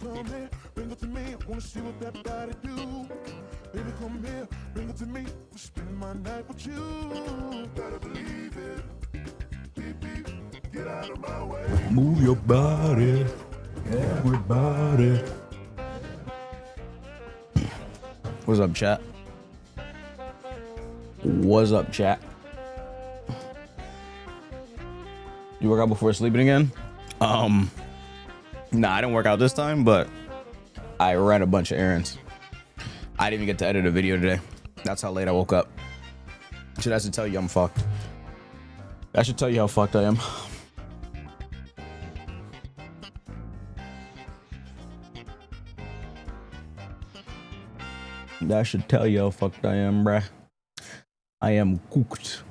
come here, bring it to me. I wanna see what that body do. Baby, come here, bring it to me. I'll spend my night with you. Gotta believe it. Beep, beep, get out of my way. Move your body, everybody. What's up, chat? What's up, chat? You work out before sleeping again? Nah, I didn't work out this time, but I ran a bunch of errands. I didn't even get to edit a video today. That's how late I woke up. Shit, that should tell you I'm fucked. That should tell you how fucked I am. That should tell you how fucked I am, bruh. I am cooked.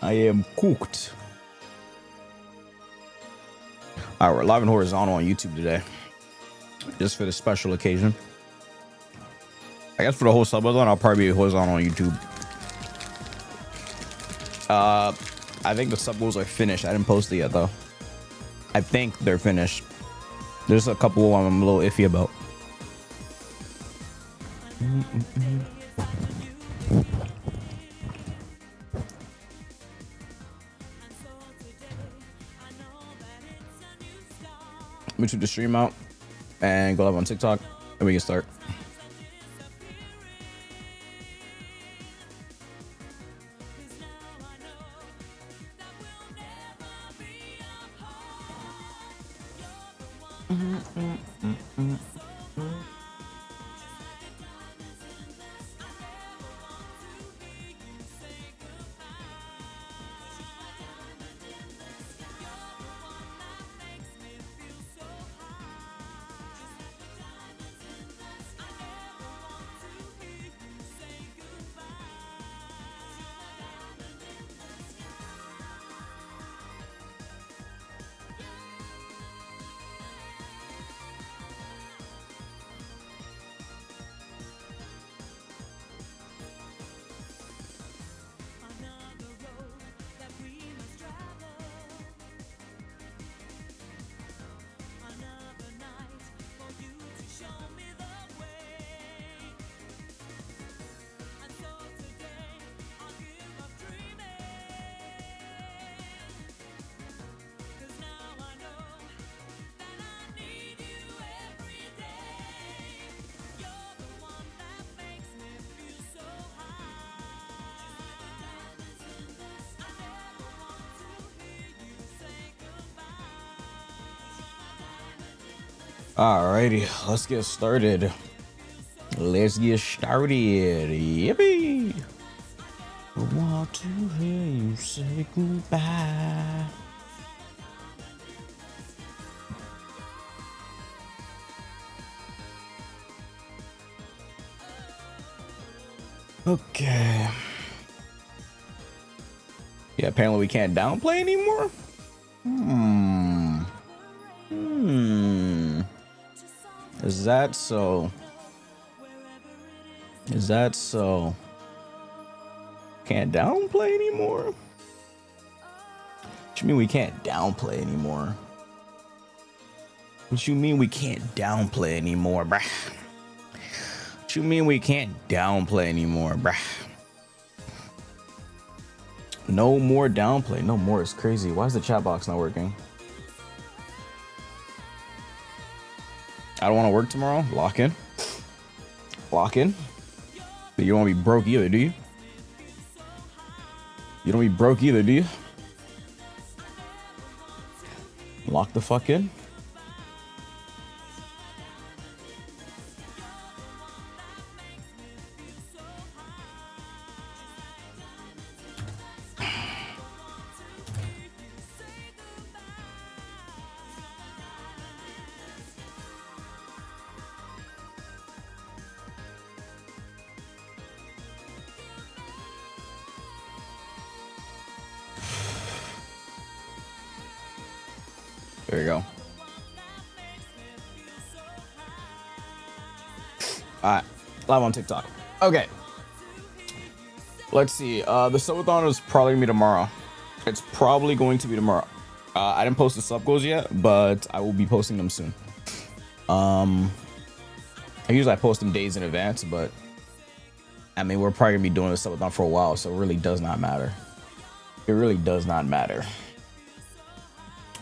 I am cooked. Alright, we're live and horizontal on YouTube today. Just for the special occasion. I guess for the whole subathon, I'll probably be horizontal on YouTube. I think the sub goals are finished. I didn't post it yet, though. I think they're finished. There's a couple I'm a little iffy about. Let me check the stream out and go live on TikTok and we can start. Alrighty, let's get started. Let's get started. Yippee! I want to hear you say goodbye. Okay. Yeah, apparently we can't downplay anymore. Is that so? Is that so? Can't downplay anymore? What you mean we can't downplay anymore? What you mean we can't downplay anymore, bruh? What you mean we can't downplay anymore, bruh? No more downplay. No more is crazy. Why is the chat box not working? I don't want to work tomorrow. Lock in. Lock in. But you don't want to be broke either, do you? You don't be broke either, do you? Lock the fuck in. There you go. Alright, live on TikTok. Okay. Let's see. The subathon is probably gonna be tomorrow. It's probably going to be tomorrow. I didn't post the sub goals yet, but I will be posting them soon. I usually post them days in advance, but I mean, we're probably gonna be doing this subathon for a while, so it really does not matter. It really does not matter.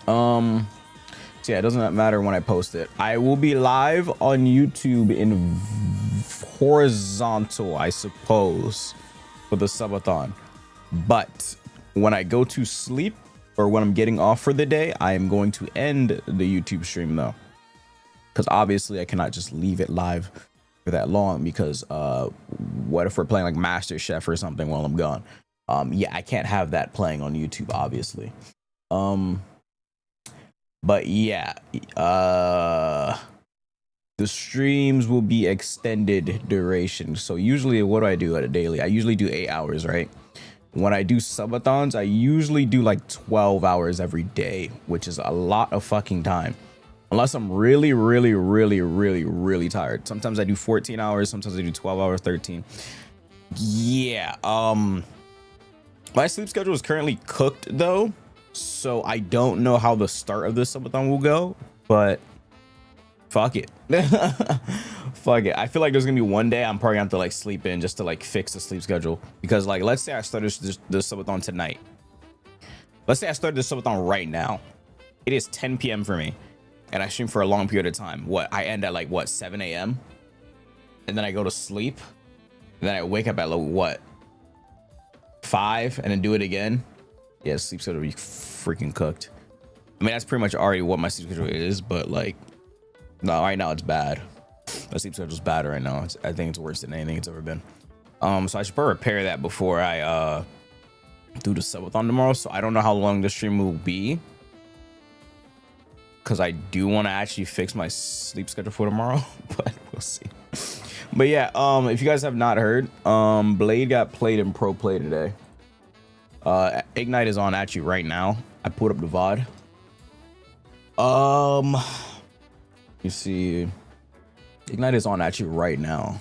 So yeah, it doesn't matter when I post it. I will be live on YouTube in horizontal, I suppose, for the subathon. But when I go to sleep or when I'm getting off for the day, I am going to end the YouTube stream though, because obviously I cannot just leave it live for that long, because what if we're playing like Master Chef or something while I'm gone? Yeah, I can't have that playing on YouTube, obviously. But yeah, the streams will be extended duration. So usually what do I do at a daily? I usually do 8 hours, right? When I do subathons, I usually do like 12 hours every day, which is a lot of fucking time. Unless I'm really, really, really, really, really tired. Sometimes I do 14 hours. Sometimes I do 12 hours, 13. Yeah. My sleep schedule is currently cooked though, so I don't know how the start of this subathon will go, but fuck it. Fuck it. I feel like there's gonna be one day I'm probably gonna have to like sleep in just to like fix the sleep schedule, because like let's say I started this subathon tonight. Let's say I started this subathon right now. It is 10 p.m. for me, and I stream for a long period of time. What, I end at like what, 7 a.m. and then I go to sleep, and then I wake up at like what, 5, and then do it again. Yeah, sleep schedule will be freaking cooked. I mean, that's pretty much already what my sleep schedule is, but like, no, right now it's bad. My sleep schedule's bad right now. I think it's worse than anything it's ever been. So I should probably repair that before I do the subathon tomorrow. So I don't know how long the stream will be, because I do want to actually fix my sleep schedule for tomorrow, but we'll see. But yeah, if you guys have not heard, Blade got played in pro play today. Ignite is on actually right now. I put up the VOD. You see, Ignite is on actually right now,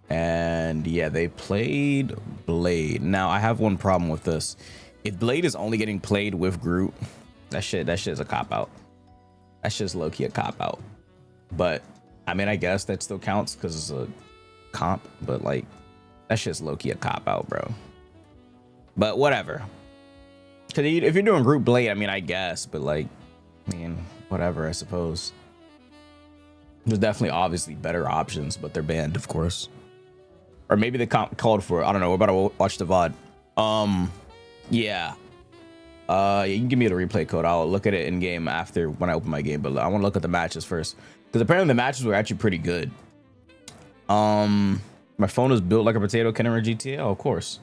and yeah, they played Blade. Now I have one problem with this. If Blade is only getting played with Groot, that shit is a cop out. That's just low-key a cop out. But I mean, I guess that still counts because it's a comp, but like, that's just low-key a cop out, bro. But whatever. Because if you're doing Groot Blade, I mean, I guess, but like, I mean, whatever, I suppose. There's definitely obviously better options, but they're banned, of course. Or maybe they called for it. I don't know. We're about to watch the VOD. Yeah. You can give me the replay code. I'll look at it in game after when I open my game, but I want to look at the matches first, because apparently the matches were actually pretty good. My phone is built like a potato. Can I run GTA? Oh, of course.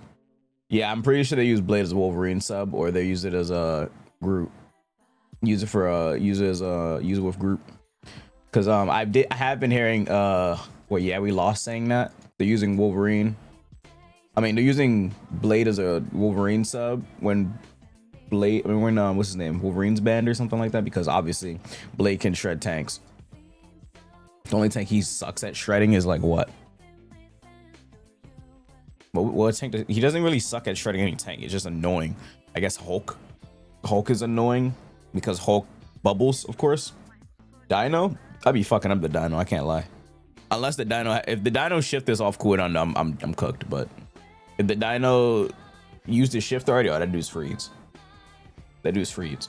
Yeah, I'm pretty sure they use Blade as a Wolverine sub, or they use it as a Groot. Use it with Groot. Because I have been hearing well, yeah, we lost saying that they're using Wolverine. I mean, they're using Blade as a Wolverine sub when what's his name, Wolverine's banned or something like that, because obviously Blade can shred tanks. The only tank he sucks at shredding is like what? What tank he doesn't really suck at shredding any tank. It's just annoying. I guess Hulk is annoying because Hulk bubbles, of course. Dino, I'd be fucking up the Dino, I can't lie. Unless the Dino, if the Dino shift is off cooldown, I'm cooked. But if the Dino used his shift already, oh, that dude's freeze. That dude's freeze.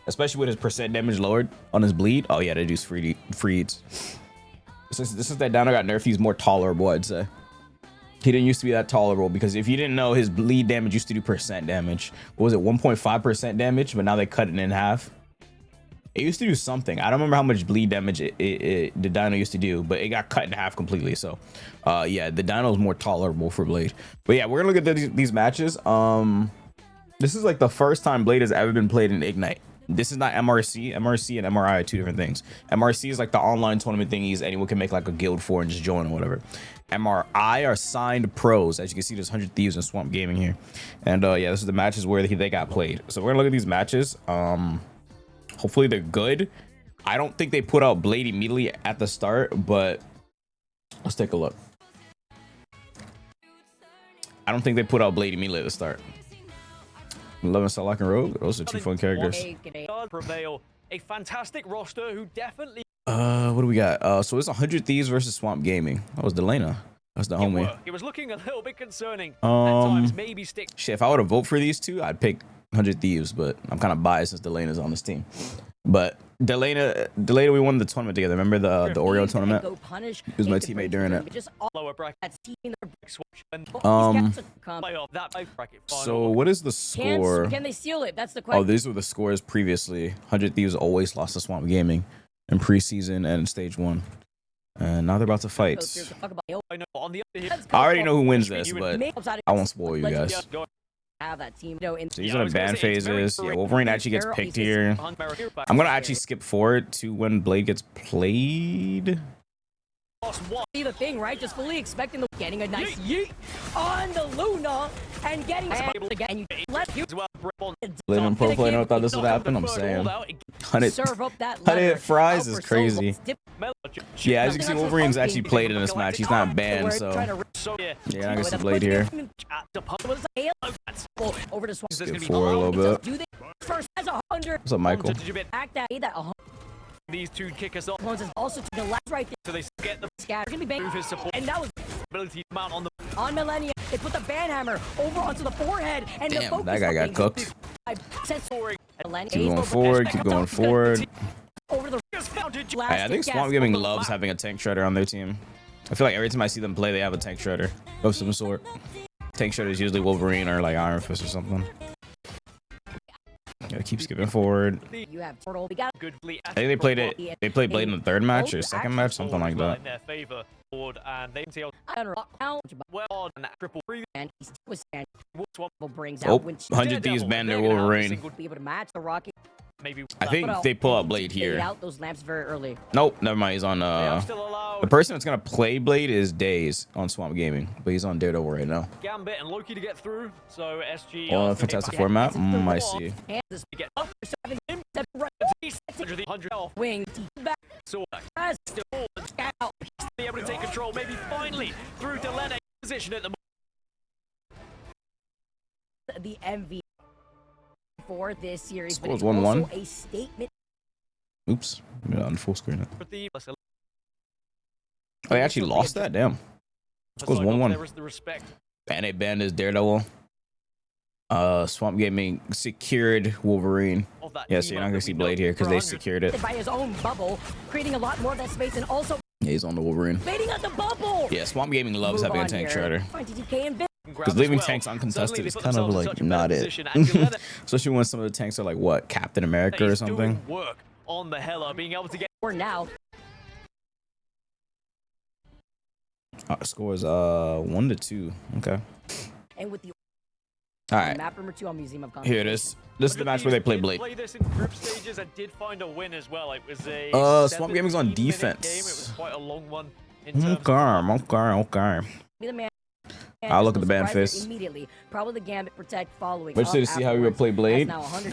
Especially with his percent damage lowered on his bleed. Oh yeah, that dude's freeze. Since that Dino got nerfed, he's more tolerable, I'd say. He didn't used to be that tolerable, because if you didn't know, his bleed damage used to do percent damage. What was it, 1.5% damage? But now they cut it in half. It used to do something. I don't remember how much bleed damage the Dino used to do, but it got cut in half completely. So, yeah, the Dino is more tolerable for Blade. But yeah, we're gonna look at these matches. This is like the first time Blade has ever been played in Ignite. This is not MRC. MRC and MRI are two different things. MRC is like the online tournament thingies anyone can make like a guild for and just join or whatever. MRI are signed pros. As you can see, there's 100 Thieves and Swamp Gaming here. And yeah, this is the matches where they got played. So we're gonna look at these matches. Hopefully they're good. I don't think they put out Blade immediately at the start, but let's take a look. I don't think they put out Blade immediately at the start. Love and Salak and Rogue, those are two fun characters. Prevail. A fantastic roster who definitely. What What do we got? So it's 100 Thieves versus Swamp Gaming. That was Delana. That's the homie. It was looking a little bit concerning. At times, maybe stick. Shit, if I were to vote for these two, I'd pick 100 Thieves, but I'm kind of biased since Delana's on this team. But Delana, we won the tournament together. Remember the Oreo tournament? He was my teammate during it. So what is the score? Can they steal it? That's the question. Oh, these were the scores previously. 100 Thieves always lost to Swamp Gaming in preseason and stage 1. And now they're about to fight. I already know who wins this, but I won't spoil you guys. Have that team, So he's in the ban phases. Yeah, Wolverine actually gets picked here. I'm gonna actually skip forward to when Blade gets played. See the thing, right? Just fully expecting the getting a nice yeet on the Luna and getting again. You let you Living pro player never thought this would happen. I'm saying 100 fries is crazy. Yeah, as you can see, Wolverine's actually played in this match. He's not banned, so yeah, I guess he played here. Skip forward a little bit. What's up, Michael? These two kick us off. Also to the left right there. So they get the scatter. Gonna be his support. And that was ability to mount on the Millennium. They put the ban hammer over onto the forehead and damn, the focus that guy got cooked. Keep going forward, keep going forward. Over the Hey, I think Swamp Gaming loves having a tank shredder on their team. I feel like every time I see them play, they have a tank shredder of some sort. Tank shredder is usually Wolverine or like Iron Fist or something. Gotta keep skipping forward. You have Turtle. We got good fleet. I think they played it. They played Blade in the third match or second match, something like that. In their favor, and they see well and that triple and he was brings Oh, out when 100 Thieves banned their Wolverine. be able to match the Rocket. Maybe I think they pull out Blade here. Out those lamps very early. Nope, never mind. He's on the person that's gonna play Blade is Daze on Swamp Gaming, but he's on Daredevil right now. Gambit and Loki to get through. So SG. Oh, Fantastic Four map. I see. Wing back. So still be able to take control. Maybe finally through Delene position at the MVP for this series, but Score's it's 1-1. also a statement. Oops, I'm on full screen. the Oh, they actually lost that. Damn. Score's 1-1. And they banned his Daredevil. Swamp Gaming secured Wolverine. Yeah, so you're not gonna see Blade here because they secured it. By his own bubble, creating a lot more of that space, and also Yeah, he's on the Wolverine. baiting out the bubble. Yeah, Swamp Gaming loves having a tank shredder. TTK and Because leaving tanks uncontested is kind of like not it. Especially when some of the tanks are like what, Captain America or something. Work on the Hela, being able to get or now. Score is 1-2. Okay. And with the All right. map number 2 on Museum of Here it is. This is the match where they play Blade. Play this in group stages and did find a win as well. It was a Swamp Gaming's on 17-minute defense. Game. It was quite a long one. In terms Okay. Be the man. I'll look at the ban face. Immediately. Probably the Gambit Protect following. We're just to see how he would play Blade.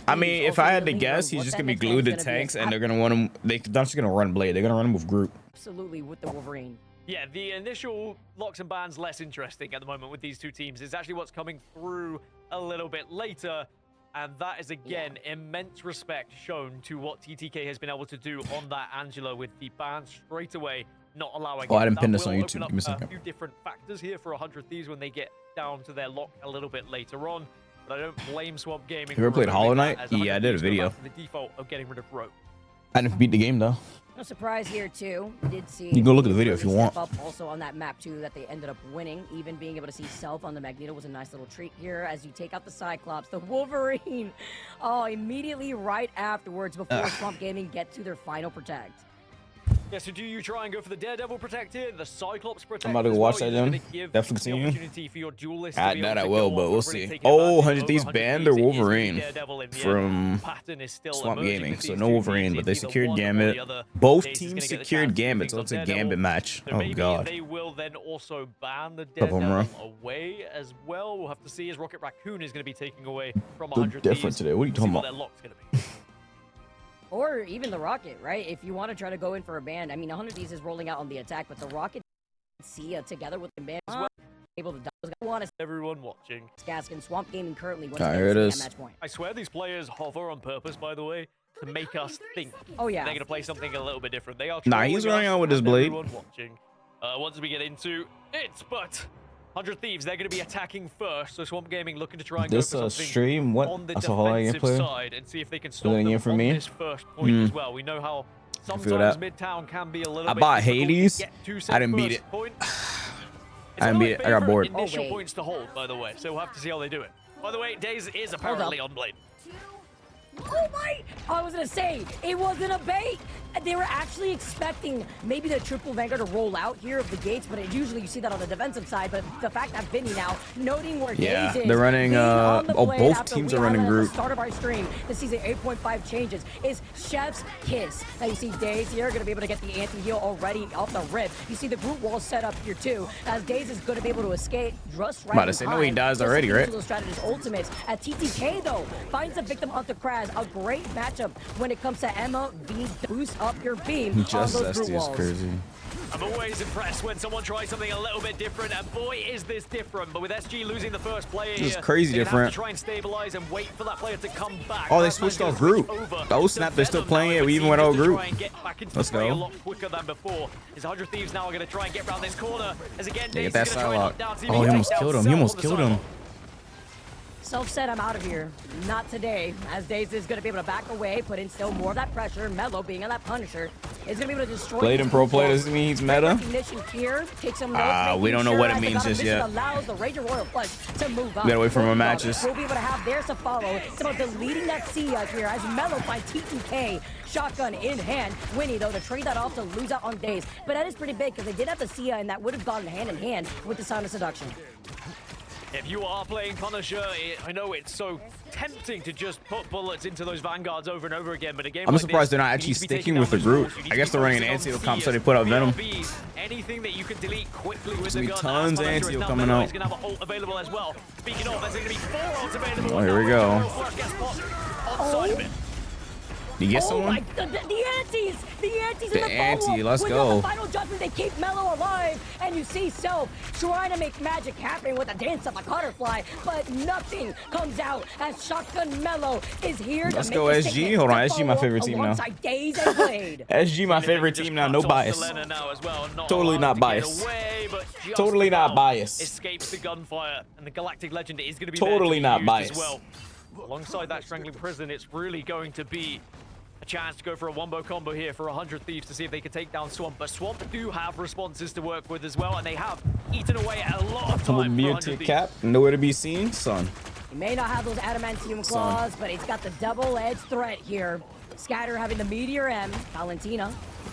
I mean, if I had to guess, he's just gonna be glued to tanks, and they're gonna want him. They're not just gonna run Blade. They're gonna run him with group. Absolutely, with the Wolverine. Yeah, the initial locks and bans less interesting at the moment with these two teams. It's actually what's coming through a little bit later, and that is again immense respect shown to what TTK has been able to do on that Angela with the ban straight away. Not allowing. Oh, I didn't that pin this on will YouTube. open up Give me a second. A few different factors here for 100 Thieves when they get down to their lock a little bit later on. But I don't blame Swamp Gaming. You ever played Hollow Knight? Yeah, I did a video. The default of getting rid of rope. I didn't beat the game though. No surprise here too. We did see. You can go look at the video if you want. Up also on that map too that they ended up winning. Even being able to see Self on the Magneto was a nice little treat here as you take out the Cyclops, the Wolverine. Oh, immediately right afterwards before Swamp Gaming get to their final protect. Yeah, so do you try and go for the Daredevil protect here, the Cyclops protect? I'm about to watch that, Jim. Definitely continue. That I will, but we'll see. Oh, 100 Thieves banned their Wolverine from Swamp Gaming. So no Wolverine, but they secured Gambit. Both teams secured Gambit, so it's a Gambit match. Oh, God. They will then also ban the Daredevil away as well. We'll have to see as Rocket Raccoon is going to be taking away from 100 Thieves. Different today. What are you talking about? Their lock's going to be. Or even the Rocket, right? If you want to try to go in for a ban, I mean, 100 Thieves is rolling out on the attack, but the Rocket, see together with the ban as well, able to want to everyone watching. Gaskin Swamp Gaming currently. Here it is. I swear these players hover on purpose, by the way. to make us think Oh, yeah. they're going to play something a little bit different. They are Nah, he's trolling running us out with his and blade. everyone watching. Once we get into it, but 100 Thieves, they're going to be attacking first. So Swamp Gaming looking to try and This, go for something stream, what? on the That's a whole lot of defensive gameplay? side and see if they can stop Anything them in for on me? this first point as well. We know how feel sometimes that. Midtown can be a little I bit bought difficult to Hades. get to I didn't beat first it. point. I didn't beat it. I got bored. Initial Oh, wait. points to hold, by the way. So we'll have to see how they do it. By the way, Daze is apparently on blade. Oh my! I was gonna say, it wasn't a bait! They were actually expecting maybe the triple Vanguard to roll out here of the gates, but usually you see that on the defensive side. But the fact that Vinny now, noting where Yeah, Daze is, they're running, being on the oh, blade both after teams we are running highlighted at group. the start of our stream, the season 8.5 changes, is Chef's Kiss. Now you see Daze here, gonna be able to get the anti-heal already off the rip. You see the group wall set up here too, as Daze is gonna be able to escape just right About to say, no, he behind. dies Just already, like right? those strategist ultimates. At TTK though, finds a victim onto Kraz. A great matchup when it comes to Emma V. Boost up your beam Just on those group ST is walls. crazy. I'm always impressed when someone tries something a little bit different, and boy, is this different. But with SG losing the first player This is here, crazy they're gonna have different. to try and stabilize and wait for that player to come back. Oh, they Batman's switched gonna off group. switch over Oh, to snap, they're still Venom playing now, it. would We even seem, went just all to group. try and get back into Let's the fray go. a lot quicker than before. His 100 Thieves now are going to try and get around this corner. As again, Yeah, Daze get is that gonna try and Psylocke. knock down, see if Oh, can he take almost down killed him. Self He on almost the killed him. Psylocke. Self said, I'm out of here. Not today. As Daze is going to be able to back away, put in still more of that pressure. Mello being on that Punisher is going to be able to destroy. Played in pro play doesn't mean he's meta. Recognition here. Take some notes, We don't know making what it sure means as the just mission yet. allows the Ranger Royal Flush to move up. Gotta wait for more Bulldog matches. We'll be able to have theirs to follow. It's about deleting that Sia here as Mello finds TTK. Shotgun in hand. Winnie, though, to trade that off to lose out on Daze. But that is pretty big because they did have the Sia, and that would have gone hand in hand with the Sound of Seduction. If you are playing Punisher, I know it's so tempting to just put bullets into those vanguards over and over again, but again, I'm surprised they're not actually sticking with the group. I guess they're running an anti-heal comp, so they put out Venom. Anything that you can delete quickly with There's the gonna be gun. tons of anti-heal coming out. He's gonna have an ult available as well. Speaking of, there's gonna be 4 ults available. Oh, here we go. Flash gets popped on side of it. You get Oh someone? my, the antes! The antes The in the ante, follow-up. let's With go. The final judgment, they keep Mello alive, and you see Self trying to make magic happen with a dance of a butterfly, but nothing comes out as Shotgun Mello is here Let's to go, make a SG. statement Hold on, to SG my follow favorite up team now. alongside Daze and Blade. SG my favorite Just team now, no cuts off bias. Selena now as well, Totally allowed not to get biased. away, but just Totally not about biased. Escapes the gunfire, and the Galactic Legend is going to be Totally there to be not used biased. as well. Alongside that Strangling Prison, it's really going to be a chance to go for a wombo combo here for 100 Thieves to see if they can take down Swamp. But Swamp do have responses to work with as well, and they have eaten away at a lot of time for 100 Thieves. Cap, nowhere to be seen, son. He may not have those adamantium claws, but he's got the double-edged threat here. Scatter having the Meteor M. Valentina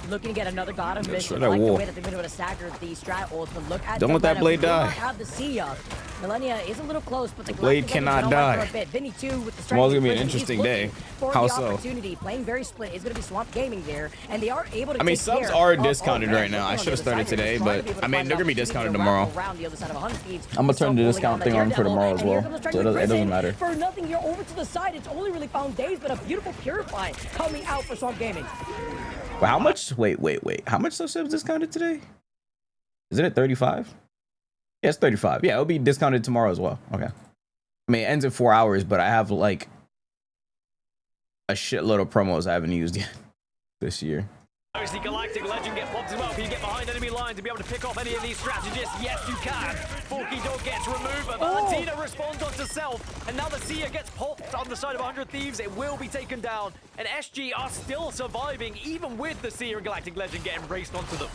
looking to get another God of Mission. that I like the wolf. way that they've been able to stagger the strat ults, but look at Don't let that Venom. blade We do not die. have the Sia. Millennia is a little close, but the blade Galactic cannot Legend's been online die. for a bit. Vinny too with the Tomorrow's gonna be an Prison. interesting He's day. looking For How the so? opportunity, playing very split is going to be Swamp Gaming there, and they are able to. I mean, take subs care are of discounted all right now. I Venom. should have started Looking on the today, other side, but trying to be able to I mean, find they're gonna be opportunity discounted wrap tomorrow. around the other side of 100 Thieves. I'm gonna turn the Self discount pulling thing on on the for Daredevil, tomorrow as and here well. comes the So it Strangling doesn't Prison. matter. For nothing, you're over to the side. It's only really found Daze, but a beautiful Purify coming out for Swamp Gaming. Well, how much? Wait. How much stuff is discounted today? Is it at 35? Yeah, it's 35. Yeah, it'll be discounted tomorrow as well. Okay. I mean, it ends in 4 hours, but I have like a shitload of promos I haven't used yet this year. Obviously, Galactic Legend get popped as well. Can you get behind enemy lines to be able to pick off any of these strategists? Yes, you can. Forky Dog gets removed, but Valentina responds onto Self. And now the Sia gets popped on the side of 100 Thieves. It will be taken down. And SG are still surviving, even with the Sia and Galactic Legend getting raced onto them.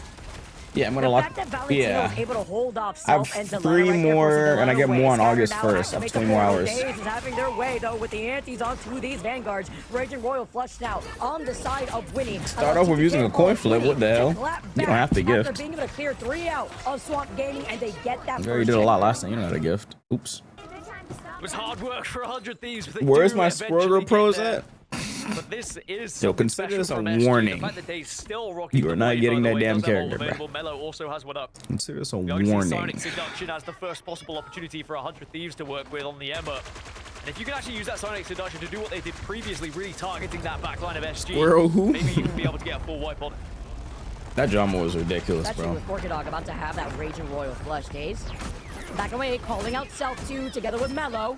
Yeah, I'm gonna The lock. fact that Valentino Yeah. was able to hold off I have Self and 3 Delana right there more, forces and I Delana get away. more on Scatter August now 1st. has to I have make 20 the more portal. hours. Daze is having their way though with the antes onto these vanguards. Raging Royal Flush now on the side of Winnie. Start off with using a coin flip. What the hell? You don't have to gift. After being able to clear 3 out of Swamp Gaming, and they get that. You already did a lot last time. You don't have to gift. Oops. It was hard work for 100 Thieves. But they Where's do my eventually Squirrel get Pros there. at? But this is So something consider special this a from SG. warning. The fact that they still rocking You are the not blade, getting by the that way, damn does have all character, bruh. available. Mello also has one up. Consider this a We already see warning. Sonic Seduction as the first possible opportunity for 100 Thieves to work with on the Emma. And if you can actually use that Sonic Seduction to do what they did previously, really targeting that backline of SG, Squirrel who? maybe you can be able to get a full wipe on it. That drama was ridiculous, Especially bro. with Forky Dog about to have that Raging Royal Flush. Daze back away, calling out Self 2 together with Mello.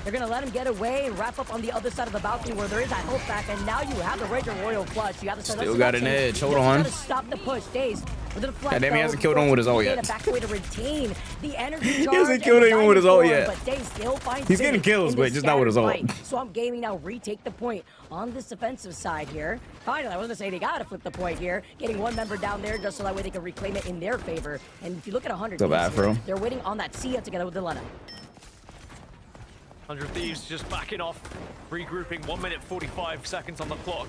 They're gonna let him get away and wrap up on the other side of the balcony where there is that health back, and now you have the Ranger Royal Flush. You have the Still got an edge. Hold on. Gotta stop the push. Days. God damn, he hasn't killed anyone with his ult yet. Back away to retain the energy He charge hasn't killed anyone with his ult yet. But Days still finds He's getting kills, but just not with his ult. Swamp Gaming now retake the point on this defensive side here. Finally, I was gonna say they gotta flip the point here, getting one member down there just so that way they can reclaim it in their favor. And if you look at 100 So bad for him. they're waiting on that Sia together with Delena. 100 Thieves just backing off, regrouping. 1 minute 45 seconds on the clock.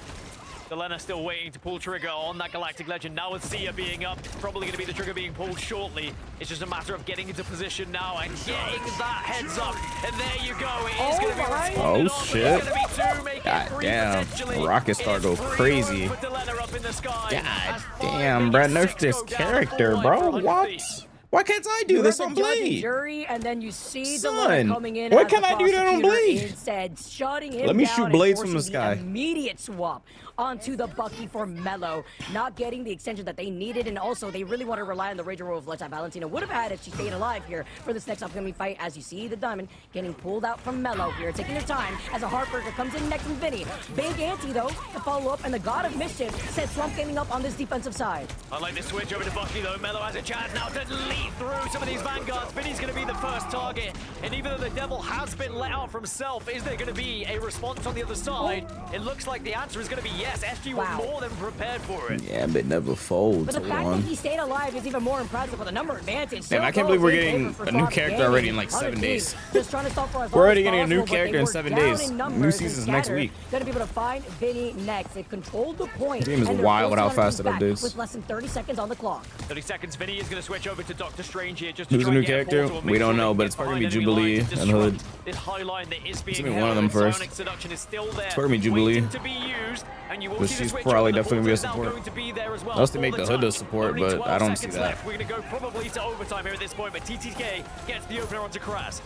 Delena still waiting to pull trigger on that Galactic Legend. Now with Sia being up, probably going to be the trigger being pulled shortly. It's just a matter of getting into position now and getting that heads up. And there you go. It is going to be responded on, shit. It's going to be two, make it God three damn. potentially. Rocket Star go crazy. With Delena up in the sky. God As damn, 5 bro. minutes, Nerf this 6 go down, character, 4 bro. for 100 What? Thieves. Why can't I do this on Judge and Blade? jury, and then you see Son, Delena coming in. why as can't the I do that on prosecutor Blade? Instead, shutting him Let me down shoot and blades from the forcing sky. Immediate swap onto the Bucky for Mello, not getting the extension that they needed, and also they really want to rely on the Ranger Royal Flush that Valentina would have had if she stayed alive here for this next upcoming fight. As you see the Diamond getting pulled out from Mello here, taking their time as a Heartbreaker comes in next from Vinny. Big Anti though to follow up, and the God of Mischief sets Swamp Gaming up on this defensive side. I like this switch over to Bucky though. Mello has a chance now to lead through some of these vanguards. Vinny's going to be the first target, and even though the Devil has been let out from Self, is there going to be a response on the other side? It looks like the answer is going to be yes. SG was more than prepared for it. Yeah, but never folds. But the fact that he stayed alive is even more impressive with a number advantage. Man, I can't believe we're getting a new character already in like 7 days. Just trying to stop for as We're long already as getting a new possible, but character they in were 7 down days. in New numbers season's and next scattered. week. Gonna be able to find Vinny next. They controlled the point. The game is and they're wild forcing how them fast to it be back updates. with less than 30 seconds on the clock. 30 seconds. Vinny is going to switch over to Doctor Strange here just to Who's try the new and get a character? portal and make We don't sure know, they but get it's probably behind gonna be enemy lines Jubilee to and Hood. disrupt this high line that is being gonna be held, one of them and first. Psionic Seduction is still there. It's probably Jubilee. waiting to be used, and you will But see the she's switch probably over. The definitely gonna be a portal is now support. going to be there as well Unless they for make the Hood a touch. support, Only but 12 I don't see seconds that. left. We're going to go probably to overtime here at this point, but TTK gets the opener onto Kraz.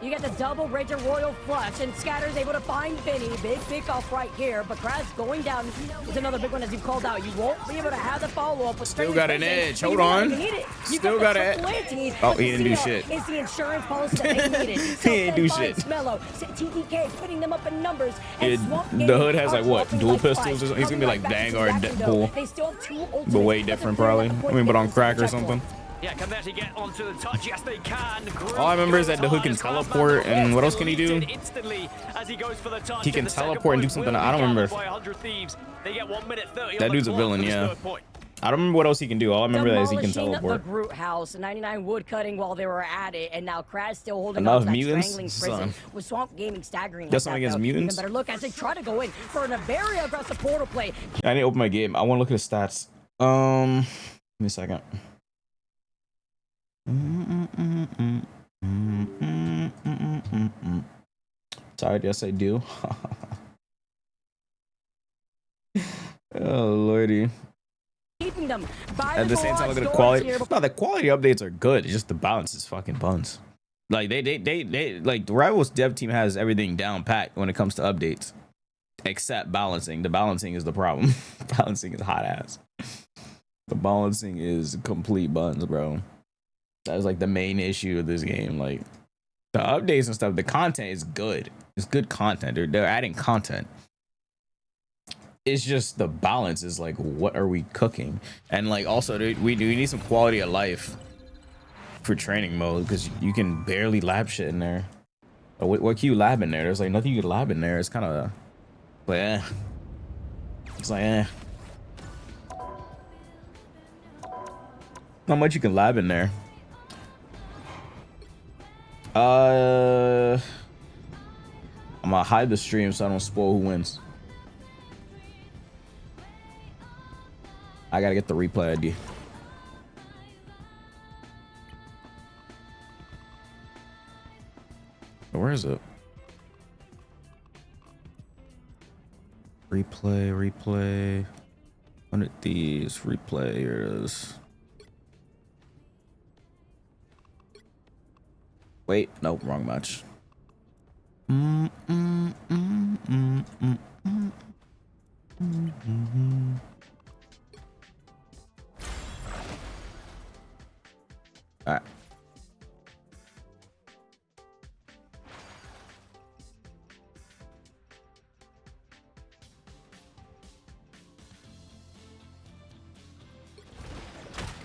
You get the double Ranger Royal Flush, and Scatter's able to find Vinny. Big pick-off right here, but Kraz going down is another big one as you called out. You won't be able to have the follow-up with Still got an edge. Hold You on. need it. You Still got got the it. triple antes, Oh, but he didn't do Sia shit. is the insurance policy that they needed. He didn't do shit. Mello, TTK putting them up in numbers. Yeah, And Swamp the Gaming Hood has, are like, what, dropping dual like pistols or flies. something? He's gonna be like Coming right back Vanguard to and Jackson, though. Deadpool. They still have two ultimates, But way they're different, clearing probably. out the I mean, but on point. crack or Checkpoint. something. Yeah, can they actually get onto the touch? Yes, they can. All I remember is that the Hood can teleport, and what else can he do? Instantly as he goes for the touch. He can and the second teleport and do point something. will I don't be remember. gathered by 100 Thieves. They get 1 minute 30 That on the dude's a clock villain, for this yeah. third point. I don't remember what else he can do. All I remember is he can Demolishing teleport. the Groot house, 99 wood cutting while they were at it, and now Kraz still holding Enough on to that mutants? strangling Son. prison with Swamp Gaming staggering. That's like something that, against though. mutants? Even better look as they try to go in for a very aggressive portal play. I need to open my game. I want to look at the stats. Give me a second. Tired? Yes, I do. Oh lordy. Keeping them by At the same time, look at the quality. No, the quality updates are good. It's just the balance is fucking buns. Like they like the Rivals dev team has everything down pat when it comes to updates, except balancing. The balancing is the problem. Balancing is hot ass. The balancing is complete buns, bro. That is like the main issue of this game. Like the updates and stuff, the content is good. It's good content. They're adding content. It's just the balance is like, what are we cooking? And like also, we need some quality of life for training mode because you can barely lab shit in there. What can you lab in there? There's like nothing you can lab in there. It's kind of like, eh. It's like, eh. Not much you can lab in there. I'm gonna hide the stream so I don't spoil who wins. I gotta get the replay ID. Where is it? Replay. 100 Thieves, replay. Here it is. Wait, nope, wrong match. All right.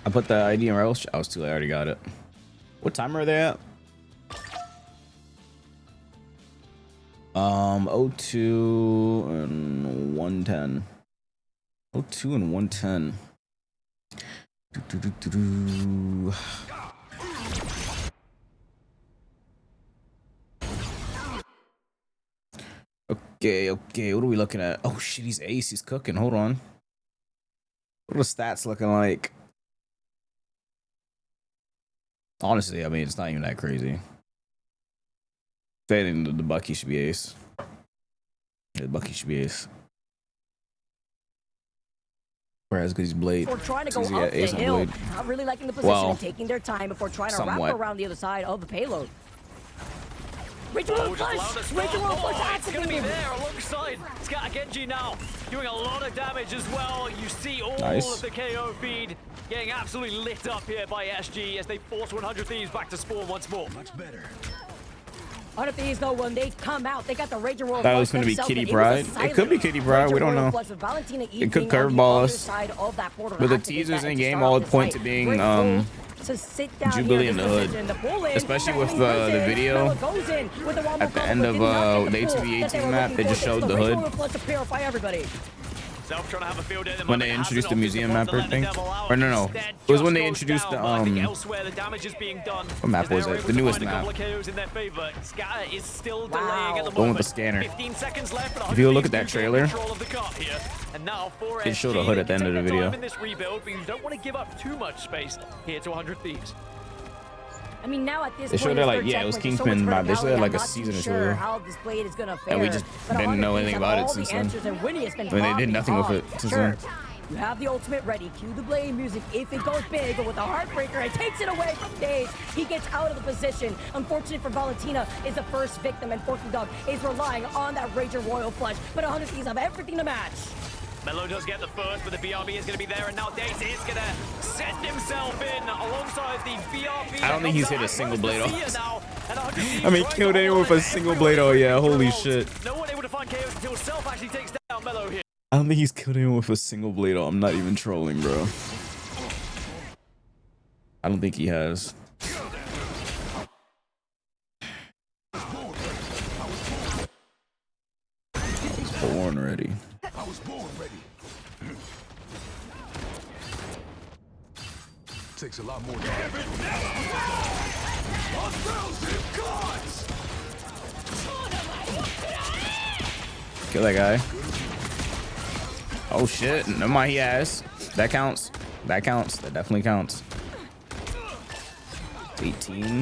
I put the ID in rails. I was too late. I already got it. What time are they at? 02 and 110. 02 and 110. Okay, okay. What are we looking at? Oh shit, he's ace. He's cooking. Hold on. What are the stats looking like? Honestly, I mean, it's not even that crazy. I think the Bucky should be ace. Yeah, the Bucky should be ace. Whereas because he's blade. We're trying to go He's up the ace on hill. blade. Not really liking the position and taking their time before trying to somewhat. wrap around the other side of the payload. Ritual flush! Ritual flush It's gonna be activated! there alongside Scatter Genji now, doing a lot of damage as well. You see all Nice. of the KO feed getting absolutely lit up here by SG as they force 100 Thieves back to spawn once more. Much better. 100 Thieves, though, when they come out, they got the Rager Royal Thought it was Flush gonna be themselves, Kitty but it was a Pryde. It could be silent Kitty Pryde, we Rager don't Royal know. Flush with Valentina It could evening on the curveball other us. side of that border But the to activate teasers that in to game start all off the point to fight. being, Great pull to sit down Jubilee here in the this hood. position. The pull in, Especially with Rattling the goes in. video Melo goes in with the wombo at the combo, end but of did not get the pull HV18 that they were map, looking they for. just showed Takes the Rager hood. Royal Flush to purify everybody. Self trying to have a field day at the When moment, they hasn't introduced the opted museum to map, want I to let the think. devil out. Or no. Instead, It was when just they goes introduced down. the, But I think elsewhere the damage is being done. What map as they was are it? able The to newest find a couple map. of KOs in their favor. Scatter is still Wow. delaying at the The one with moment. the scanner. 15 seconds left, but If you look 100 at that Thieves do trailer, control of the cut here. And now for it showed a SG, hood they at the can end of take the their video. time in this rebuild, but you don't want to give up too much space here to 100 Thieves. I mean, now at this They point, showed it's it like, third yeah, it was checkpoint, there's so Kingsman much map. They showed it verticality, like I'm a not season too or sure two. how this blade is gonna fare. And we just But didn't 100 know Thieves anything have about it all since the then. answers, and Winnie has been I mean, they did popping nothing with off. it since Sure, then. you have the ultimate ready. Cue the blade music if it goes big, but with the Heartbreaker, it takes it away from Daze. He gets out of the position. Unfortunate for Valentina is the first victim, and Forky Dog is relying on that Rager Royal Flush. But 100 Thieves have everything to match. Melo does get the first, but the BRB is going to be there, and now Dace is going to send himself in alongside the BRB. I don't think he's hit a single blade off. I mean, killed anyone with a single blade. Oh yeah, holy shit. No one able to find KOs until Self actually takes down Melo here. I don't think he's killed anyone with a single blade. I'm not even trolling, bro. I don't think he has. He's born ready. I was born ready. Takes a lot more than that. 1,000 gods! Kill that guy. Oh shit, never mind, he has. That counts. That counts. That definitely counts. 18.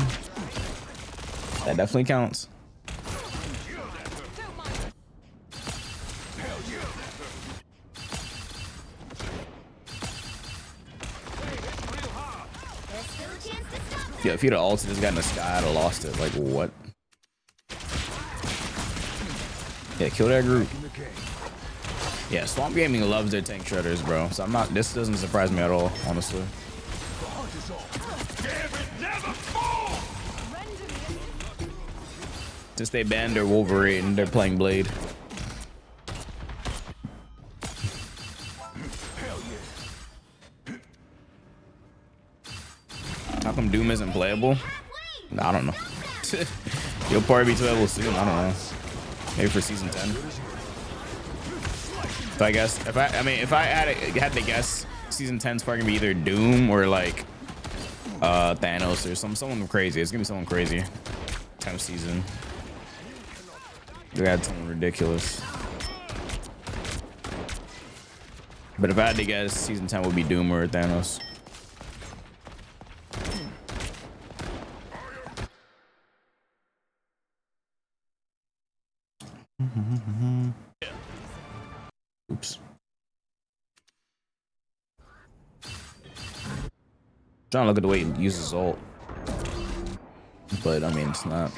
That definitely counts. Yeah, if he'd have ulted this guy in the sky, I'd have lost it. Like, what? Yeah, kill that group. Yeah, Swamp Gaming loves their tank shredders, bro. So I'm not, this doesn't surprise me at all, honestly. Since they banned their Wolverine, they're playing Blade. How come Doom isn't playable? I don't know. He'll probably be playable soon. I don't know. Maybe for season 10. So I guess if I had to guess, season 10 is probably gonna be either Doom or like Thanos or someone crazy. It's gonna be someone crazy. 10th season. They had something ridiculous. But if I had to guess, season 10 would be Doom or Thanos. Oops. Trying to look at the way he uses ult. But I mean, it's not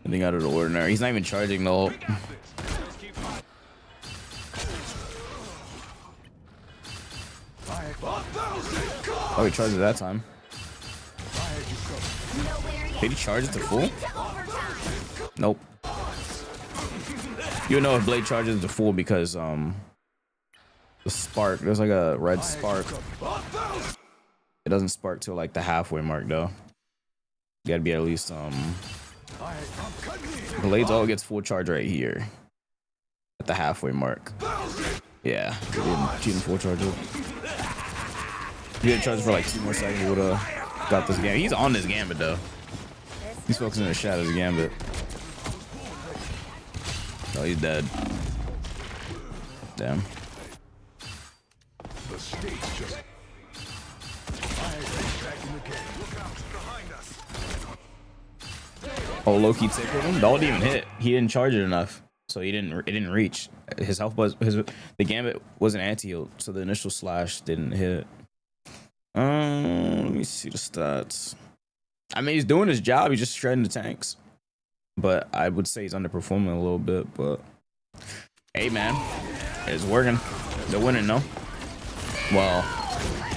anything out of the ordinary. He's not even charging the ult. Oh, he charged it that time. Did he charge it to full? Nope. You know if Blade charges to full because the spark, there's like a red spark. It doesn't spark till like the halfway mark though. You gotta be at least Blades all gets full charge right here at the halfway mark. Yeah, he didn't full charge it. He didn't charge for like 2 more seconds. He would have got this gambit. He's on this gambit though. He's focusing on the shadows gambit. Oh, he's dead. Damn. Oh, Loki tickled him. Dog didn't even hit. He didn't charge it enough, so it didn't reach. His health was the gambit wasn't anti-healed, so the initial slash didn't hit. Let me see the stats. I mean, he's doing his job. He's just shredding the tanks, but I would say he's underperforming a little bit. But hey, man, it's working. They're winning, no? Well,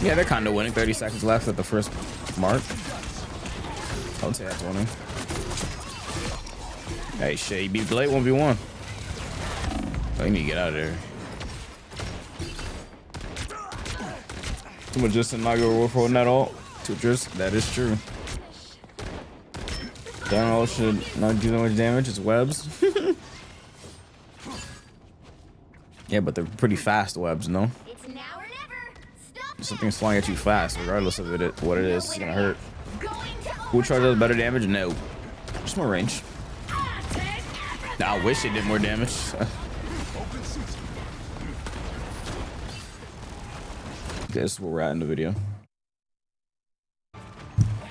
yeah, they're kind of winning. 30 seconds left at the first mark. I would say that's winning. Hey, shit, you beat Blade 1v1. Oh, you need to get out of there. Too much just inaugural wolf holding that all. That is true. Down all should not do that much damage. It's webs. Yeah, but they're pretty fast webs, no? It's now or never. Stop. Something's flying at you fast, regardless of what it is. It's gonna hurt. Full charge does better damage? No. Just more range. I wish it did more damage. This is where we're at in the video.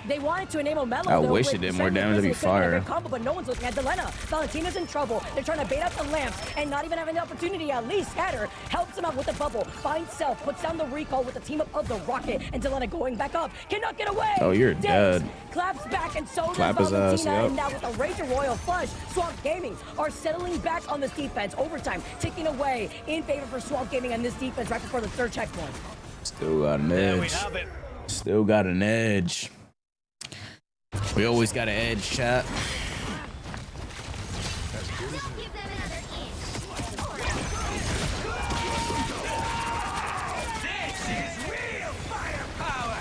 They wanted to enable Mello. I wish it did more damage. That'd be fire. Combo, but no one's looking at Delena. Valentina's in trouble. They're trying to bait out the lamps and not even having the opportunity. At least Scatter helps him out with the bubble. Finds Self, puts down the recall with the team up of the Rocket, and Delena going back up. Cannot get away. Oh, you're dead. Claps back, and so Clap does his ass, Valentina. yep. And now with the Ranger Royal Flush, Swamp Gaming are settling back on this defense. Overtime ticking away in favor for Swamp Gaming and this defense right before the 3rd checkpoint. Still got an There we edge. have it. Still got an edge. We always got an edge, chat. Give them another inch. This is real firepower.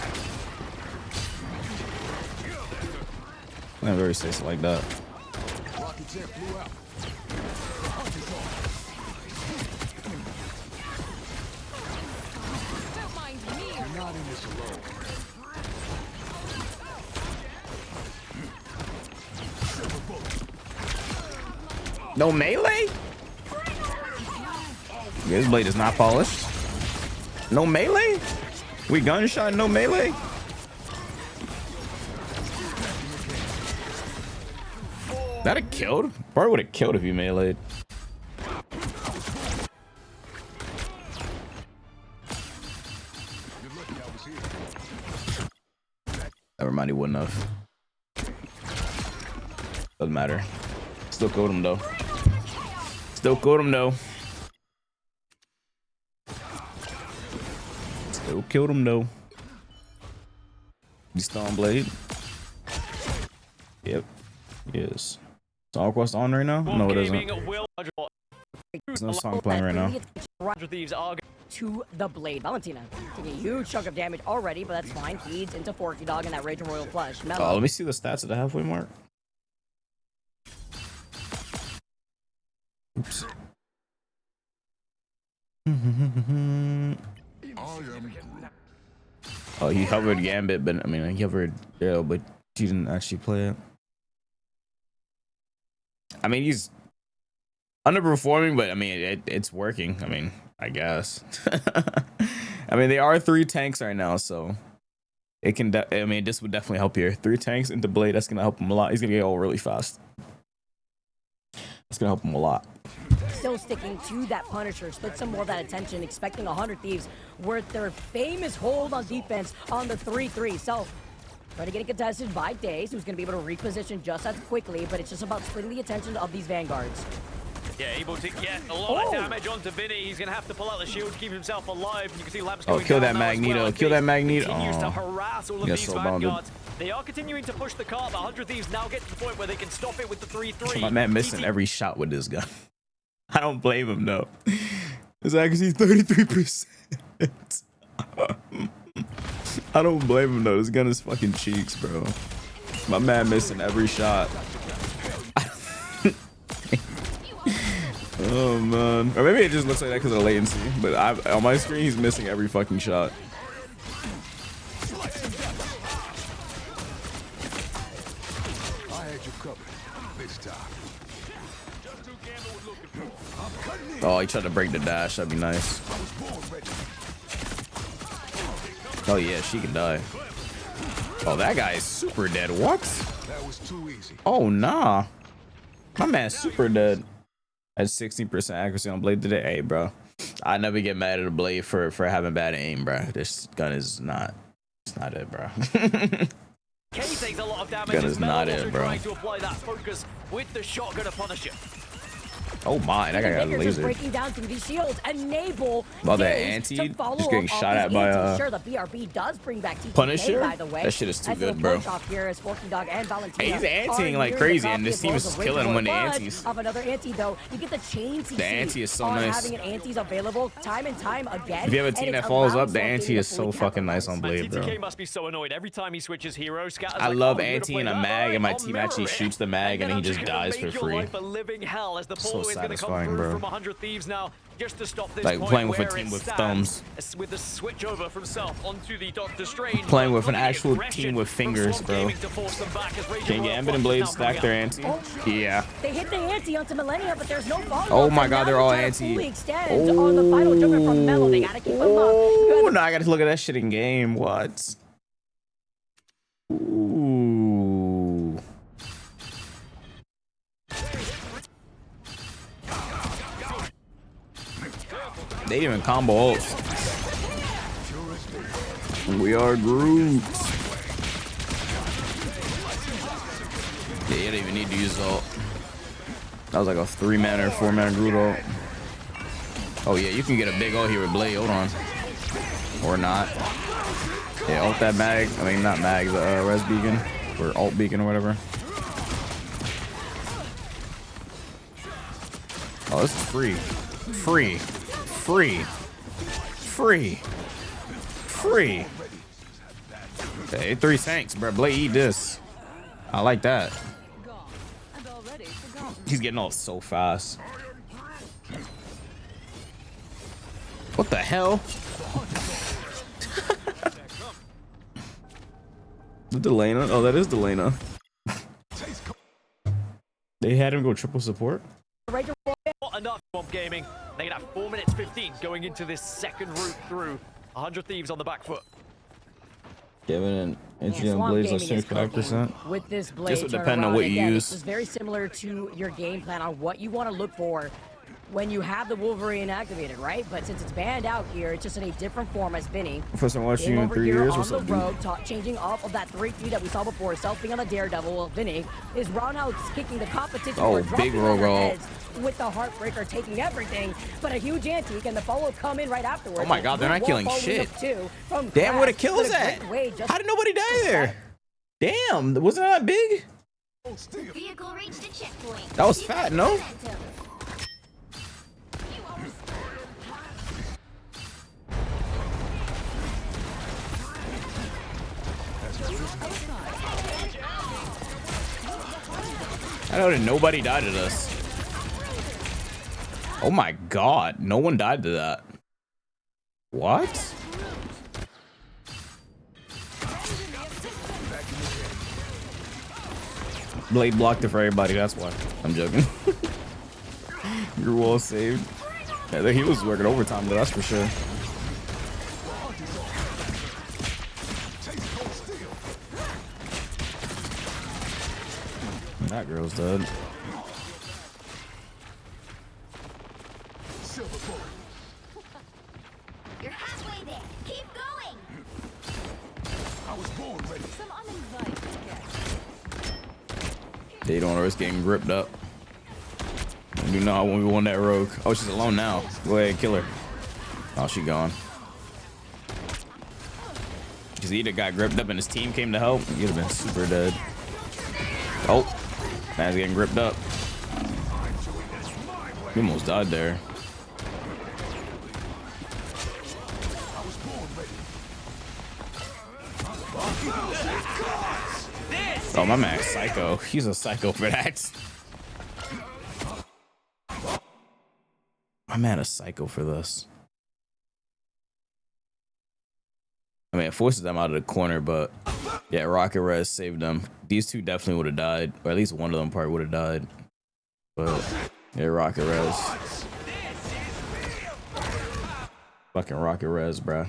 Never really say something like that. Rocket jet flew out. Don't mind me. You're not in this alone. No melee? This blade is not polished. No melee? We gunshot, no melee? That'd have killed. Probably would have killed if you meleeed. Never mind, he wouldn't have. Doesn't matter. Still killed him though. Still killed him though. Still killed him though. You still on Blade? Yep. Yes. Song request on right now? No, it isn't. There's no song playing right now. Thieves are To the Blade. Valentina taking a huge chunk of damage already, but that's fine. Feeds into Forky Dog and that Rage and Royal Flush. Mello. Let me see the stats at the halfway mark. Oops. Oh, he hovered Gambit, but I mean, he hovered Daryl, but he didn't actually play it. I mean, he's underperforming, but I mean, it's working. I mean, I guess. I mean, they are 3 tanks right now, so it can. I mean, this would definitely help here. 3 tanks into Blade. That's gonna help him a lot. He's gonna get all really fast. That's gonna help him a lot. Still sticking to that Punisher, split some more of that attention, expecting 100 Thieves worth their famous hold on defense on the 3-3. So, trying to get it contested by Daze, who's going to be able to reposition just as quickly, but it's just about splitting the attention of these Vanguards. Yeah, able to get a lot of damage onto Vinny. He's going to have to pull out the shield to keep himself alive. And you can see Lamps going kill down that now as Magneto. well. Kill that Magneto. Continues to harass all of these so bounded. Vanguards. They are continuing to push the car, but 100 Thieves now get to the point where they can stop it with the 3-3. My man missing every shot with this gun. I don't blame him though. His accuracy is 33%. I don't blame him though. This gun is fucking cheeks, bro. My man missing every shot. Oh man. Or maybe it just looks like that because of the latency. But on my screen, he's missing every fucking shot. I had you covered this time. Oh, he tried to break the dash. That'd be nice. Oh yeah, she can die. Oh, that guy is super dead. What? That was too easy. Oh nah. My man's super dead. At 60% accuracy on blade today. Hey, bro. I never get mad at a blade for having bad aim, bro. This gun is not. It's not it, bro. K takes a lot of damage. Gun is as Mel not also it, bro. trying to apply that focus with the shotgun to punish it. Oh my, that guy got Lakers just lasered. breaking down through these shields, enable Well, that Days anti to follow just getting up all shot these at by antis. Sure, the BRB does bring back TTK, Punisher? by the way. That shit is too Nice good, little bro. punch off here as Forky Dog and Valentina Hey, he's anteing are like nearing crazy, the and this copy team of is the killing him when the original, but antes. of another anti though, you get the chain CC The anti is so on nice. having an antis available time and time again. If you have a and team it that follows allows up, the Swamp anti Gaming is to so fully fucking nice on capitalize. And blade, bro. TTK must be so annoyed every time he switches hero. Scatter's I like, love oh, you're gonna anti play and a that? mag, Alright, and my I'll team mirror actually it. shoots the mag, and then he I'm just gonna dies for make your free. life a living hell as the So portal is going to come satisfying, through bro. from 100 Thieves now, just to stop this Like point playing with a where team it with stands. thumbs. With the switch over from Self onto the Doctor Strange. Playing but with an look at the actual aggression team with from fingers, Swamp bro. Gaming to force them back as Raging Can Royal Gambit and Flush is Blade now stack coming their out. anti? Yeah. They hit the anti onto Millennia, but there's no follow-up. Oh my and god, now they're all trying to anti. fully extend on the final jumper from Melo. They gotta keep him up. Oh, no, I gotta look at that shit in game. What? Ooh. They didn't even combo ults. We are Groot. Yeah, you don't even need to use ult. That was like a 3-mana or 4-mana Groot ult. Oh yeah, you can get a big ult here with Blade. Hold on. Or not. Yeah, ult that mag. I mean, not mag, the res beacon. Or alt beacon or whatever. Oh, this is free. Free. Free. Free. Free. Okay, 3 tanks, bro. Blade, eat this. I like that. He's getting all so fast. What the hell? The Delana? Oh, that is Delana. They had him go triple support? Not enough Swamp Gaming. They can have 4 minutes 15 going into this second route through. 100 Thieves on the back foot. Giving an Yeah, Swamp Blades Gaming is cooking 65%. with this blade. This would depend on turnaround. what you Again, use. This is very similar to your game plan on what you want to look for when you have the Wolverine activated, right? But since it's banned out here, it's just in a different form as Vinny. First time watching Game you in over 3 here years. on What's the up, dude? road, changing off of that 3-3 that we saw before, Self being on the Daredevil, while Vinny is roundhouse kicking the competition. Oh, or big dropping on their roll. heads with the Heartbreaker taking everything, but a huge antique and the follow come in right afterwards. Oh my god, they're not Wall killing following shit. up too from Damn, where the Crash, kills but a at? great way just How did nobody die there? Damn, wasn't that big? Vehicle reached a checkpoint. That was fat, no? Momentum. I know that nobody died to this. Oh my god, no one died to that. What? Blade blocked it for everybody, that's why. I'm joking. Your wall saved. Yeah, he was working overtime, though, that's for sure. That girl's dead. You're halfway there. Keep going. I was born ready. Some uninvited guests. They don't risk getting gripped up. You know when we won that rogue. Oh, she's alone now. Go ahead, kill her. Oh, she gone. Because he either got gripped up and his team came to help, he'd have been super dead. Oh, man's getting gripped up. He almost died there. Oh, my man's psycho. He's a psycho for that. My man a psycho for this. I mean, it forces them out of the corner, but yeah, Rocket Res saved them. These two definitely would have died, or at least one of them probably would have died. But yeah, Rocket Res. Fucking Rocket Res, bruh.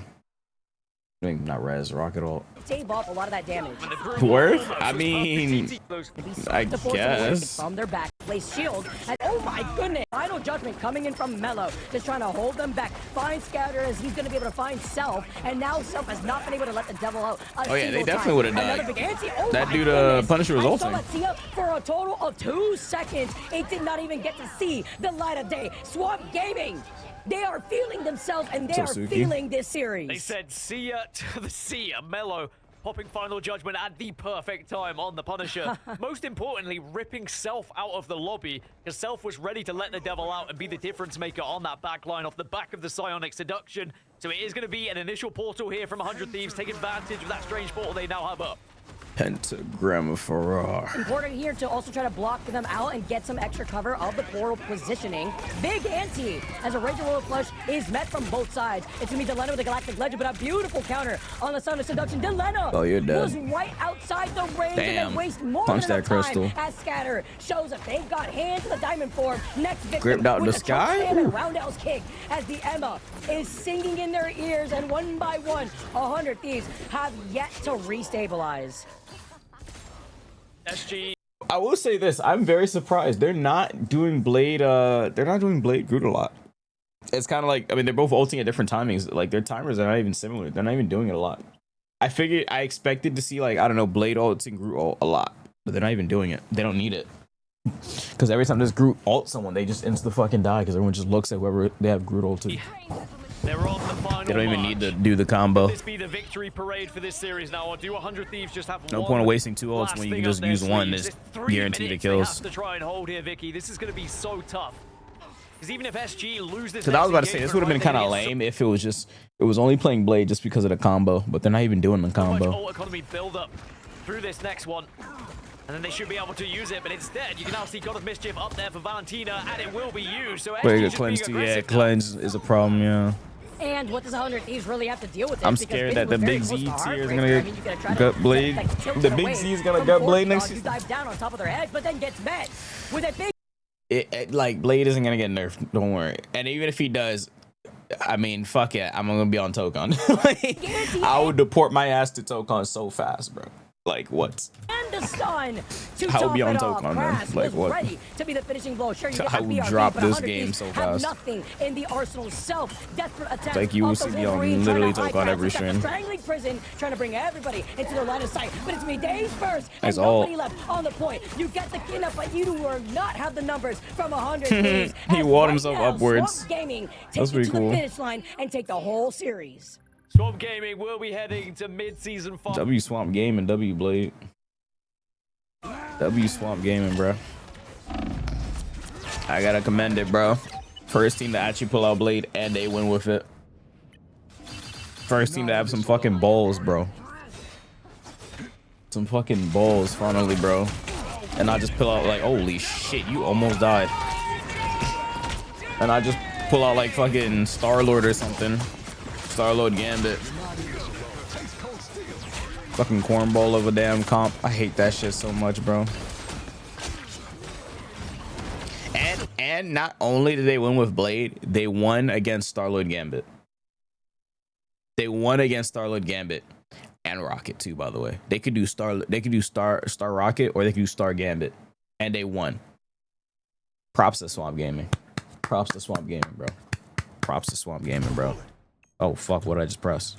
I mean, not Res, Rocket Ult. Save off a lot of that damage. Worth? I mean, I guess. From their back, place shield, and oh my goodness, final judgment coming in from Mello, just trying to hold them back. Find Scouter as he's going to be able to find Self, and now Self has not been able to let the devil out. Oh yeah, they definitely would have died. Oh that dude, Punisher was ulting. For a total of 2 seconds, it did not even get to see the light of day. Swamp Gaming. They are feeling themselves, and they are feeling this series. They said, see ya to the seer. Mello popping final judgment at the perfect time on the Punisher. Most importantly, ripping Self out of the lobby, because Self was ready to let the devil out and be the difference maker on that back line off the back of the Psionic Seduction. So it is going to be an initial portal here from 100 Thieves. Take advantage of that strange portal they now have up. Pentagram of Farrar. Important here to also try to block them out and get some extra cover of the portal positioning. Big ante as a Raging Royal Flush is met from both sides. It's gonna be Delena with the Galactic Legend, but a beautiful counter on the Son of Seduction. Delena you're dead. was right outside the range. Damn. And then waste more Punch than that crystal. time as Scatter shows that they've got hands in the diamond form. Next victim Gripped out in with the sky. And roundhouse kick as the Emma is singing in their ears, and one by one, 100 Thieves have yet to restabilize. SG. I will say this: I'm very surprised they're not doing Blade. They're not doing Blade Groot a lot. It's kind of like, I mean, they're both ulting at different timings. Like their timers are not even similar. They're not even doing it a lot. I expected to see, like, I don't know, Blade ults and Groot ult a lot, but they're not even doing it. They don't need it, because every time this Groot ult someone, they just insta fucking die because everyone just looks at whoever they have Groot ult to. They're on the final They don't even march. need to do the combo. This be the victory parade for this series now, or do 100 Thieves just have No one point of wasting 2 ults last when you thing can up just their use one. sleeves? It's 3 guaranteed minutes to they kills. have to try and hold here, Vicky. This is going to be so tough. Because even if SG lose this, Because I was about to say, this would have been kind of lame if it was only playing Blade just because of the combo, but they're not even doing the So much combo. ult economy build up through this next one. And then they should be able to use it, but instead, you can now see God of Mischief up there for Valentina, and it will be used. So But SG you just being cleanse too. Yeah, aggressive now. cleanse is a problem. Yeah. And what does 100 Thieves really have to deal with? I'm Because scared Vinny that the was very Big close Z to tier is Heartbreaker. gonna I mean, you gotta try to gut Blade. tilt The it Big away Z is gonna from gut Blade Fortune next Dog, who season. dives down on top of their head, but then gets met with a big. Like, Blade isn't gonna get nerfed. Don't worry. And even if he does, I mean, fuck it. I'm gonna be on Tokon. Like, I would deport my ass to Tokon so fast, bro. Like, what? And the stun to I would top be on it off. Tokon, man. Crass Like, was what? ready to be the finishing blow. Sure, you I get that would BRB, drop but this 100 game Thieves so have fast. nothing in the arsenal. Self desperate attack. Like, you will see me on literally Tokon every stream. Strangling prison, trying to bring everybody into the line of sight. But it's me days first, and That's all. nobody left on the point. You get the cleanup, but you do not have the numbers from 100 Thieves. He As walled right himself now, upwards. Swamp Gaming That's takes it pretty to cool. the finish line and take the whole series. Swamp Gaming will be heading to mid-season 5. W Swamp Gaming, W Blade. W Swamp Gaming, bro. I gotta commend it, bro. First team to actually pull out Blade and they win with it. First team to have some fucking balls, bro. Some fucking balls, finally, bro. And I just pull out like, holy shit, you almost died. And I just pull out like fucking Star-Lord or something. Star-Lord Gambit. Fucking cornball of a damn comp. I hate that shit so much, bro. And not only did they win with Blade, they won against Star-Lord Gambit. They won against Star-Lord Gambit and Rocket too, by the way. They could do Star Rocket, or they could do Star Gambit, and they won. Props to Swamp Gaming. Props to Swamp Gaming, bro. Props to Swamp Gaming, bro. Oh fuck, what did I just press?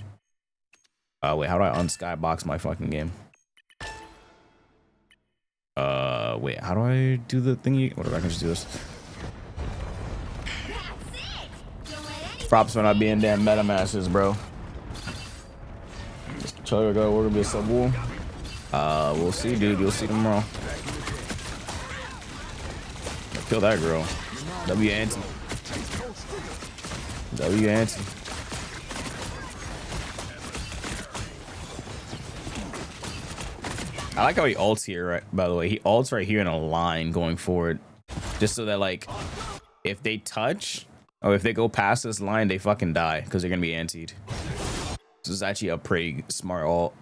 Wait, how do I unskybox my fucking game? Wait, how do I do the thingy? What if I can just do this? Props for not being damn MetaMasters, bro. We're gonna be a sub wall. We'll see, dude. You'll see tomorrow. Kill that girl. W anti. W anti. I like how he ults here, right? By the way, he ults right here in a line going forward, just so that like if they touch or if they go past this line, they fucking die because they're gonna be antied. This is actually a pretty smart ult.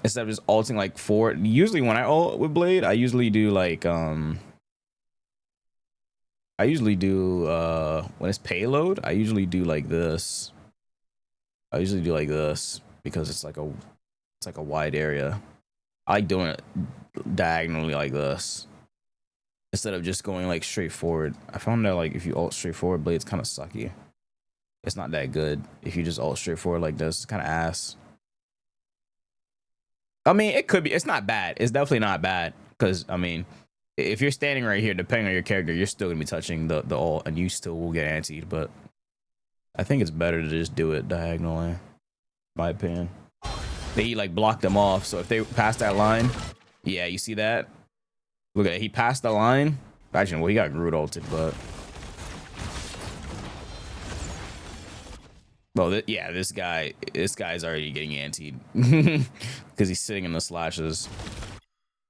Instead of just ulting like forward. Usually when I ult with Blade, I usually do like when it's payload, I usually do like this. Because it's like a wide area. I like doing it diagonally like this instead of just going like straight forward. I found that like if you ult straight forward, Blade's kind of sucky. It's not that good if you just ult straight forward like this. It's kind of ass. I mean, it could be. It's not bad. It's definitely not bad because I mean, if you're standing right here, depending on your character, you're still gonna be touching the ult, and you still will get antied. But I think it's better to just do it diagonally, in my opinion. They like blocked them off, so if they pass that line, yeah, you see that? Look at it. He passed the line. Actually, well, he got Groot ulted, but well, yeah, this guy's already getting antied because he's sitting in the slashes.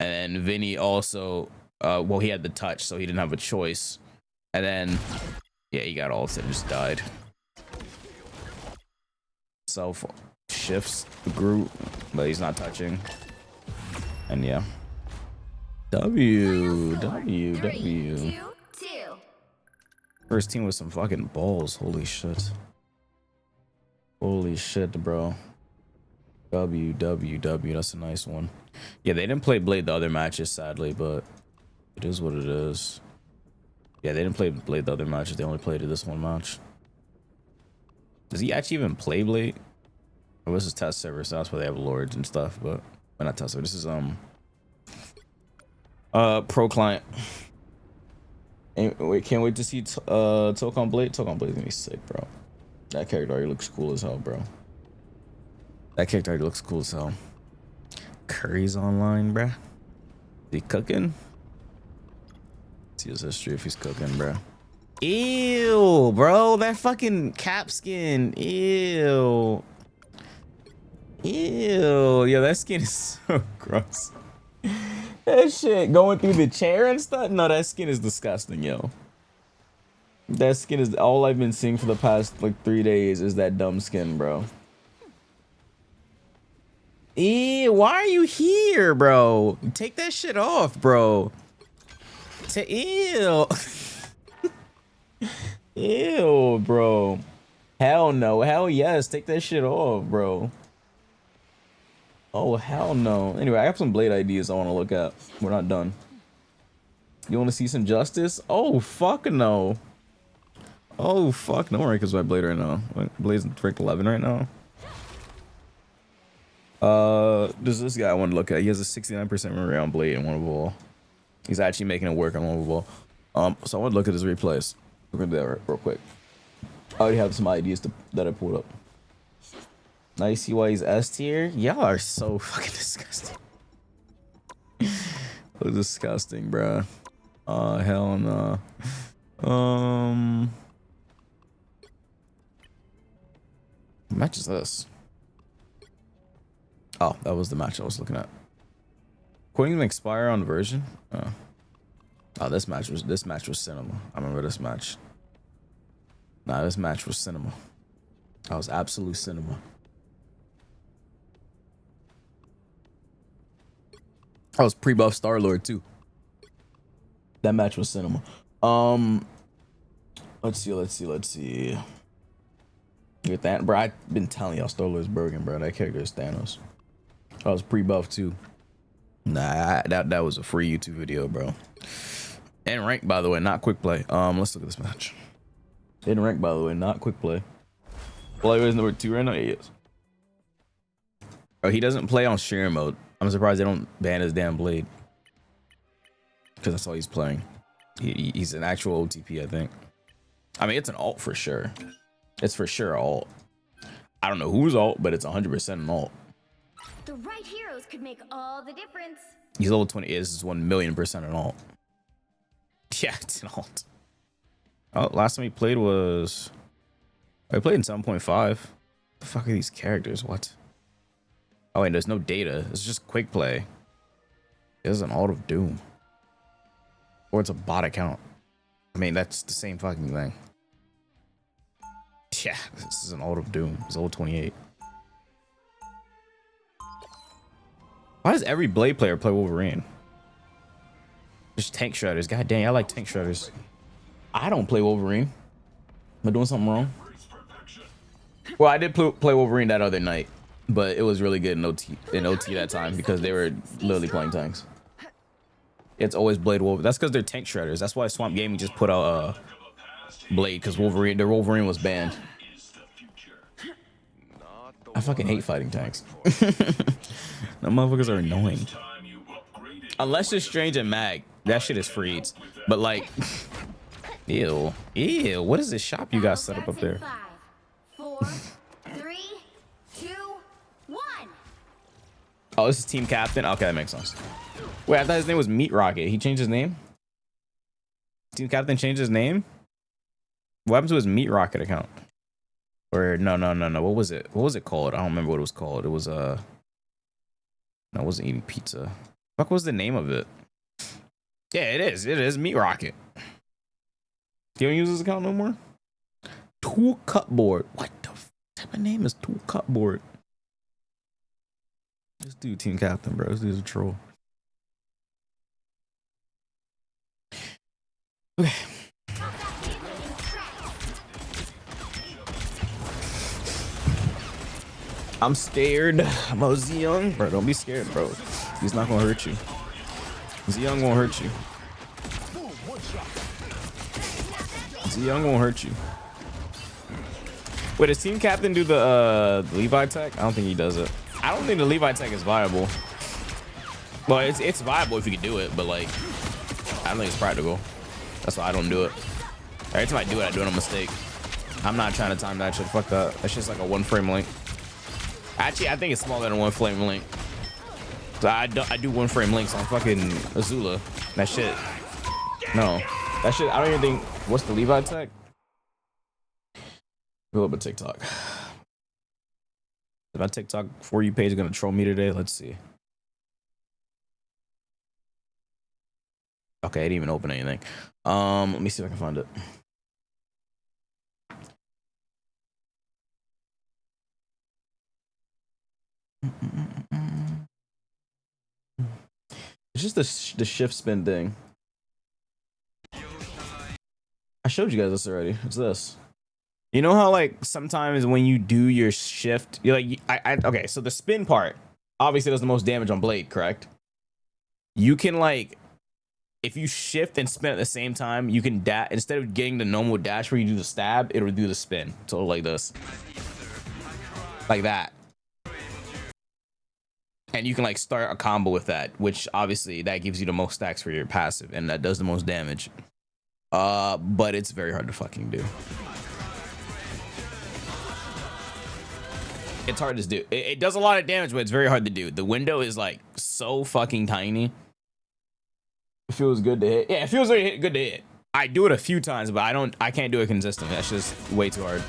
And then Vinny also, well, he had the touch, so he didn't have a choice. And then, yeah, he got ulted and just died. Self shifts the Groot, but he's not touching. And yeah. W. 3, 2, 2. First team with some fucking balls. Holy shit. Holy shit, bro. W. That's a nice one. Yeah, they didn't play Blade the other matches, sadly, but it is what it is. Yeah, they didn't play Blade the other matches. They only played this one match. Does he actually even play Blade? Oh, this is test server, so that's why they have lords and stuff, but not test server. This is pro client. Wait, can't wait to see Tokon Blade. Tokon Blade's gonna be sick, bro. That character already looks cool as hell, bro. That character already looks cool as hell. Curry's online, bruh. Is he cooking? Let's see his history if he's cooking, bro. Ew, bro. That fucking cap skin. Ew. Ew. Yo, that skin is so gross. That shit going through the chair and stuff? No, that skin is disgusting, yo. That skin is all I've been seeing for the past like 3 days is that dumb skin, bro. Ew, why are you here, bro? Take that shit off, bro. Ew. Ew, bro. Hell no. Hell yes. Take that shit off, bro. Oh, hell no. Anyway, I have some Blade ideas I want to look at. We're not done. You want to see some justice? Oh, fuck no. Oh, fuck no. Rank is my Blade right now. Blade's rank 11 right now. Does this guy I want to look at? He has a 69% memory on Blade and one of all. He's actually making it work on one of all. So I want to look at his replays. We're gonna do that real quick. I already have some ideas that I pulled up. Now you see why he's S tier? Y'all are so fucking disgusting. So disgusting, bruh. Hell no. What match is this? Oh, that was the match I was looking at. Quitting expire on version. Oh, this match was cinema. I remember this match. Nah, this match was cinema. That was absolute cinema. I was pre-buff Star-Lord too. That match was cinema. Let's see. With that, bro, I've been telling y'all Star-Lord's broken, bro. That character is Thanos. I was pre-buff too. Nah, that was a free YouTube video, bro. And rank, by the way, not quick play. Let's look at this match. In rank, by the way, not quick play. Player is number 2 right now. He is. Oh, he doesn't play on share mode. I'm surprised they don't ban his damn Blade. Because that's all he's playing. He's an actual OTP, I think. I mean, it's an alt for sure. It's for sure alt. I don't know who's alt, but it's 100% an alt. The right heroes could make all the difference. He's level 20. This is 1,000,000% an alt. Yeah, it's an alt. Oh, last time he played was... Oh, he played in 7.5. The fuck are these characters? What? Oh, wait, there's no data. It's just quick play. is an alt of Doom. Or it's a bot account. I mean, that's the same fucking thing. Yeah, this is an alt of Doom. It's old 28. Why does every Blade player play Wolverine? Just tank shredders. God dang, I like tank shredders. I don't play Wolverine. Am I doing something wrong? Well, I did play Wolverine that other night, but it was really good in OT that time because they were literally playing tanks. It's always Blade Wolverine. That's because they're tank shredders. That's why Swamp Gaming just put out Blade, because their Wolverine was banned. I fucking hate fighting tanks. The motherfuckers are annoying. Unless it's Strange and Mag, that shit is freed. But like, ew, what is this shop you got set up there? 5, 4, 3, 2, 1. Oh, this is Team Captain. Okay, that makes sense. Wait, I thought his name was Meat Rocket. He changed his name. Team Captain changed his name. What happened to his Meat Rocket account? Or no. What was it? What was it called? I don't remember what it was called. It was no, it wasn't eating pizza. What was the name of it? Yeah, it is. It is Meat Rocket. Do you don't use this account no more? Tool Cupboard. What the type of name is Tool Cupboard? This dude Team Captain, bro. This dude's a troll. Okay. I'm scared. I'm a Zeong. Bro, don't be scared, bro. He's not gonna hurt you. Zeong won't hurt you. Zeong won't hurt you. Wait, does Team Captain do the Levi tech? I don't think he does it. I don't think the Levi tech is viable. Well, it's viable if you can do it, but like, I don't think it's practical. That's why I don't do it. Every time I do it, I do it on mistake. I'm not trying to time that shit. Fuck that. That's just like a 1-frame link. Actually, I think it's smaller than a 1-frame link. So I do 1-frame links on fucking Azula. That shit. No. That shit, I don't even think. What's the Levi tech? Go up a TikTok. Is my TikTok For You page gonna troll me today? Let's see. Okay, I didn't even open anything. Let me see if I can find it. It's just the shift spin thing. I showed you guys this already. It's this. You know how like sometimes when you do your shift, you're like, okay, so the spin part obviously does the most damage on Blade, correct? You can like, if you shift and spin at the same time, you can dash. Instead of getting the normal dash where you do the stab, it'll do the spin. So like this. Like that. And you can like start a combo with that, which obviously that gives you the most stacks for your passive and that does the most damage. But it's very hard to fucking do. It's hard to do. It does a lot of damage, but it's very hard to do. The window is like so fucking tiny. It feels good to hit. Yeah, it feels really good to hit. I do it a few times, but I can't do it consistently. That's just way too hard.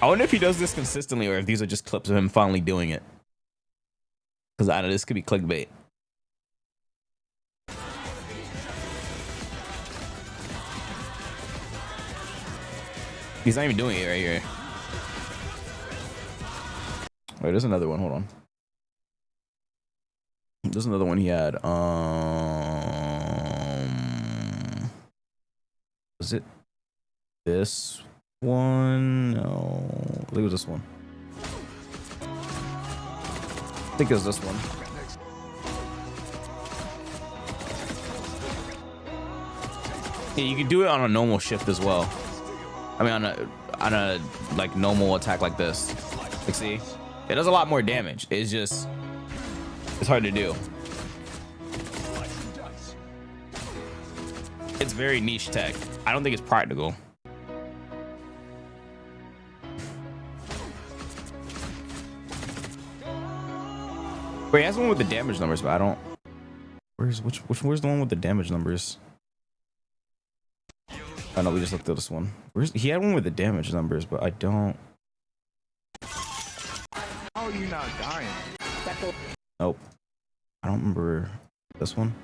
I wonder if he does this consistently or if these are just clips of him finally doing it. Because I know this could be clickbait. He's not even doing it right here. Wait, there's another one. Hold on. There's another one he had. Was it this one? No. I think it was this one. I think it was this one. Yeah, you can do it on a normal shift as well. I mean, on a like normal attack like this. Like, see, it does a lot more damage. It's just, it's hard to do. It's very niche tech. I don't think it's practical. Wait, he has one with the damage numbers, but I don't. Where's the one with the damage numbers? Oh no, we just looked at this one. He had one with the damage numbers, but I don't. Oh, you're not dying. Nope. I don't remember this one.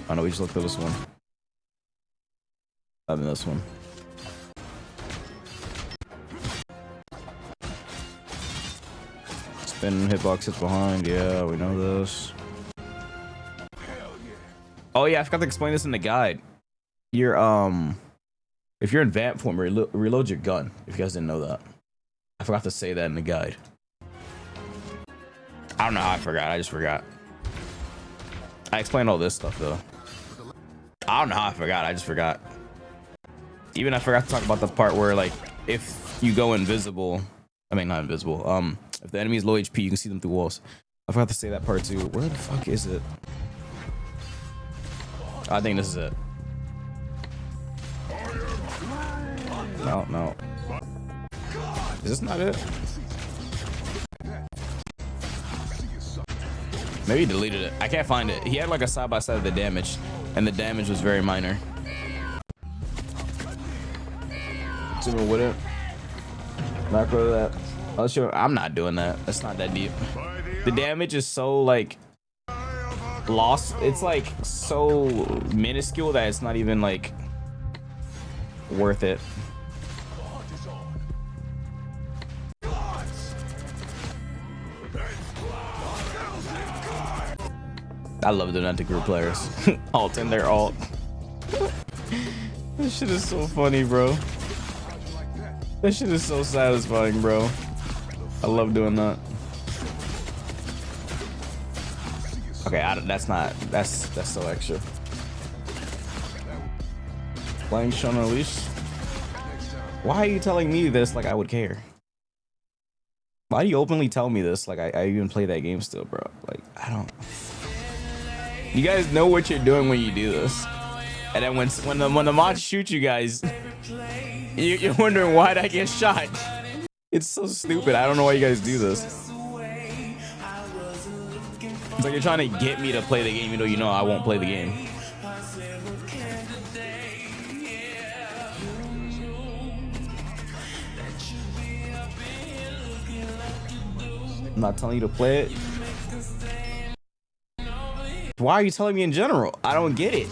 Oh no, we just looked at this one. I mean this one. Spin hitbox hits behind. Yeah, we know this. Oh yeah, I forgot to explain this in the guide. You're if you're in vamp form, reload your gun. If you guys didn't know that, I forgot to say that in the guide. I don't know how I forgot. I just forgot. I explained all this stuff though. I don't know how I forgot. I just forgot. Even I forgot to talk about the part where like if you go invisible, I mean not invisible. If the enemy is low HP, you can see them through walls. I forgot to say that part too. Where the fuck is it? I think this is it. No. Is this not it? Maybe he deleted it. I can't find it. He had like a side by side of the damage, and the damage was very minor. Zoom with it. Macro that. I'll show. I'm not doing that. That's not that deep. The damage is so like lost. It's like so minuscule that it's not even like worth it. I love doing that to group players. Alt in their alt. This shit is so funny, bro. This shit is so satisfying, bro. I love doing that. Okay, that's so extra. Playing Sean Unleashed. Why are you telling me this like I would care? Why do you openly tell me this like I even play that game still, bro? Like, I don't. You guys know what you're doing when you do this. And then when the mods shoot you guys, you're wondering why'd I get shot? It's so stupid. I don't know why you guys do this. It's like you're trying to get me to play the game, even though you know I won't play the game. I'm not telling you to play it. Why are you telling me in general? I don't get it.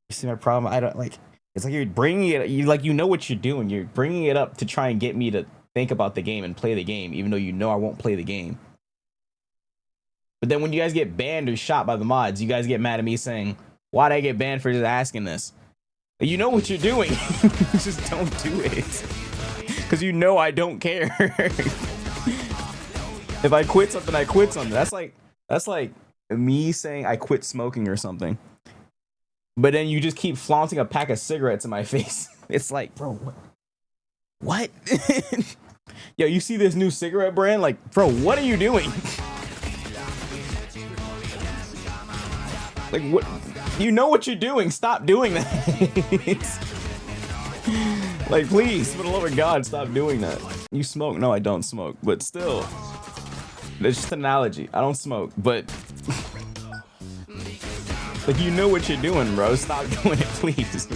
You see my problem? I don't like. It's like you're bringing it. You know what you're doing. You're bringing it up to try and get me to think about the game and play the game, even though you know I won't play the game. But then when you guys get banned or shot by the mods, you guys get mad at me saying, "Why'd I get banned for just asking this?" You know what you're doing. Just don't do it, because you know I don't care. If I quit something, I quit something. That's like me saying I quit smoking or something. But then you just keep flaunting a pack of cigarettes in my face. It's like, bro, what? Yo, you see this new cigarette brand? Like, bro, what are you doing? Like, what? You know what you're doing. Stop doing that. Like, please, for the love of God, stop doing that. You smoke? No, I don't smoke. But still, it's just an analogy. I don't smoke, but like, you know what you're doing, bro. Stop doing it, please.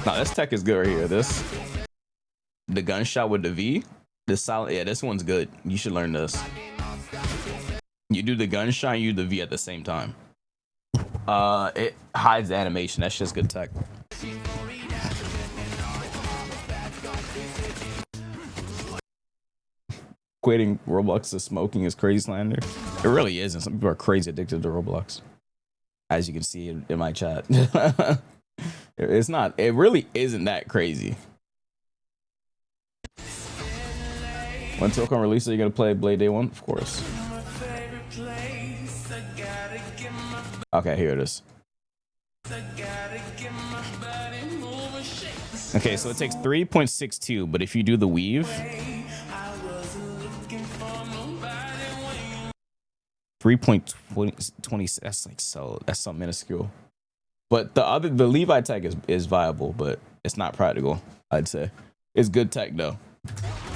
Nah, this tech is good right here. The gunshot with the V, the silent. Yeah, this one's good. You should learn this. You do the gunshot, you do the V at the same time. It hides the animation. That's just good tech. Quitting Roblox to smoking is crazy slander. It really isn't. Some people are crazy addicted to Roblox, as you can see in my chat. It's not. It really isn't that crazy. When Tilcon releases, are you gonna play Blade Day 1? Of course. Okay, here it is. Okay, so it takes 3.62, but if you do the weave, 3.20. That's like that's so minuscule. But the Levi tech is viable, but it's not practical. I'd say it's good tech though,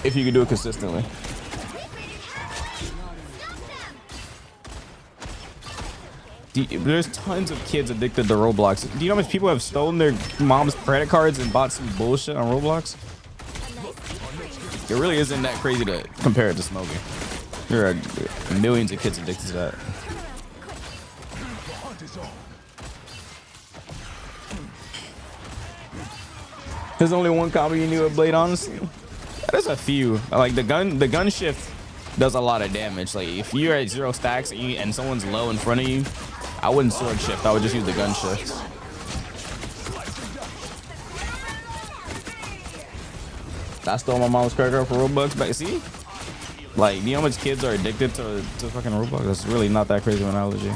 if you can do it consistently. There's tons of kids addicted to Roblox. Do you know how much people have stolen their mom's credit cards and bought some bullshit on Roblox? It really isn't that crazy to compare it to smoking. There are millions of kids addicted to that. There's only one combo you knew of Blade, honestly. There's a few. Like the gun shift does a lot of damage. Like if you're at 0 stacks and someone's low in front of you, I wouldn't sword shift. I would just use the gun shift. I stole my mom's credit card for Robux back. See? Like, you know how much kids are addicted to fucking Roblox? That's really not that crazy of an analogy.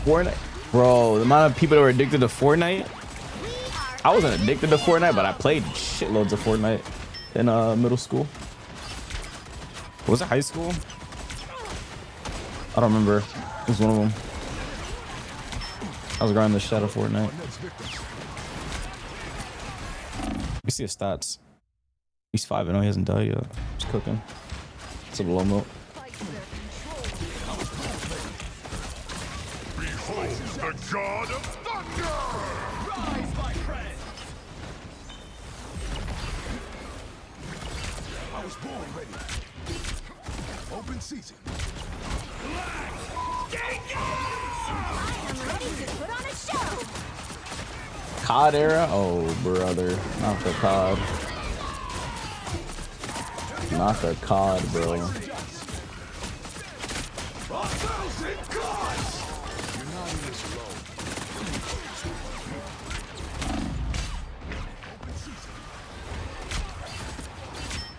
Fortnite? Bro, the amount of people that were addicted to Fortnite. I wasn't addicted to Fortnite, but I played shitloads of Fortnite in middle school. Was it high school? I don't remember. It was one of them. I was grinding the shit out of Fortnite. You see his stats. He's 5-0. He hasn't died yet. Just cooking. It's a low milk. The god of thunder! Rise, my friends! I was born ready. Open season. I am ready to put on a show. COD era? Oh, brother. Not the COD. Not the COD, bro. 1,000 gods! You're not in this alone. Open season.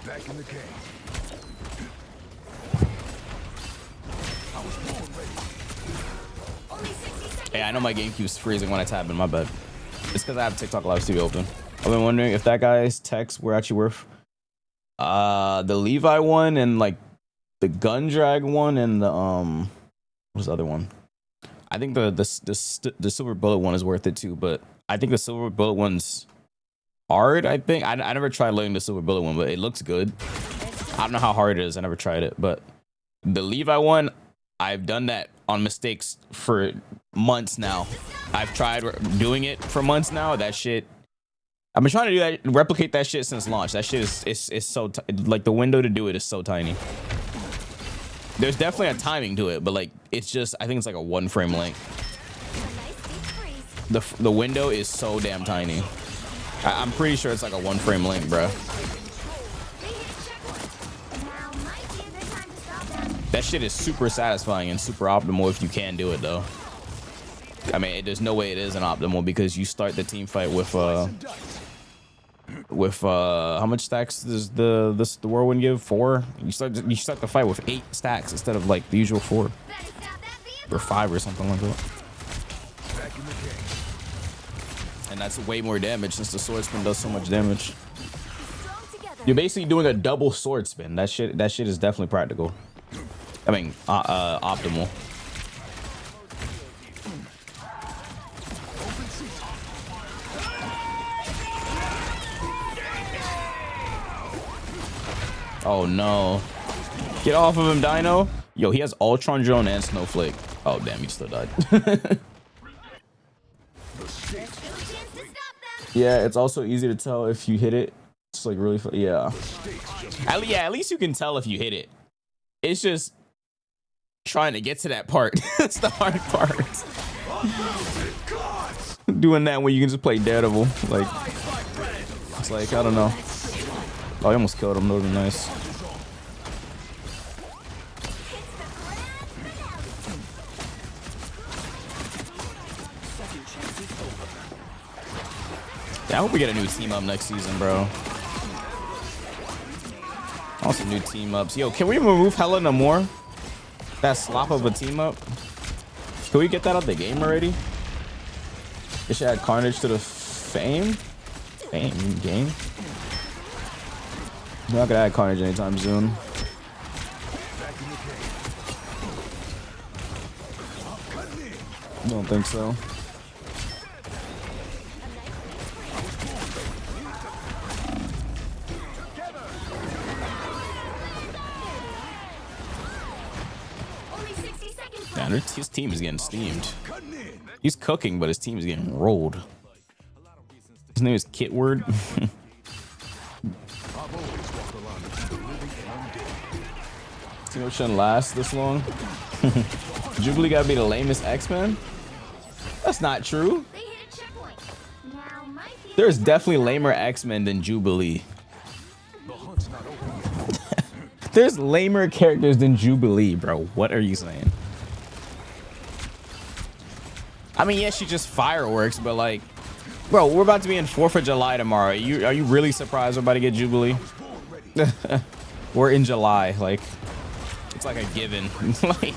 Back in the game. I was born ready. Only 60 seconds. Hey, I know my GameCube's freezing when I tap in. My bad. It's because I have TikTok Live Studio open. I've been wondering if that guy's texts were actually worth the Levi one and like the gun drag one and the what was the other one? I think the silver bullet one is worth it too, but I think the silver bullet one's hard. I think I never tried learning the silver bullet one, but it looks good. I don't know how hard it is. I never tried it, but the Levi one, I've done that on mistakes for months now. I've tried doing it for months now. That shit, I've been trying to do that, replicate that shit since launch. That shit is so like the window to do it is so tiny. There's definitely a timing to it, but like it's just, I think it's like a 1 frame length. The window is so damn tiny. I'm pretty sure it's like a 1 frame length, bro. That shit is super satisfying and super optimal if you can do it though. I mean, there's no way it isn't optimal because you start the team fight with how much stacks does the whirlwind give? 4. You start the fight with 8 stacks instead of like the usual 4 or 5 or something like that. And that's way more damage since the sword spin does so much damage. You're basically doing a double sword spin. That shit is definitely practical. I mean, optimal. Oh no. Get off of him, Dino. Yo, he has Ultron Drone and Snowflake. Oh damn, he still died. Yeah, it's also easy to tell if you hit it. It's like really fun. Yeah. At least you can tell if you hit it. It's just trying to get to that part. That's the hard part. Doing that when you can just play Daredevil. Like, it's like, I don't know. Oh, I almost killed him. That would be nice. Yeah, I hope we get a new team up next season, bro. I want some new team ups. Yo, can we remove Hella no more? That slop of a team up. Can we get that out of the game already? They should add Carnage to the fame game. We're not gonna add Carnage anytime soon. Don't think so. man. His team is getting steamed. He's cooking, but his team is getting rolled. His name is Kitward. Team shouldn't last this long. Jubilee gotta be the lamest X-Men? That's not true. They hit a checkpoint. Now my team There's definitely lamer X-Men than Jubilee. There's lamer characters than Jubilee, bro. What are you saying? I mean, yeah, she just fireworks, but like, bro, we're about to be in 4th of July tomorrow. Are you really surprised we're about to get Jubilee? We're in July, like, it's like a given. Like,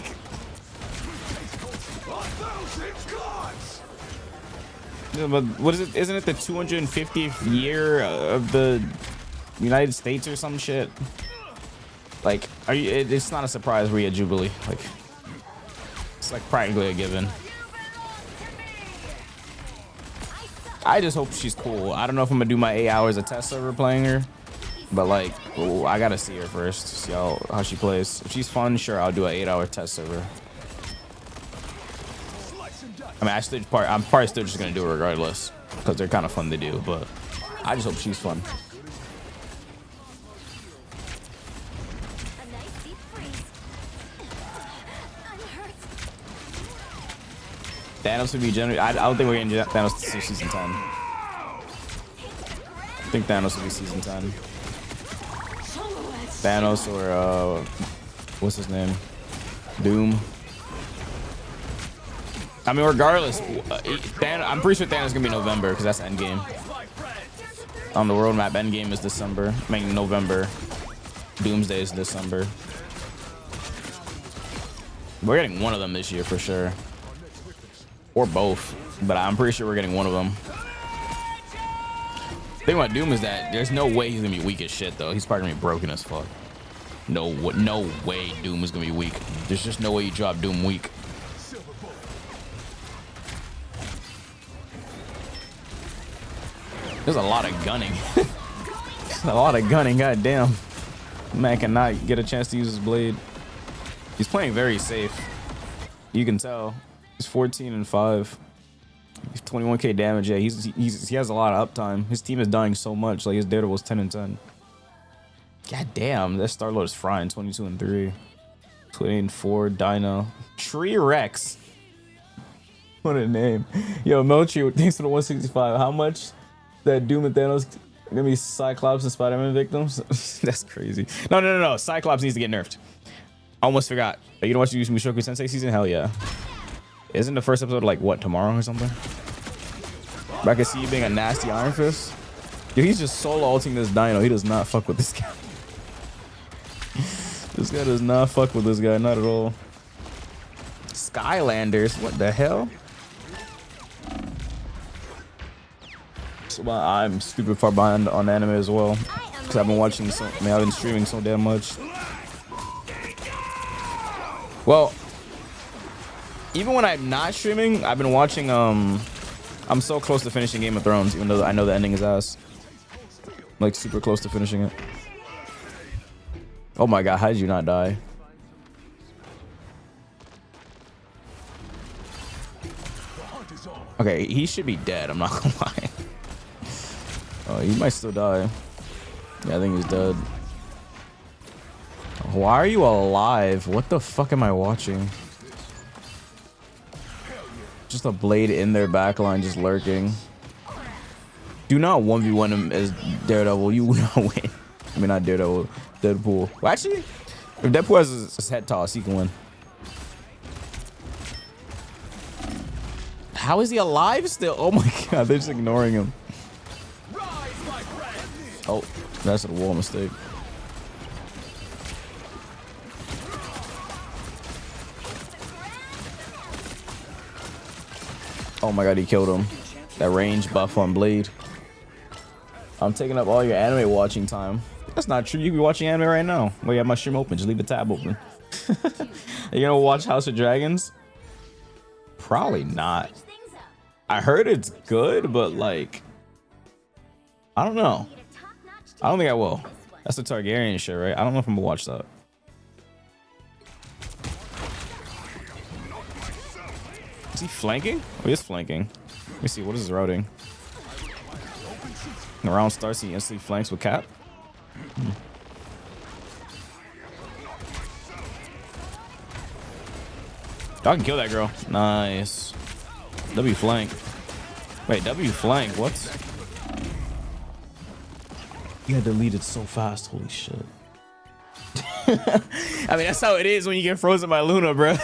yeah, but what is it? Isn't it the 250th year of the United States or some shit? Like, are you? It's not a surprise we get Jubilee. Like, it's like practically a given. I just hope she's cool. I don't know if I'm gonna do my 8 hours of test server playing her, but like, ooh, I gotta see her first, see how she plays. If she's fun, sure, I'll do an 8-hour test server. I mean, I'm probably still just gonna do it regardless because they're kind of fun to do. But I just hope she's fun. a nice deep freeze. I'm hurt. Thanos would be generally. I don't think we're getting Thanos to season 10. I think Thanos will be season 10. Thanos or what's his name? Doom. I mean, regardless, I'm pretty sure Thanos is gonna be November because that's Endgame. On the world map, Endgame is December. I mean, November. Doomsday is December. We're getting one of them this year for sure, or both. But I'm pretty sure we're getting one of them. The thing about Doom is that there's no way he's gonna be weak as shit though. He's probably gonna be broken as fuck. No way Doom is gonna be weak. There's just no way you drop Doom weak. There's a lot of gunning. A lot of gunning, goddamn. Man cannot get a chance to use his blade. He's playing very safe. You can tell. He's 14 and 5. He's 21k damage. Yeah, he has a lot of uptime. His team is dying so much. Like his Daredevil's 10 and 10. God damn, this Star-Lord is frying 22 and 3. 20 and 4. Dino. Tree Rex. What a name. Yo, Melchi, thanks for the 165. How much that Doom and Thanos gonna be Cyclops and Spider-Man victims? That's crazy. No. Cyclops needs to get nerfed. Almost forgot. Are you gonna watch the Mushoku Sensei season? Hell yeah. Isn't the first episode like what, tomorrow or something? But I can see you being a nasty Iron Fist. Dude, he's just solo ulting this Dino. He does not fuck with this guy. This guy does not fuck with this guy, not at all. Skylanders, what the hell? So I'm stupid far behind on anime as well because I've been watching so. I mean, I've been streaming so damn much. Well, even when I'm not streaming, I've been watching. I'm so close to finishing Game of Thrones, even though I know the ending is ass. Like super close to finishing it. Oh my god, how did you not die? Okay, he should be dead. I'm not gonna lie. Oh, he might still die. Yeah, I think he's dead. Why are you alive? What the fuck am I watching? Just a blade in their backline just lurking. Do not 1v1 him as Daredevil. You will not win. I mean, not Daredevil. Deadpool. Well, actually, if Deadpool has his head toss, he can win. How is he alive still? Oh my god, they're just ignoring him. Oh, that's a wall mistake. Oh my god, he killed him. That range buff on Blade. I'm taking up all your anime watching time. That's not true. You can be watching anime right now. Well, you have my stream open. Just leave the tab open. You gonna watch House of Dragons? Probably not. I heard it's good, but like, I don't know. I don't think I will. That's the Targaryen shit, right? I don't know if I'm gonna watch that. Is he flanking? Oh, he is flanking. Let me see. What is his routing? The round starts, he instantly flanks with cap. Y'all can kill that girl. Nice. W flank. Wait, W flank. What? You got deleted so fast. Holy shit. I mean, that's how it is when you get frozen by Luna, bro.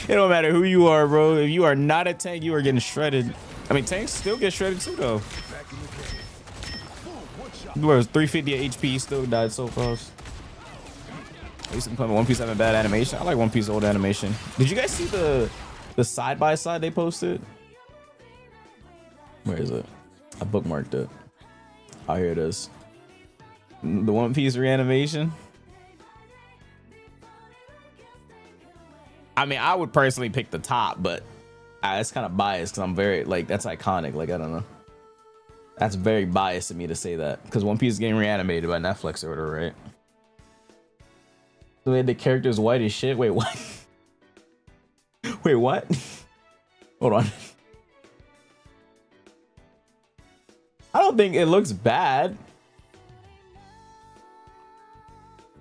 It don't matter who you are, bro. If you are not a tank, you are getting shredded. I mean, tanks still get shredded too, though. Whereas 350 HP still died so fast. I used to play One Piece having bad animation. I like One Piece old animation. Did you guys see the side by side they posted? Where is it? I bookmarked it. Oh, here it is. The One Piece reanimation. I mean, I would personally pick the top, but it's kind of biased because I'm very, like, that's iconic. Like, I don't know. That's very biased of me to say that because One Piece is getting reanimated by Netflix or whatever, right? The way the character's white as shit. Wait, what? Wait, what? Hold on. I don't think it looks bad.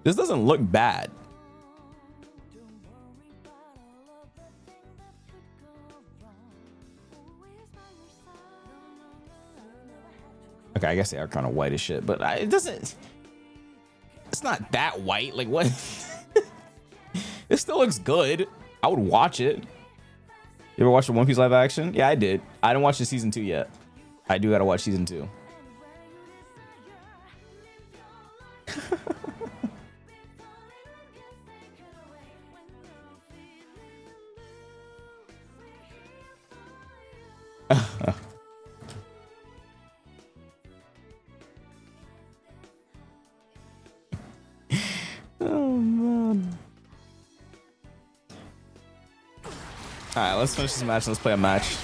This doesn't look bad. Okay, I guess they are kind of white as shit, but it doesn't. It's not that white. Like, what? It still looks good. I would watch it. You ever watch the One Piece live action? Yeah, I did. I didn't watch the season 2 yet. I do gotta watch season 2. Oh man. All right, let's finish this match. Let's play a match.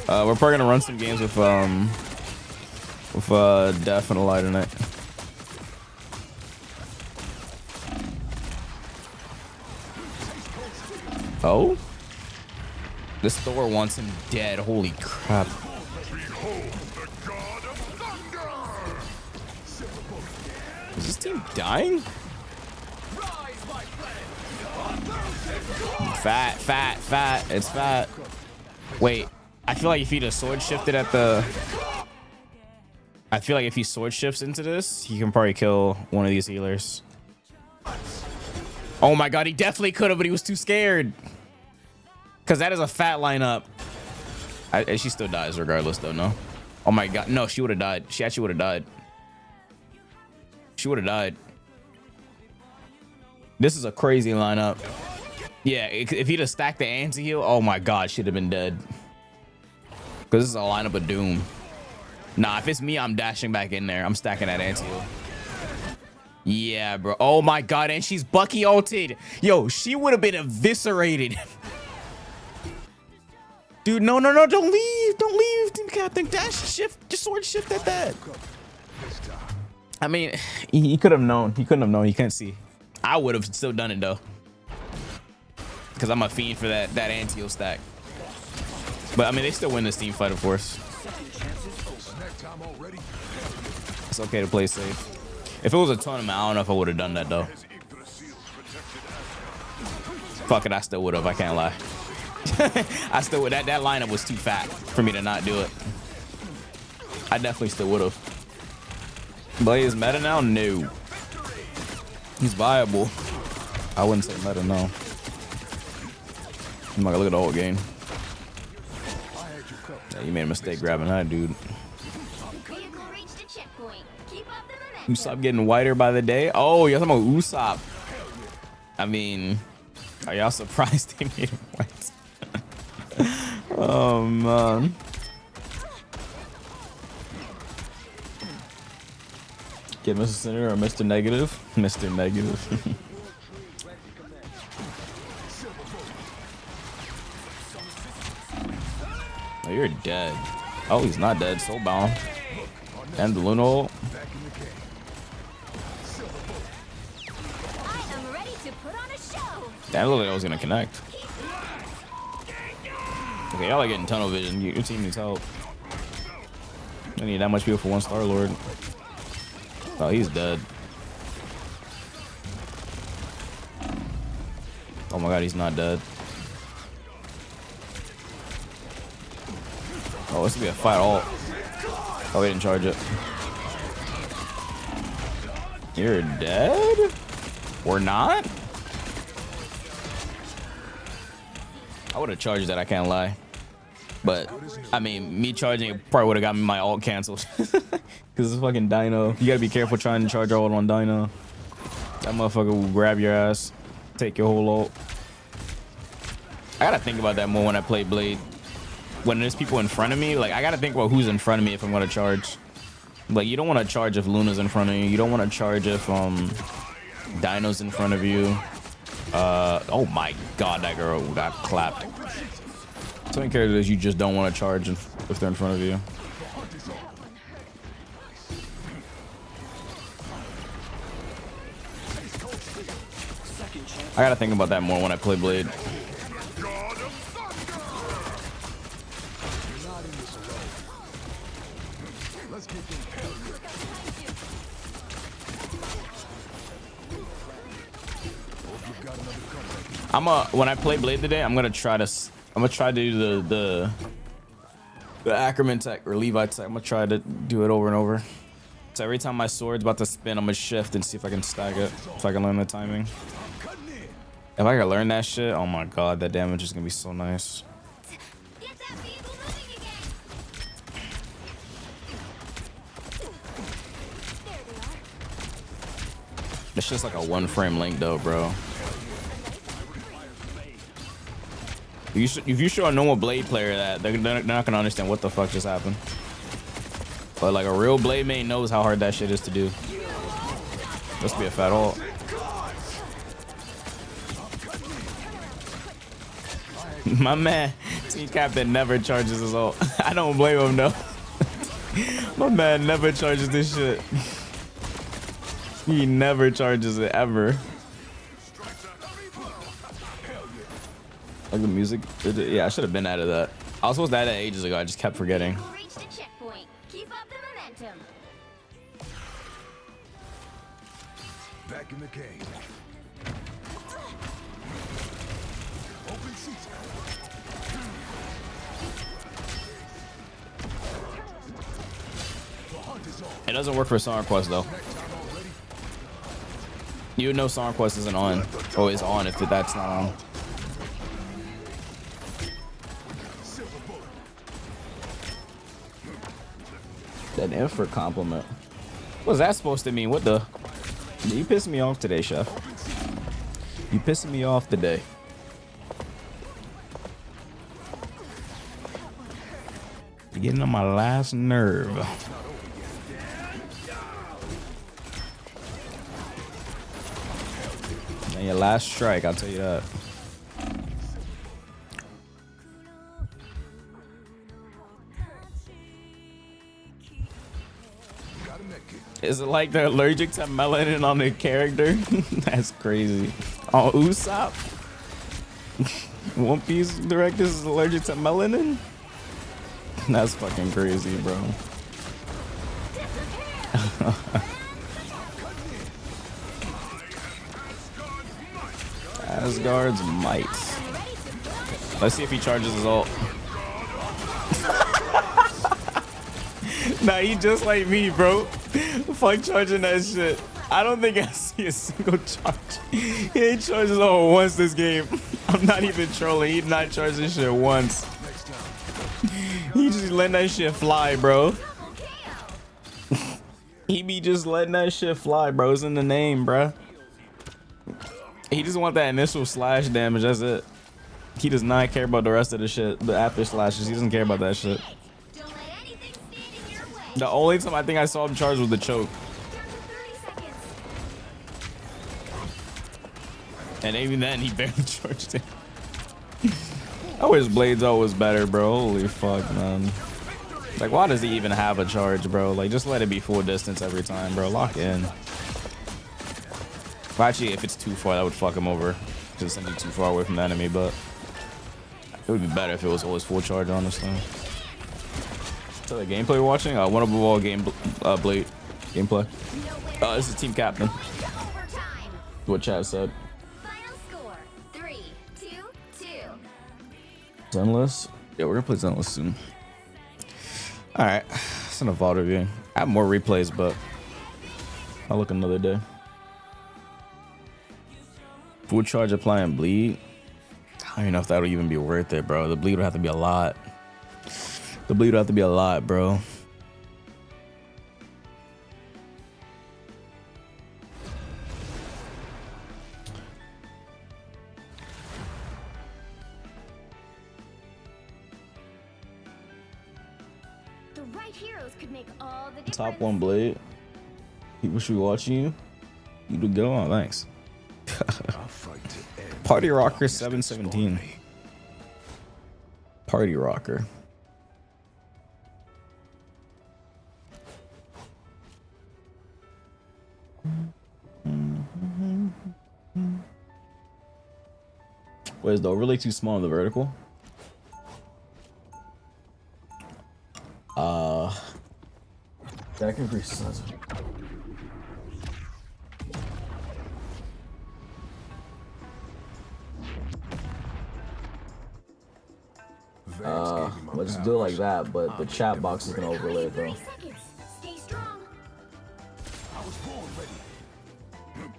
We're probably gonna run some games with Def and Eli tonight. Oh, this Thor wants him dead. Holy crap! Is this team dying? Fat. It's fat. Wait, I feel like if he'd have sword shifted at the... I feel like if he sword shifts into this, he can probably kill one of these healers. Oh my god, he definitely could have, but he was too scared. Because that is a fat lineup. She still dies regardless, though, no? Oh my god, no, she would have died. She actually would have died. She would have died. This is a crazy lineup. Yeah, if he'd have stacked the anti-heal, oh my god, she'd have been dead. Because this is a lineup of doom. Nah, if it's me, I'm dashing back in there. I'm stacking that anti-heal. Yeah, bro. Oh my god, and she's Bucky ulted. Yo, she would have been eviscerated. Dude, no, don't leave. Don't leave, Team Captain. Dash, shift, just sword shift at that. I mean, he could have known. He couldn't have known. He couldn't see. I would have still done it, though. Because I'm a fiend for that anti-heal stack. But, I mean, they still win this team fight, of course. It's okay to play safe. If it was a tournament, I don't know if I would have done that, though. Fuck it, I still would have. I can't lie. I still would. That lineup was too fat for me to not do it. I definitely still would have. But is meta now? No. He's viable. I wouldn't say meta, no. I'm not gonna look at the whole game. Yeah, you made a mistake grabbing that, dude. Usopp getting whiter by the day. Oh, you're talking about Usopp. I mean, are y'all surprised they made him white? Oh, man. Get Mr. Center or Mr. Negative? Mr. Negative. Oh, you're dead. Oh, he's not dead. Soulbound. And the Luna ult. Ready to put on a show. Damn, I looked like I was gonna connect. Okay, y'all are getting tunnel vision. Your team needs help. I need that much people for one Star Lord. Oh, he's dead. Oh my god, he's not dead. Oh, this could be a fight all. Oh, we didn't charge it. You're dead? We're not? I would have charged that, I can't lie. But, I mean, me charging it probably would have got me my ult canceled. Because it's fucking Dino. You gotta be careful trying to charge ult on Dino. That motherfucker will grab your ass, take your whole ult. I gotta think about that more when I play Blade. When there's people in front of me, like, I gotta think about who's in front of me if I'm gonna charge. Like, you don't want to charge if Luna's in front of you. You don't want to charge if Dino's in front of you. Oh my god, that girl got clapped. Some characters you just don't want to charge if they're in front of you. I gotta think about that more when I play Blade. When I play Blade today, I'm gonna try to do the Ackerman tech or Levi tech. I'm gonna try to do it over and over. So every time my sword's about to spin, I'm gonna shift and see if I can stack it. If I can learn the timing. If I can learn that shit, oh my god, that damage is gonna be so nice. It's just like a 1-frame link though, bro. If you show a normal Blade player that, they're not gonna understand what the fuck just happened. But like a real Blade main knows how hard that shit is to do. Must be a fat ult. My man, team captain never charges his ult. I don't blame him though. My man never charges this shit. He never charges it ever. Like the music, yeah, I should have been out of that. I was supposed to add that ages ago. I just kept forgetting. Reach the checkpoint. Keep up the momentum. Back in the game. Open season. It doesn't work for Song Quest though. You would know Song Quest isn't on, or is on if that's not on. That Infer compliment. What's that supposed to mean? What the? You pissing me off today, chef. You pissing me off today. You're getting on my last nerve. And your last strike, I'll tell you that. Is it like they're allergic to melanin on the character? That's crazy. Oh, Usopp? One Piece director is allergic to melanin? That's fucking crazy, bro. Asgard's might. Let's see if he charges his ult. Nah, he just like me, bro. Fuck charging that shit. I don't think I see a single charge. He ain't charged his ult once this game. I'm not even trolling. He not charged this shit once. He just letting that shit fly, bro. He be just letting that shit fly, bro. It's in the name, bro. He just want that initial slash damage. That's it. He does not care about the rest of the shit. The after slashes. He doesn't care about that shit. The only time I think I saw him charge was the choke. And even then, he barely charged it. I wish Blade's always better, bro. Holy fuck, man. Like, why does he even have a charge, bro? Like, just let it be full distance every time, bro. Lock in. Well, actually, if it's too far, that would fuck him over. Because it's send you too far away from the enemy, but It would be better if it was always full charge, honestly. So the gameplay we're watching, one above all blade gameplay. This is team captain. What chat said. Final score 3-2-2. Zenless? Yeah, we're gonna play Zenless soon. Alright. It's an VOD game. I have more replays, but I'll look another day. Full charge applying bleed. I don't even know if that would even be worth it, bro. The bleed would have to be a lot. The bleed would have to be a lot, bro. The right heroes could make all the difference. Top one blade. People should be watching you. You do go on, thanks. Party Rocker 717. Party Rocker. Wait, is the overlay too small on the vertical? That can increase the size. Let's do it like that, but the chat box is gonna overlay it though. Stay strong. I was born ready.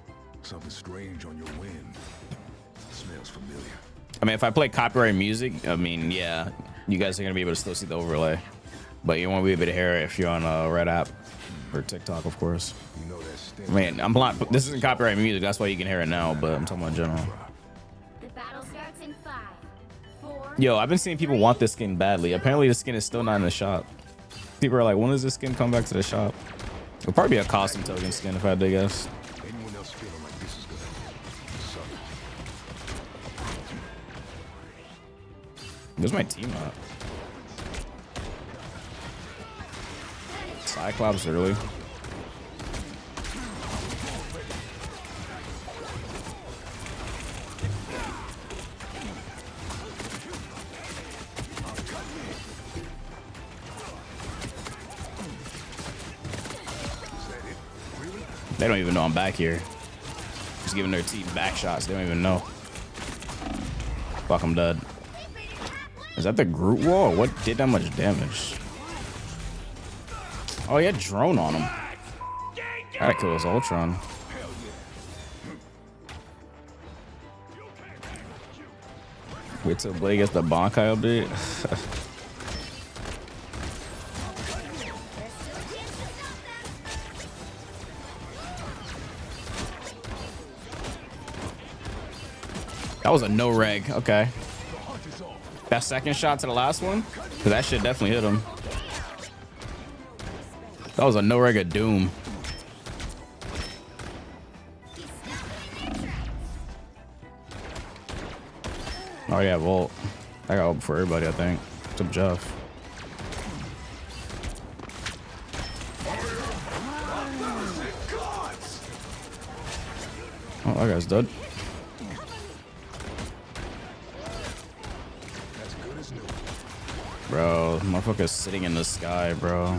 Something strange on your wind. Smells familiar. I mean, if I play copyright music, I mean, yeah, you guys are gonna be able to still see the overlay, but you won't be able to hear it if you're on a Red app or TikTok, of course. You know that I mean, I'm not. This isn't copyright music, that's why you can hear it now. But I'm talking about in general. The battle starts in 5, 4. Yo, I've been seeing people want this skin badly. Apparently, the skin is still not in the shop. People are like, when does this skin come back to the shop? It'll probably be a costume token skin if I had to guess. Anyone else feeling like this is gonna suck? Where's my team at? Cyclops early. They don't even know I'm back here. Just giving their team back shots. They don't even know. Fuck, I'm dead. Is that the Groot wall? What did that much damage? Oh, he had drone on him. Gotta kill his Ultron. Wait till Blade gets the Bankai update. That was a no reg. Okay. That second shot to the last one? Because that shit definitely hit him. That was a no reg of doom. Oh yeah, Volt. I got ult for everybody, I think. Except Jeff. Oh, that guy's dead. Bro, motherfucker's sitting in the sky, bro.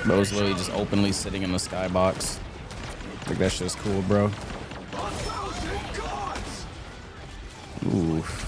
Bro's literally just openly sitting in the skybox. I think that shit's cool, bro. Oof.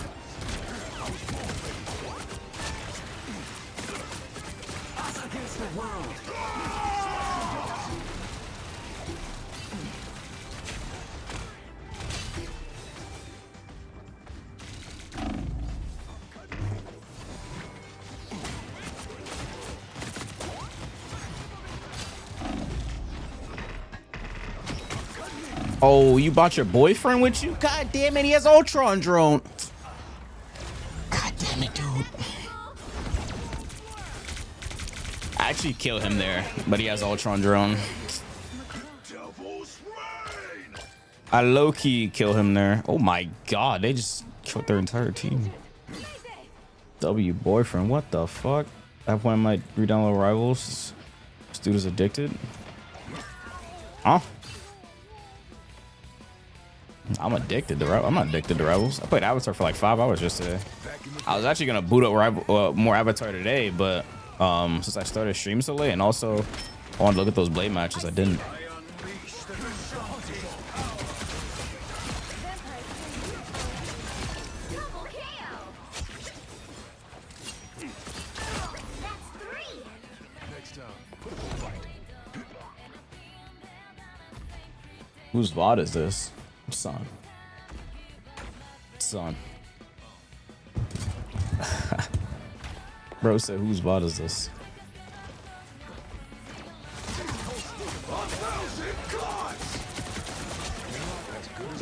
Oh, you brought your boyfriend with you? God damn it, he has Ultron drone. God damn it, dude. I actually kill him there, but he has Ultron drone. I low-key kill him there. Oh my god, they just killed their entire team. W boyfriend, what the fuck? At one of my re-download rivals. This dude is addicted. Huh? I'm addicted to I'm not addicted to Rebels. I played Avatar for like 5 hours yesterday. I was actually gonna boot up more Avatar today, but since I started streaming so late, and also I wanted to look at those blade matches, I didn't. Whose VOD is this? Son. Bro said, whose VOD is this?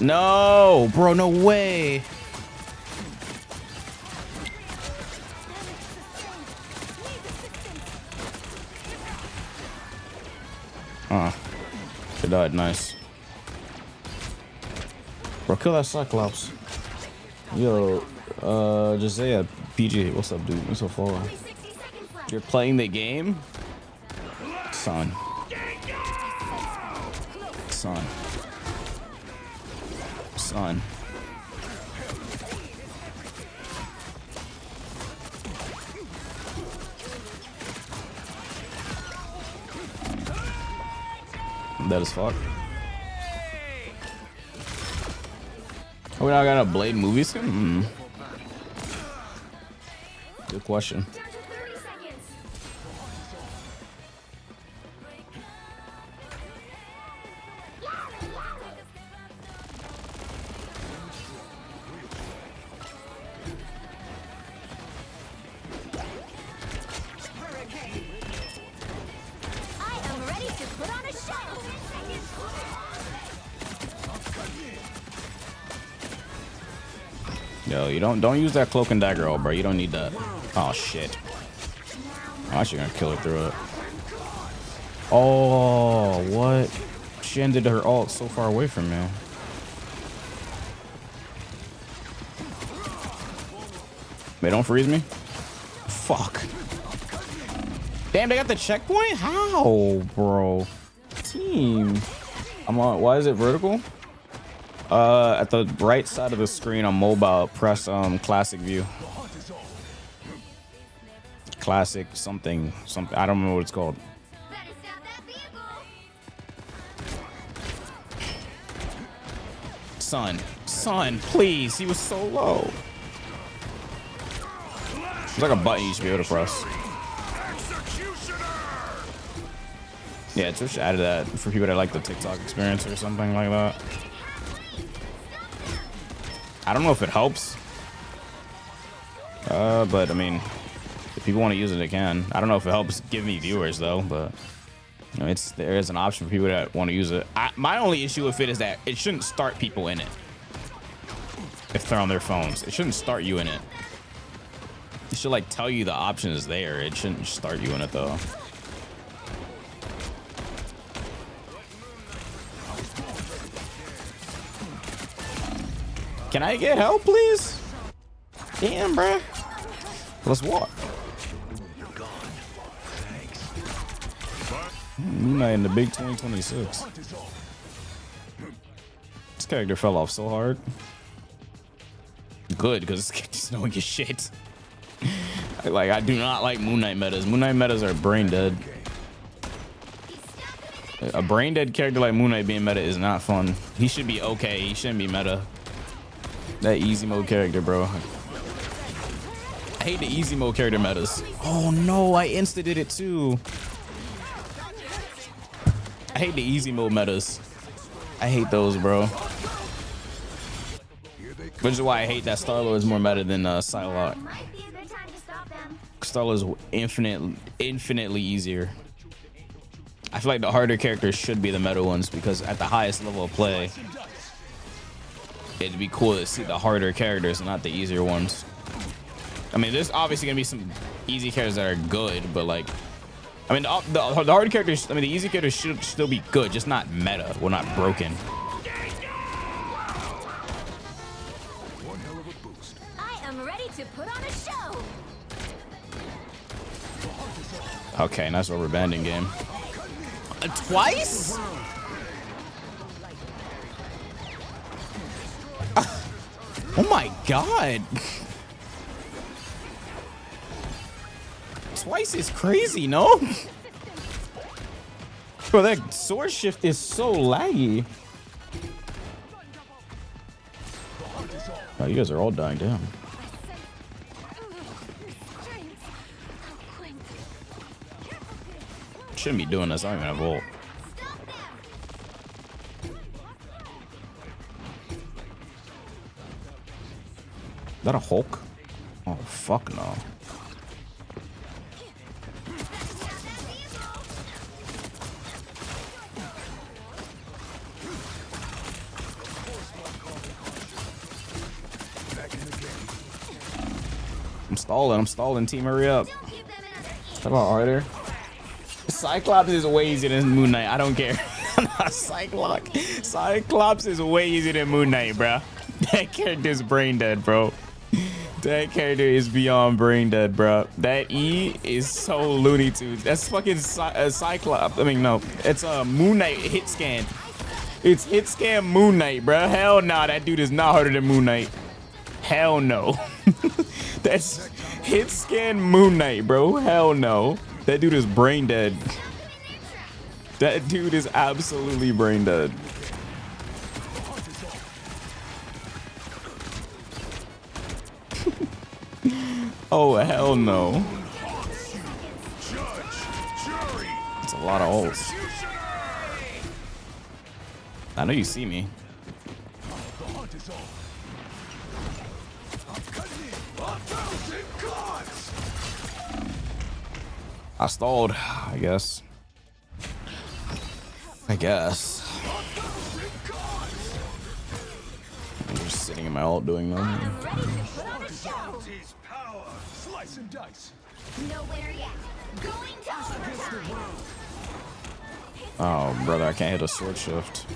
No, bro, no way. She died, nice. Bro, kill that Cyclops. Yo, Josiah, PG, what's up, dude? What's so far? You're playing the game? Son. That is fuck. Oh, we now got a Blade movie soon? Good question. Yo, you don't use that cloak and dagger, bro. You don't need that. Oh shit. I'm actually gonna kill her through it. Oh, what? She ended her ult so far away from me. Wait, don't freeze me. Fuck. Damn, they got the checkpoint? How, bro? Team. I'm on. Why is it vertical? At the right side of the screen on mobile, press classic view. Classic something. I don't know what it's called. Son, please. He was so low. It's like a button you should be able to press. Yeah, Twitch added that for people that like the TikTok experience or something like that. I don't know if it helps. But I mean, if people want to use it, they can. I don't know if it helps give me viewers though, but you know, there is an option for people that want to use it. My only issue with it is that it shouldn't start people in it. If they're on their phones, it shouldn't start you in it. It should like tell you the option is there. It shouldn't start you in it though. Can I get help, please? Damn, bruh. Let's walk. Moon Knight in the big 2026. This character fell off so hard. Good, because this character's knowing his shit. Like, I do not like Moon Knight metas. Moon Knight metas are brain dead. A brain dead character like Moon Knight being meta is not fun. He should be okay. He shouldn't be meta. That easy mode character, bro. I hate the easy mode character metas. Oh no, I insta did it too. I hate the easy mode metas. I hate those, bro. Which is why I hate that Star-Lord is more meta than Psylocke. Star-Lord is infinitely easier. I feel like the harder characters should be the meta ones because at the highest level of play, it'd be cool to see the harder characters and not the easier ones. I mean, there's obviously gonna be some easy characters that are good, but like, I mean, the hard characters, I mean, the easy characters should still be good, just not meta, well, not broken. I am ready to put on a show. Okay, nice rubber banding game. Twice? Oh my god. Twice is crazy, no? Bro, that sword shift is so laggy. Oh, you guys are all dying down. Shouldn't be doing this. I don't even have ult. Is that a Hulk? Oh, fuck no. I'm stalling, team, hurry up. How about Arthur? Cyclops is way easier than Moon Knight, I don't care. Cyclops is way easier than Moon Knight, bro. That character is brain dead, bro. That character is beyond brain dead, bro. That E is so Looney Tunes. That's fucking Cyclops. I mean, no, it's a Moon Knight hit scan. It's hit scan Moon Knight, bro. Hell nah, that dude is not harder than Moon Knight. Hell no. That's hit scan Moon Knight, bro. Hell no. That dude is brain dead. That dude is absolutely brain dead. Oh, hell no. It's a lot of ults. I know you see me. I stalled, I guess. I'm just sitting in my ult doing nothing. Oh, brother, I can't hit a sword shift.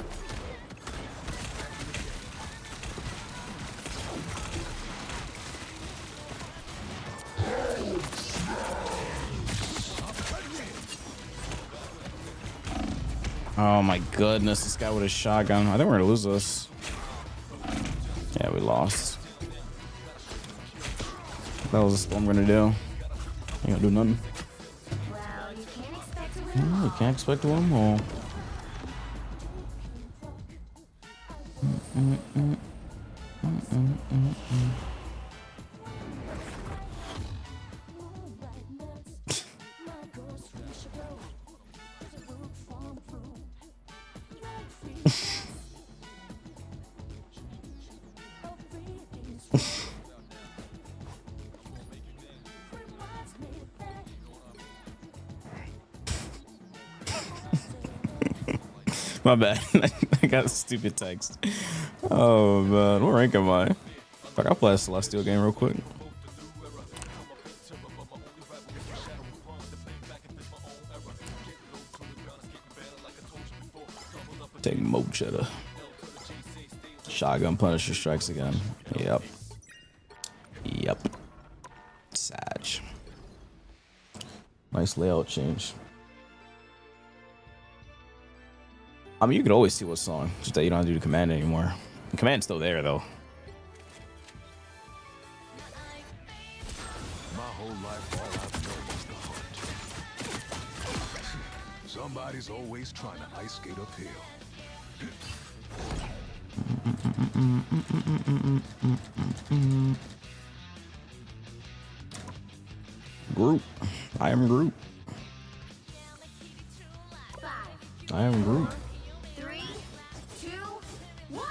Oh my goodness, this guy with a shotgun. I think we're gonna lose this. Yeah, we lost. That was what I'm gonna do. Ain't gonna do nothing. You can't expect to win them all. My bad. I got a stupid text. Oh man, what rank am I? Fuck, I'll play a Celestial game real quick. Take Moat Cheddar. Shotgun Punisher strikes again. Yep. Sag. Nice layout change. I mean, you could always see what's on, just that you don't have to do the command anymore. The command's still there, though. My whole life, all I've known was the hunt. Somebody's always trying to ice skate uphill. Group. I am Group. I am Group. 3, 2, 1.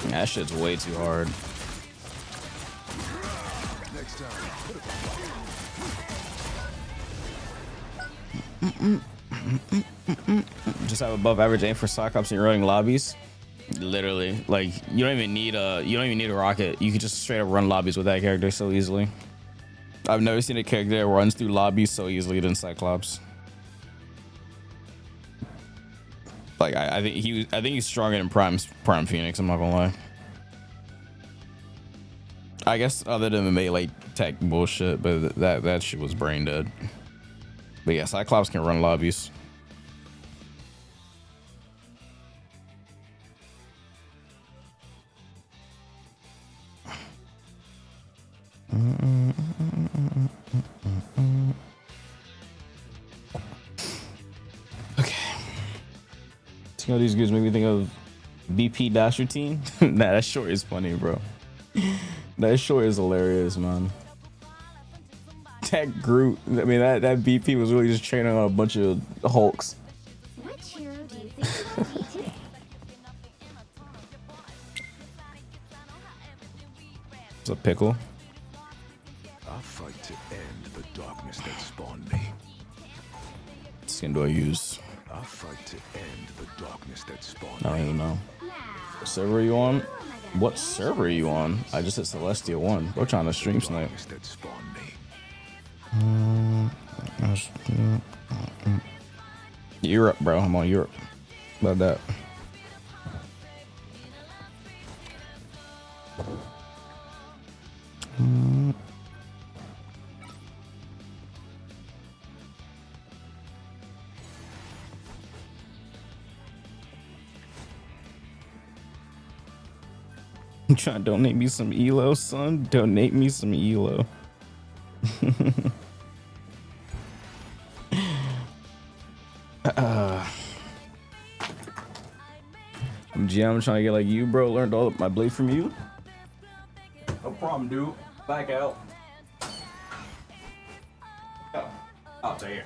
That shit's way too hard. Just have above average aim for Cyclops in your running lobbies. Literally, like you don't even need a rocket. You can just straight up run lobbies with that character so easily. I've never seen a character that runs through lobbies so easily than Cyclops. Like I think he's stronger than Prime Phoenix. I'm not gonna lie. I guess other than the melee tech bullshit, but that shit was brain dead. But yeah, Cyclops can run lobbies. Okay. You know, these dudes make me think of BP dash routine. Nah, that short is funny, bro. That short is hilarious, man. That Groot, I mean, that BP was really just training on a bunch of Hulks. Which hero do you think will be today? It's a pickle. I fight to end the darkness that spawned me. What skin do I use? I fight to end the darkness that spawned I don't me. even know. What server are you on? What server are you on? I just hit Celestia 1. We're trying to stream snipe. Darkness that spawned me. Europe, bro. I'm on Europe. About that. You trying to donate me some ELO, son? Donate me some ELO. I'm GM trying to get like you, bro. Learned all of my blade from you. No problem, dude. Back out. Oh, I'll tell you.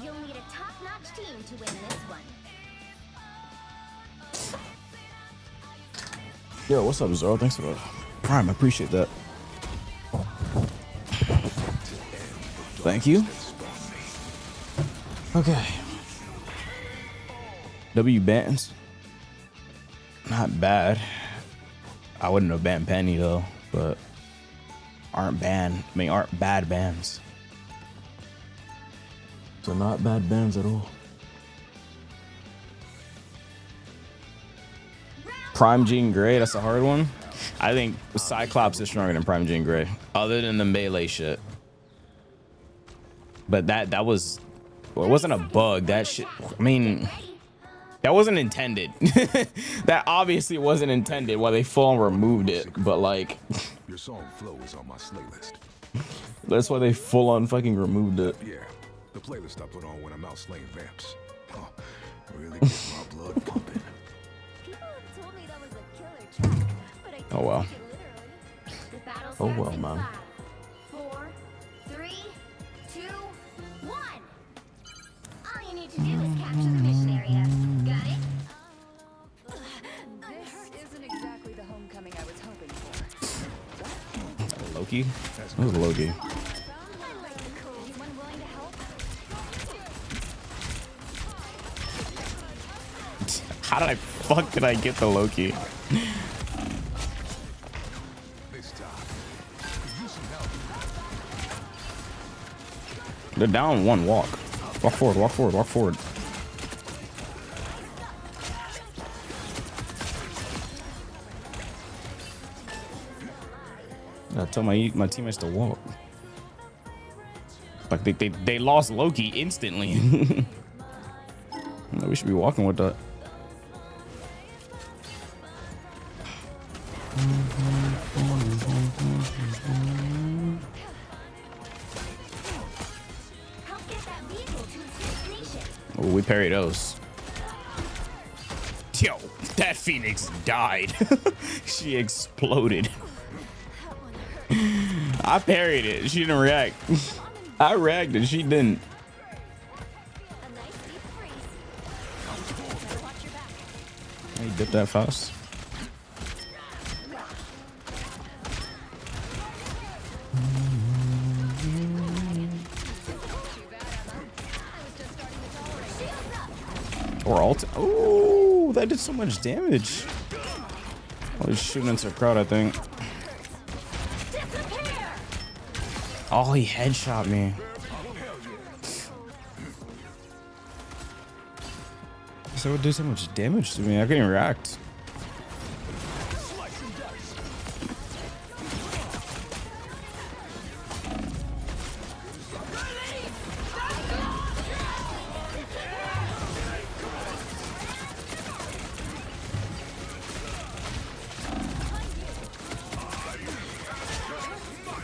You'll need a top-notch team to win this one. Yo, what's up, Zoro? Thanks for the Prime. I appreciate that. Thank you. Okay. W bands. Not bad. I wouldn't have banned Penny though, but aren't bad bands. So not bad bands at all. Prime Jean Grey, that's a hard one. I think Cyclops is stronger than Prime Jean Grey, other than the melee shit. But that was, well, it wasn't a bug. That shit, I mean, that wasn't intended. That obviously wasn't intended. Why they full on removed it, but like, Your song Flow is on my slay list. that's why they full on fucking removed it. Yeah, the playlist I put on when I'm out slaying vamps. Huh, really gets my blood pumping. People have told me that was a killer track, but I Oh well. take it literally. The battle Oh starts well, in man. 5, 4, 3, 2, 1. All you need to do is capture the mission area. Got it? This isn't exactly the homecoming I was hoping for. Loki? Who's Loki? Anyone willing to help? How did I get the Loki? This time, use some help. They're down one. Walk forward, walk forward, walk forward. I tell my teammates to walk. Like they lost Loki instantly. We should be walking with that. Help get that vehicle to its destination. Oh, we parry those. Yo, that Phoenix died. She exploded. I parried it. She didn't react. I reacted. She didn't. A nice deep freeze. Better watch your back. Hey, dip that fast. Or alt. Oh, that did so much damage. I was shooting into the crowd, I think. Oh, he headshot me. So it did so much damage to me. I couldn't react.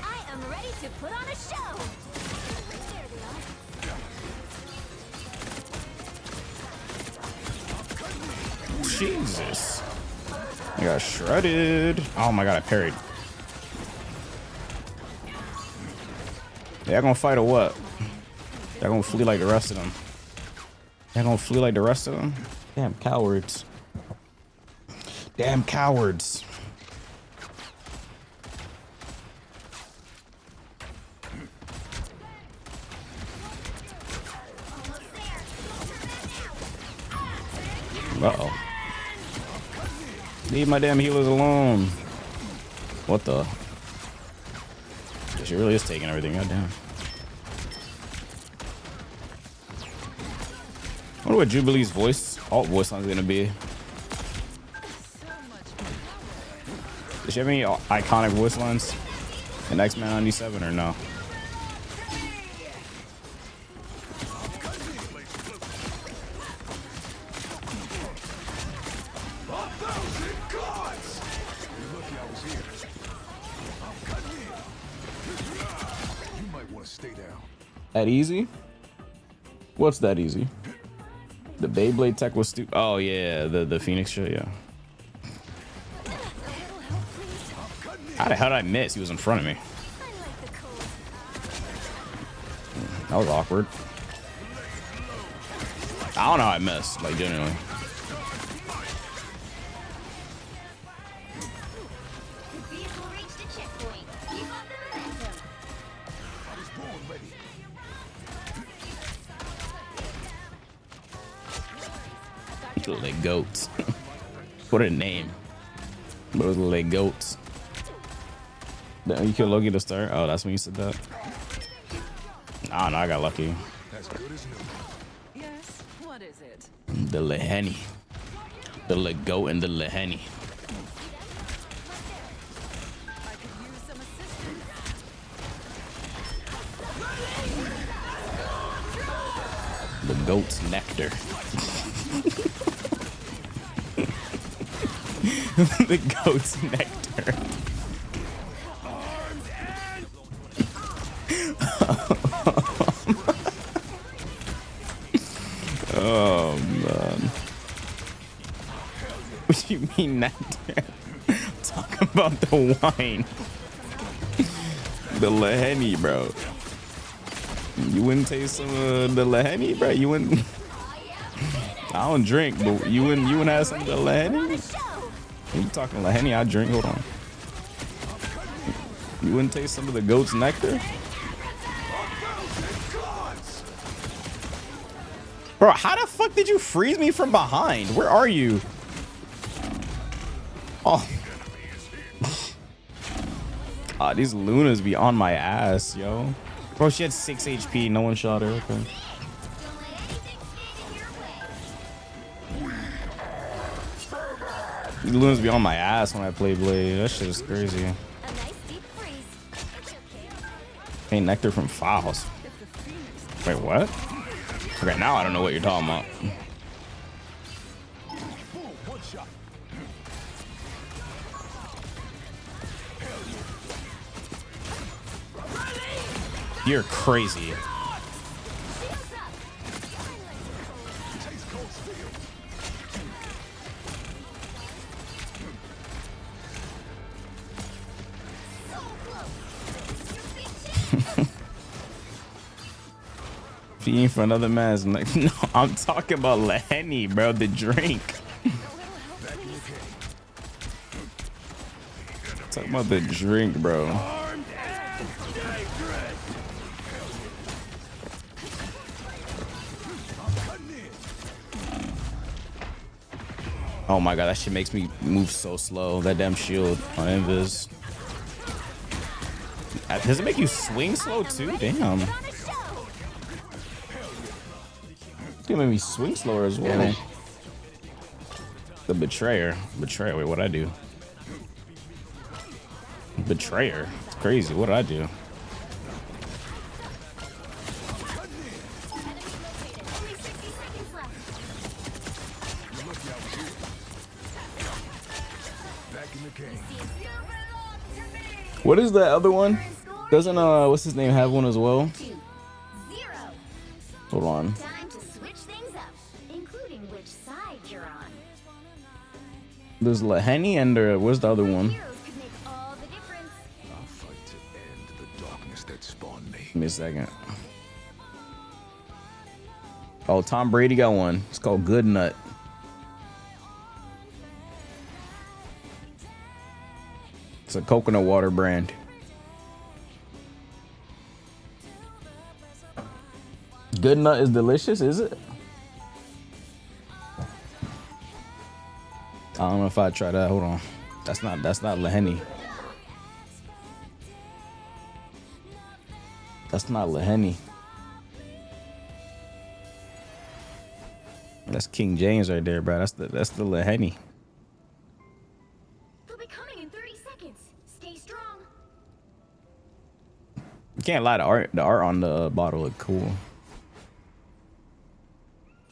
I am ready to put on a show. Jesus. I got shredded. Oh my god, I parried. Y'all gonna fight or what? Y'all gonna flee like the rest of them? Y'all gonna flee like the rest of them? Damn cowards. Damn cowards. Uh-oh. Leave my damn healers alone. What the? She really is taking everything. God damn. I wonder what Jubilee's alt voice line is gonna be. Does she have any iconic voice lines in X-Men 97 or no? That easy? What's that easy? The Beyblade tech was stupid. Oh yeah, the Phoenix shit, yeah. How the hell did I miss? He was in front of me. That was awkward. I don't know how I missed, like genuinely. Little goats. What a name. Those little goats. You killed Loki to start? Oh, that's when you said that? Oh, no, I got lucky. Yes, what is it? The Leheni. The Legoat and the Leheni. I could use some assistance. The goat's nectar. The goat's nectar. Oh man. What do you mean nectar? Talk about the wine. The Leheni, bro. You wouldn't taste some of the Leheni, bro? You wouldn't. I don't drink, but you wouldn't have some of the Leheni? You talking Leheni? I drink. Hold on. You wouldn't taste some of the goat's nectar? Bro, how the fuck did you freeze me from behind? Where are you? Oh. Ah, these Lunas be on my ass, yo. Bro, she had 6 HP. No one shot her. Okay. These Lunas be on my ass when I play Blade. That shit is crazy. Hey, nectar from Files. Wait, what? Okay, now I don't know what you're talking about. You're crazy. Feeding for another man's neck. No, I'm talking about Leheni, bro, the drink. Talking about the drink, bro. Oh my god, that shit makes me move so slow. That damn shield on Invis. Does it make you swing slow too? Damn. It can make me swing slower as well. The betrayer. Betrayer. Wait, what'd I do? Betrayer. It's crazy. What did I do? What is that other one? Doesn't what's his name have one as well? Hold on. Time to switch things up, including which side you're on. There's Laheni and where's the other one? Heroes could make all the difference. I'll fight to end the darkness that spawned me. Give me a second. Oh, Tom Brady got one. It's called Good Nut. It's a coconut water brand. Good Nut is delicious, is it? I don't know if I try that. Hold on. That's not Laheni. That's not Laheni. That's King James right there, bro. That's the Laheni. They'll be coming in 30 seconds. Stay strong. You can't lie, the art on the bottle look cool.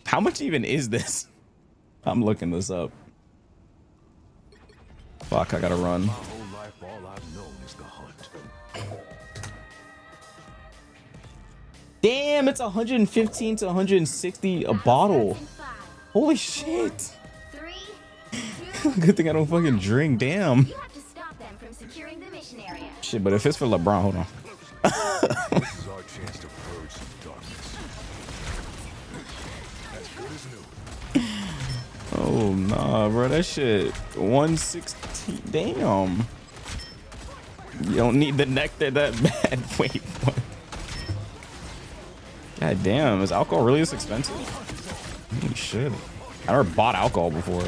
How much even is this? I'm looking this up. Fuck, I gotta run. My whole life, all I've known is the hunt. Damn, it's 115 to 160 a bottle. Holy shit. 3, 2, Good thing I don't fucking drink. Damn. you have to stop them from securing the mission area. Shit, but if it's for LeBron, hold on. This is our chance to purge some darkness. As good as new. Oh nah, bro, that shit 116. Damn. You don't need the nectar that bad. Wait, what? God damn, is alcohol really this expensive? Holy shit. I never bought alcohol before.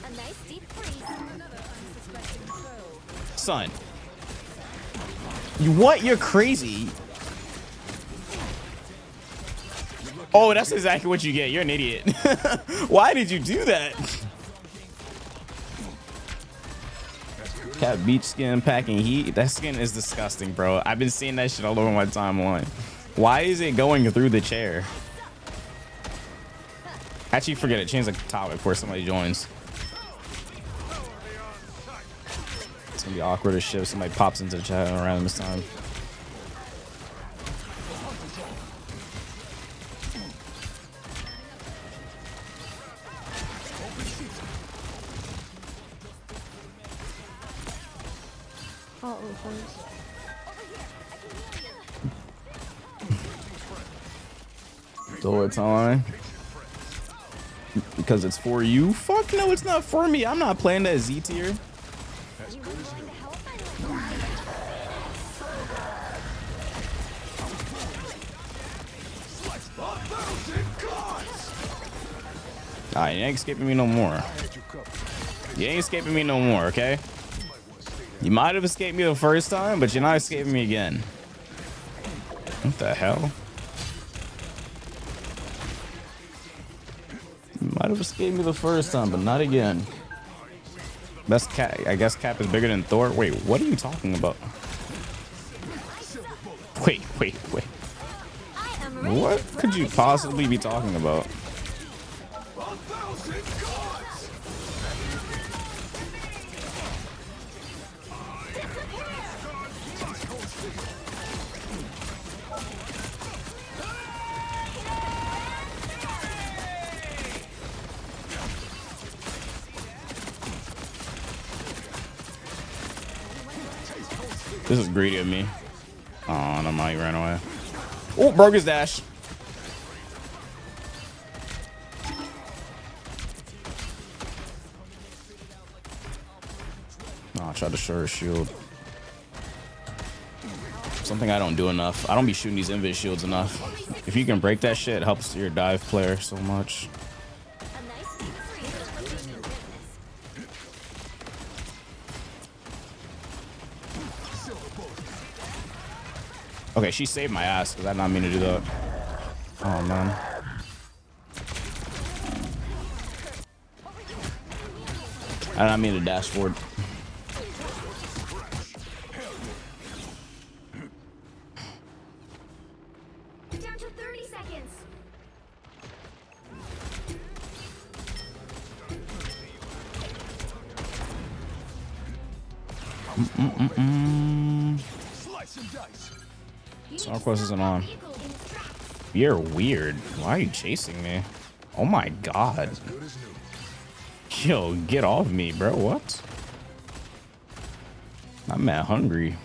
A nice deep freeze. Son. You what? You're crazy. Oh, that's exactly what you get. You're an idiot. Why did you do that? Cat beach skin packing heat. That skin is disgusting, bro. I've been seeing that shit all over my timeline. Why is it going through the chair? Actually, forget it. Change the topic before somebody joins. It's gonna be awkward as shit if somebody pops into the chat around this time. So it's on because it's for you. Fuck no, it's not for me. I'm not playing that Z tier. Alright, you ain't escaping me no more. You ain't escaping me no more, okay? You might have escaped me the first time, but you're not escaping me again. What the hell? You might have escaped me the first time, but not again. That's Cap. I guess Cap is bigger than Thor. Wait, what are you talking about? Wait. What could you possibly be talking about? This is greedy of me. Oh, no, he ran away. Oh, broke his dash. Oh, I tried to show her shield. Something I don't do enough. I don't be shooting these invis shields enough. If you can break that shit, it helps your dive player so much. A nice deep freeze will put you in business. Okay, she saved my ass because I did not mean to do that. Oh man. I did not mean to dash forward. Down to 30 seconds. Slice and dice. Sarquest isn't on. Vehicle in its tracks. You're weird. Why are you chasing me? Oh my god. Good as new. Yo, get off me, bro. What? I'm at hungry.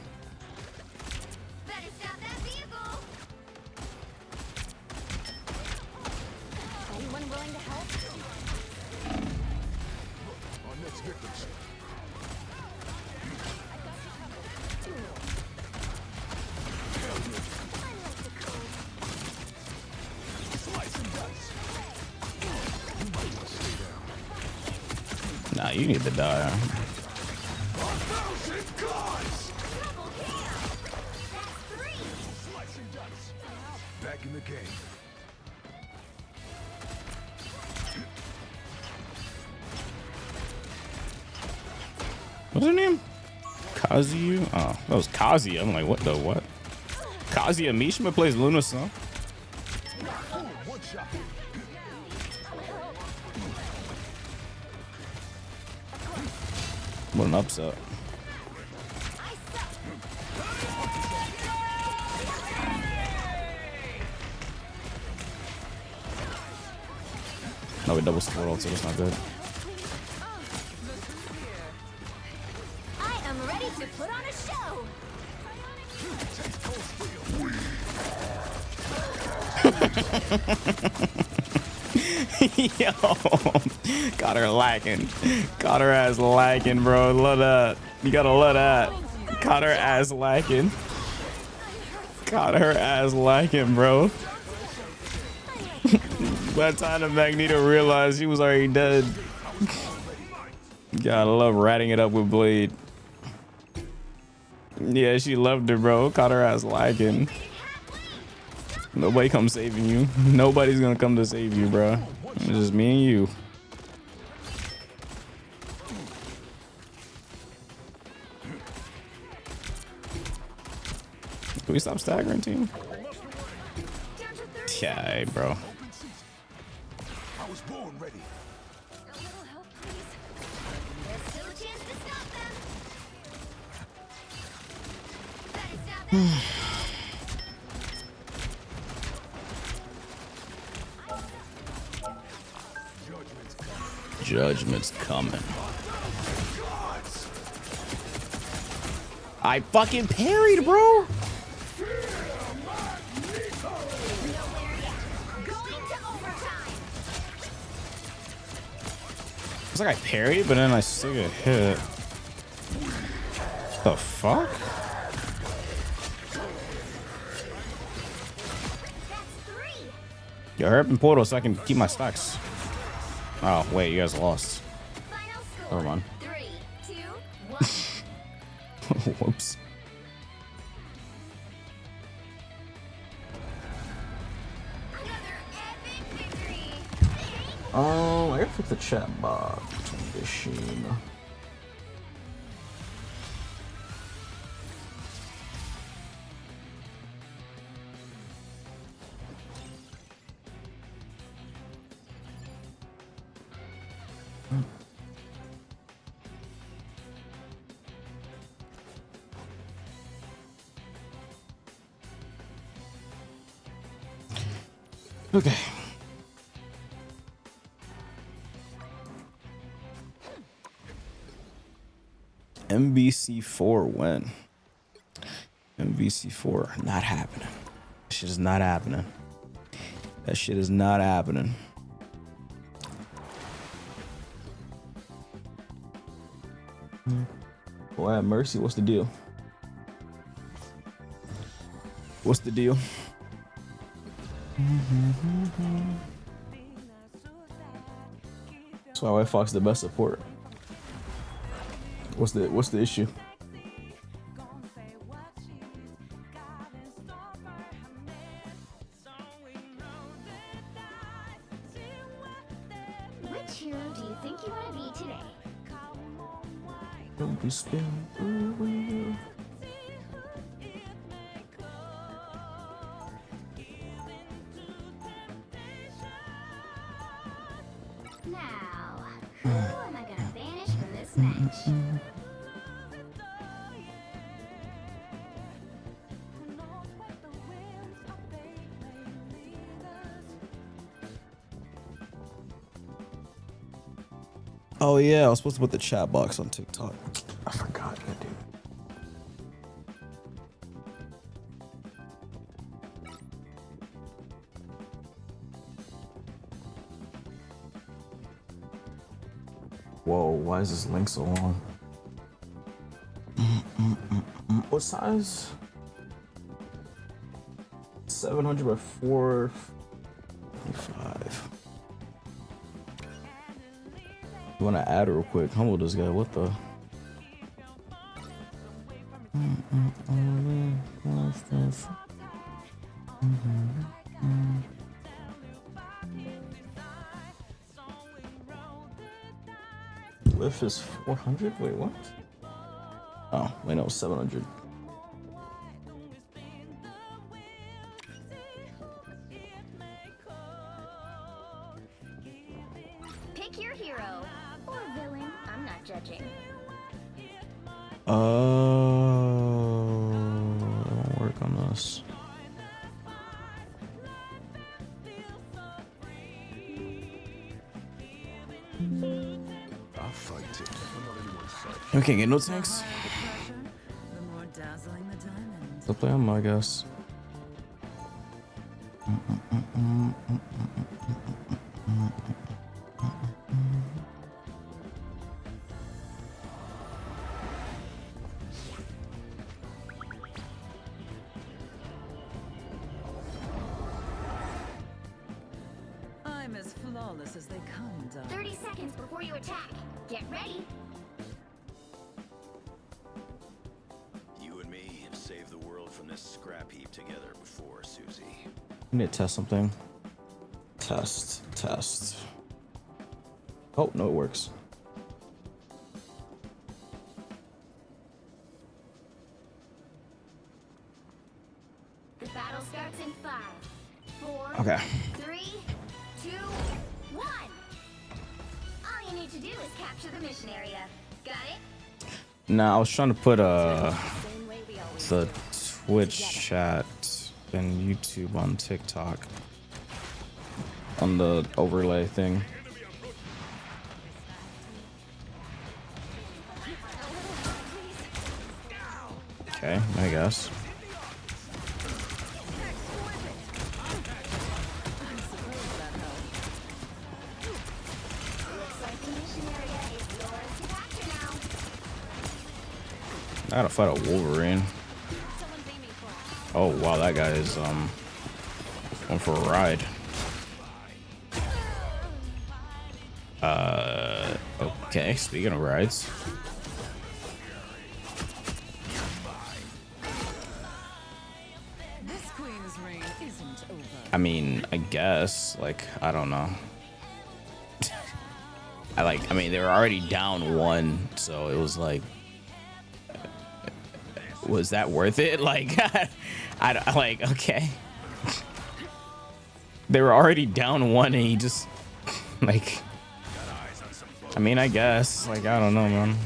Better stop that vehicle. Anyone willing to help? Our next victims. Slice and dice. You might want to stay down. Nah, you need to die. 1,000 guys. Double kill. That's 3. Slice and dice. Back in the game. What's her name? Kazuyu? Oh, that was Kazuya. I'm like, what the what? Kazuya Mishima plays Luna Sun. One shot. What an upset. No, we double scored, so that's not good. I am ready to put on a show. Yo, got her lacking. Got her ass lacking, bro. Love that. You gotta love that. Caught her ass lacking. Caught her ass lacking, bro. By the time the Magneto realized she was already dead. Gotta love ratting it up with Blade. Yeah, she loved it, bro. Caught her ass lacking. Nobody come saving you. Nobody's gonna come to save you, bro. It's just me and you. Can we stop staggering, team? Yeah, hey, bro. I was born ready. A little help, please. There's still a chance to stop them. Better stop that. Judgment's coming. I fucking parried, bro. Going to overtime. It's like I parried, but then I still get hit. The fuck? That's 3. Yo, hurry up and portal so I can keep my stacks. Oh, wait, you guys lost. Final score. Never mind. 3, 2, 1. Whoops. Another epic victory. I gotta fix the chat box. Machine. Okay. MVC4 win. MVC4 not happening. That shit is not happening. That shit is not happening. Boy, have mercy. What's the deal? What's the deal? That's why White Fox the best support. What's the issue? Which hero do you think you want to be today? Don't be spinning through you. Now, who am I gonna banish from this match? Oh yeah, I was supposed to put the chat box on TikTok. I forgot, dude. Whoa, why is this link so long? What size? 700 by 425. You want to add real quick? Humble this guy. What the? Lift is 400? Wait, what? Oh, wait, no, 700. Pick your hero or villain. I'm not judging. I won't work on this. I fight it. I'm not anyone's side. We can't get no The tanks. higher the pressure, the more dazzling the diamond. So play on, I guess. I'm as flawless as they come, darling. 30 seconds before you attack. Get ready. You and me have saved the world from this scrap heap together before, Susie. We need to test something. Test. Oh, no, it works. The battle starts in 5, 4, Okay. 3, 2, 1. All you need to do is capture the mission area. Got it? Nah, I was trying to put Same way we always the do. Twitch chat and YouTube on TikTok on the overlay thing. Okay, I guess. Looks like the mission area is yours to capture now. I gotta fight a Wolverine. Oh wow, that guy is on for a ride. Okay, speaking of rides. This queen's reign isn't over. I mean, I guess, like, I don't know. I mean, they were already down 1, so it was like, was that worth it? Like, like, okay. They were already down 1 and he just, like, I mean, I guess, like, I don't know, man.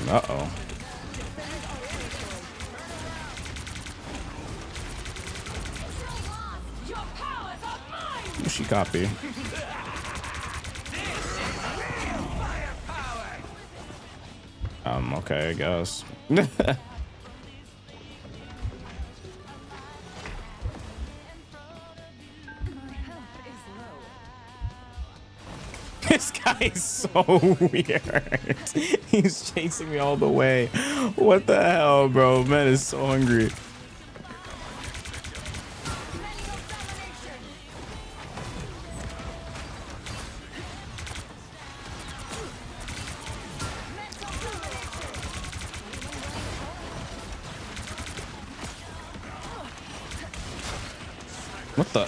Uh-oh. She copy. Okay, I guess. This guy is so weird. He's chasing me all the way. What the hell, bro? Man is so hungry. What the?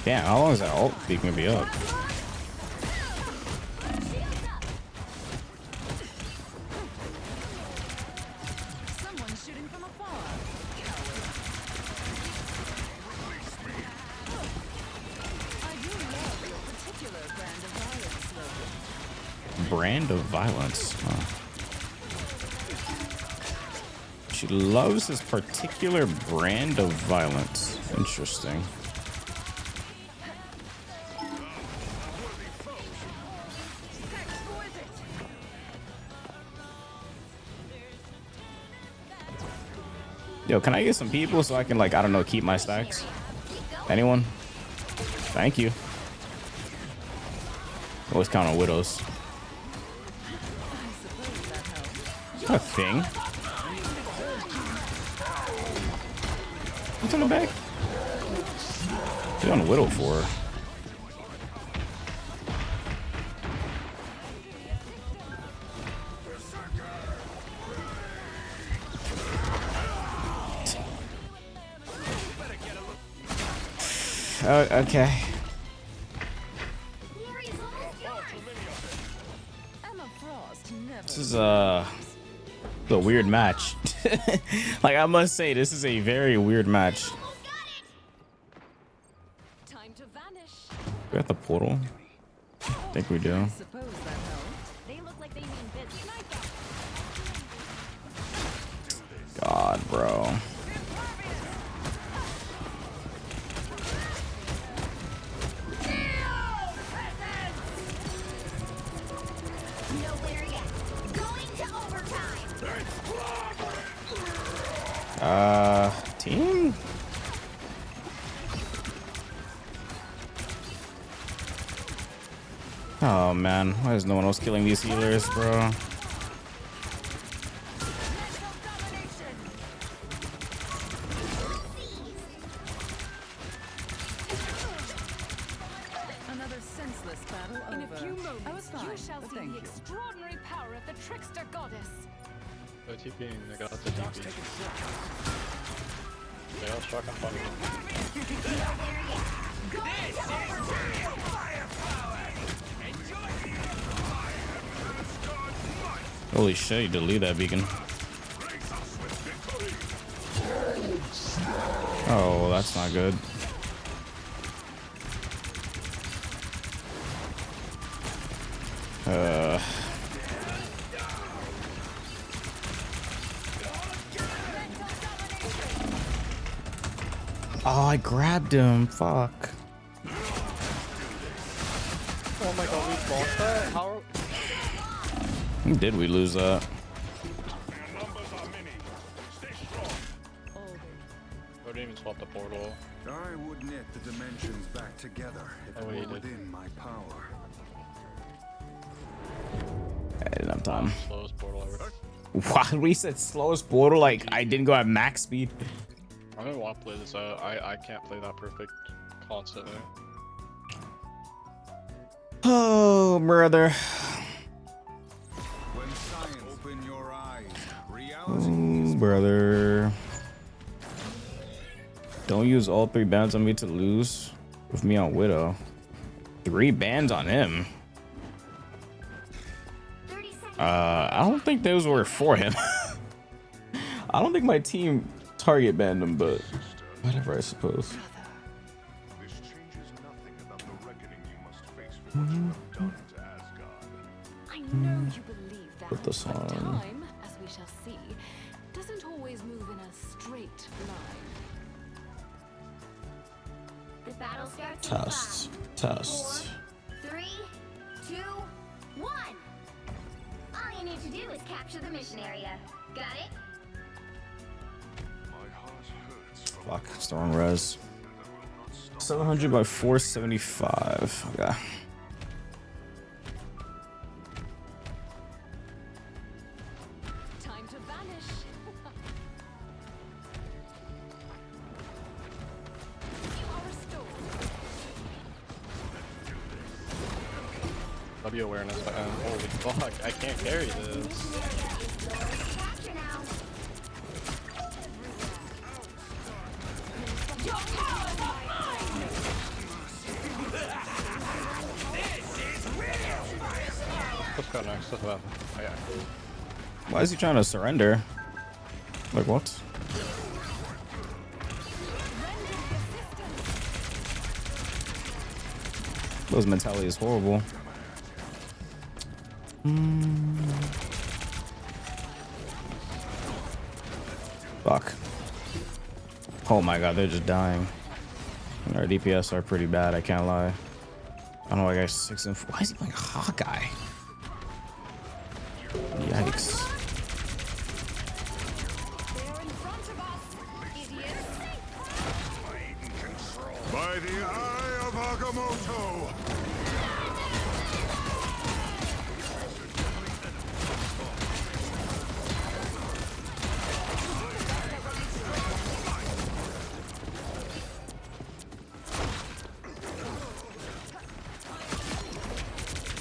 Damn, how long is that ult peak gonna be up? Someone's shooting from afar. I do love your particular brand of violence, Logan. Brand of violence. Huh. She loves this particular brand of violence. Interesting. Yo, can I get some people so I can, like, I don't know, keep my stacks? Anyone? Thank you. Always count on widows. Is that a thing? What's in the back? What's he on widow for? Okay. This is a weird match. Like, I must say, this is a very weird match. Time to vanish. We got the portal. I think we do. Suppose that helps. They look like they mean business. God, bro. Nowhere yet. Going to overtime. Team? Oh man, why is no one else killing these healers, bro? Another senseless battle over. In a few I was moments, fine, you shall but see thank the you. extraordinary power of the trickster goddess. They're TPing, they got the TP. They all shotgun body. Holy shit, you delete that beacon. Oh, well, that's not good. Oh, I grabbed him. Fuck. Oh my god, we lost that? How? Did we lose that? I didn't even swap the portal. I would knit the dimensions back together if Oh, it you were did. within my power. I didn't have time. Slowest portal ever. Wow, we said slowest portal, like I didn't go at max speed. I don't want to play this out. I can't play that perfect constantly. Oh, brother. When science open your eyes, reality Ooh, brother. Don't use all 3 bans on me to lose with me on Widow. 3 bans on him. 30 seconds. I don't think those were for him. I don't think my team target banned him, but whatever, I suppose. This changes nothing about the reckoning you must face for what you have done to Asgard. Put this But on. time, as we shall see, doesn't always move in a straight line. The battle starts Test. in 5, Test. 4, 3, 2, 1. All you need to do is capture the mission area. Got it? Fuck, it's the wrong res. 700 by 475. Okay. Time to vanish. You are restored. W awareness. Holy fuck! I can't carry this. Capture now. Let's go next. Let's go. Oh, yeah. Why is he trying to surrender? Like what? Those mentality is horrible. Fuck. Oh my god, they're just dying. And our DPS are pretty bad, I can't lie. I don't know why guy's 6 and 4. Why is he playing Hawkeye? Yikes. They're in front of us, idiots. By the eye of Agamotto!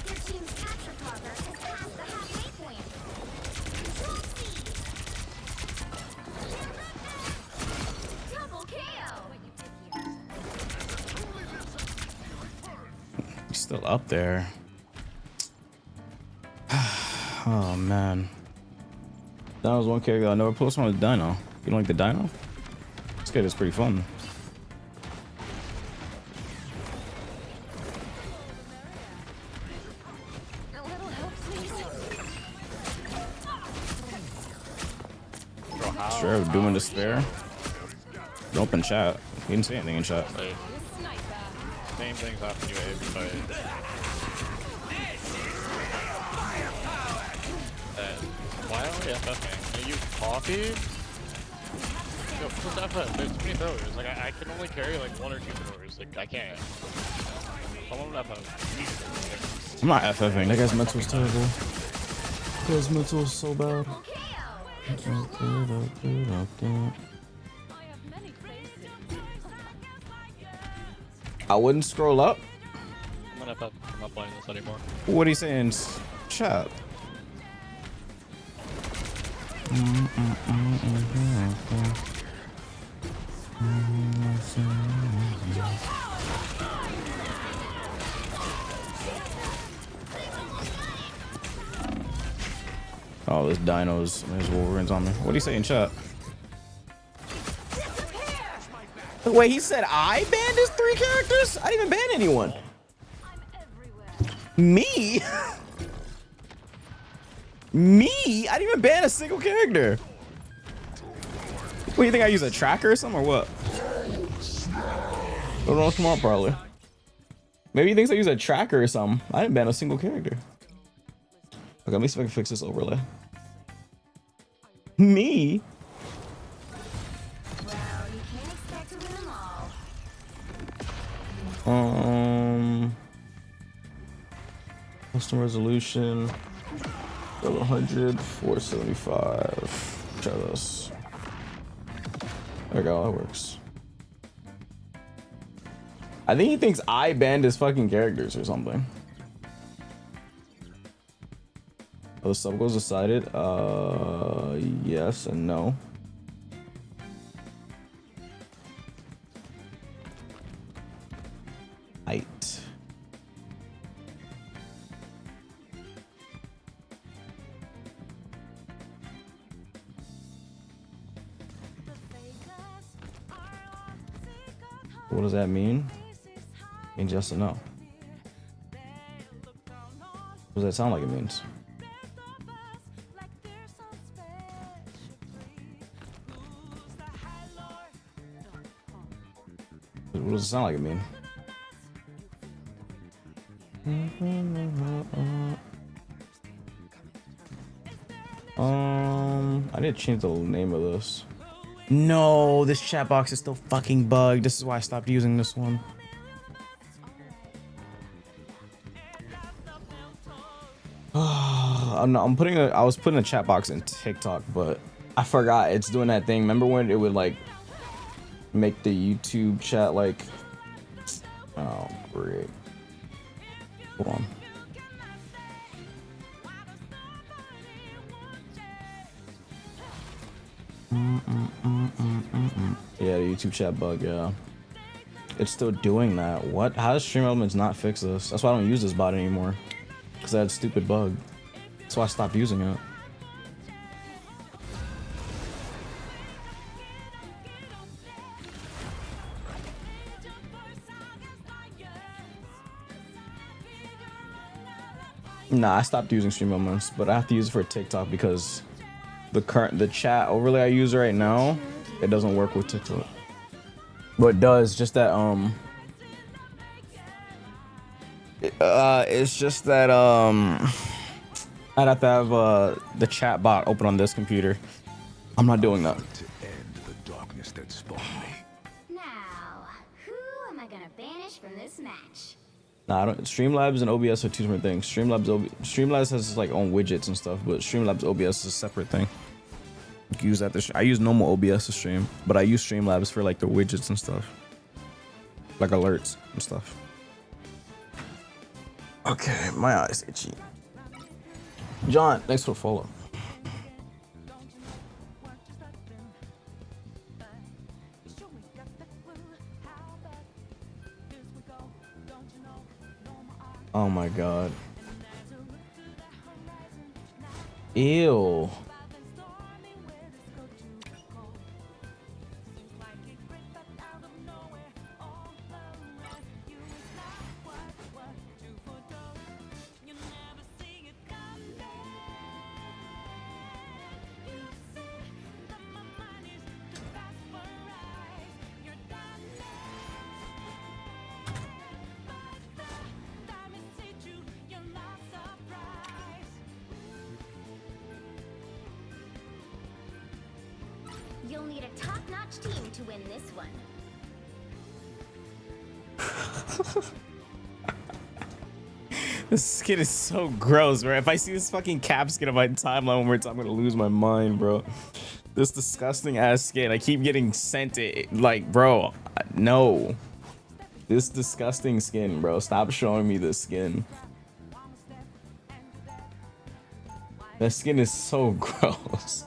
Your team's capture progress has passed the halfway point. Control C. Double KO. He's still up there. Oh man. That was one character I never posted on the Dino. You don't like the Dino? This kid is pretty fun. A little help, please. Bro, how? Sure, Doom and Despair. Open chat. You didn't say anything in chat. Like, Sniper. same things happen to you every fight. Why are we FFing? Are you copied? Yo, just FF. There's too many throwers. Like, I can only carry like 1 or 2 throwers. Like, I can't. Someone FF. I'm not FFing. That guy's mental is terrible. That guy's mental is so bad. Double KO. I have many faces. I wouldn't scroll up. I'm gonna FF. I'm not playing this anymore. What are you saying? Chat. Oh, there's dinos. There's Wolverines on me. What do you say in chat? Wait, he said I banned his 3 characters? I didn't even ban anyone. I'm everywhere. Me? Me? I didn't even ban a single character. What, do you think I use a tracker or something or what? Don't know, come on, probably. Maybe he thinks I use a tracker or something. I didn't ban a single character. Okay, let me see if I can fix this overlay. Me? Well, you can't expect to win them all. Custom resolution. 100, 475. Try this. There we go, that works. I think he thinks I banned his fucking characters or something. Oh, the sub goes decided. Yes and no. Height. What does that mean? Means yes or no. What does that sound like it means? What does it sound like it mean? I need to change the name of this. No, this chat box is still fucking bugged. This is why I stopped using this one. I was putting a chat box in TikTok, but I forgot it's doing that thing. Remember when it would like make the YouTube chat like, oh great. Hold on. Yeah, the YouTube chat bug, yeah. It's still doing that. What? How does Stream Elements not fix this? That's why I don't use this bot anymore. Because I had a stupid bug. That's why I stopped using it. Nah, I stopped using Stream Elements, but I have to use it for TikTok because the chat overlay I use right now, it doesn't work with TikTok. But it does, just that it's just that I'd have to have the chat bot open on this computer. I'm not doing that. To end the darkness that spawned me. Now, who am I gonna banish from this match? Nah, I don't. Streamlabs and OBS are two different things. Streamlabs has like own widgets and stuff, but Streamlabs OBS is a separate thing. You can use that to I use normal OBS to stream, but I use Streamlabs for like the widgets and stuff, like alerts and stuff. Okay, my eyes itchy. John, thanks for the follow. Oh my god. Ew. You'll need a top-notch team to win this one. This skin is so gross, bro. If I see this fucking cap skin on my timeline one more time, I'm gonna lose my mind, bro. This disgusting ass skin. I keep getting sent it. Like, bro, no. This disgusting skin, bro. Stop showing me this skin. That skin is so gross.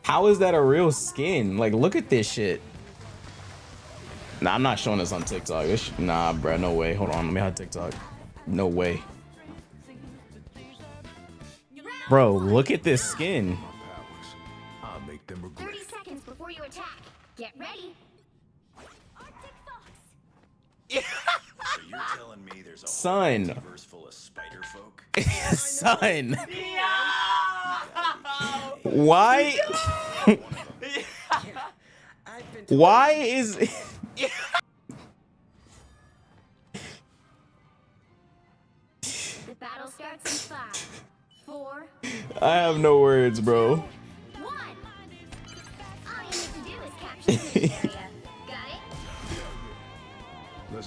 How is that a real skin? Like, look at this shit. Nah, I'm not showing this on TikTok. Nah, bro, no way. Hold on, let me have TikTok. No way. Bro, look at this skin. I'll make them regret 30 seconds before you attack. Get ready. Arctic Fox. So you're telling me there's a Son. whole universe full of spider folk? Son. Why? Why is... The battle starts in 5, 4, I have no words, bro. 1. All you need to do is capture the mission area. Got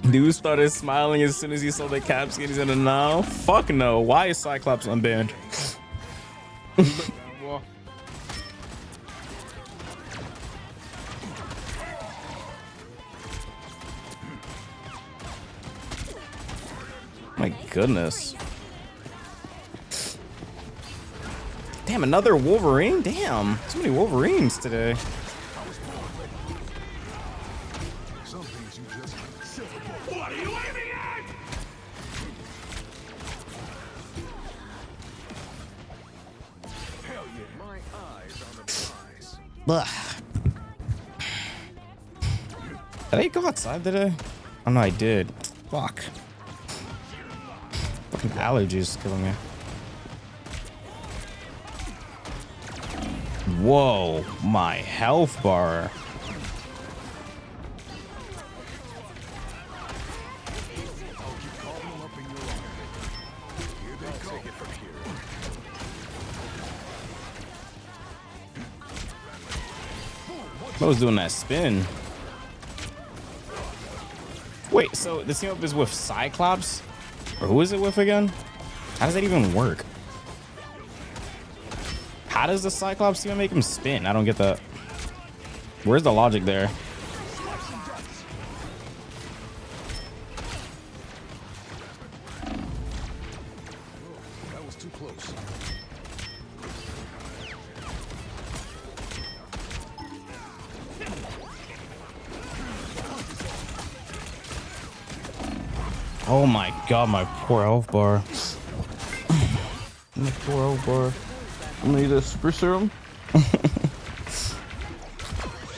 it? Dude started smiling as soon as he saw the cap skin. He's in a now. Fuck no. Why is Cyclops unbanned? My goodness. Damn, another Wolverine? Damn, too many Wolverines today. some things you just can't. What are you aiming at? Hell yeah, my eyes on the prize. Did I go outside today? Oh no, I did. Fuck. Fucking allergies killing me. Whoa, my health bar. I was doing that spin. Wait, so the team up is with Cyclops? Or who is it with again? How does that even work? How does the Cyclops team make him spin? I don't get that. Where's the logic there? That was too close. Oh my god, my poor health bar. My poor health bar. I'm gonna need a super serum.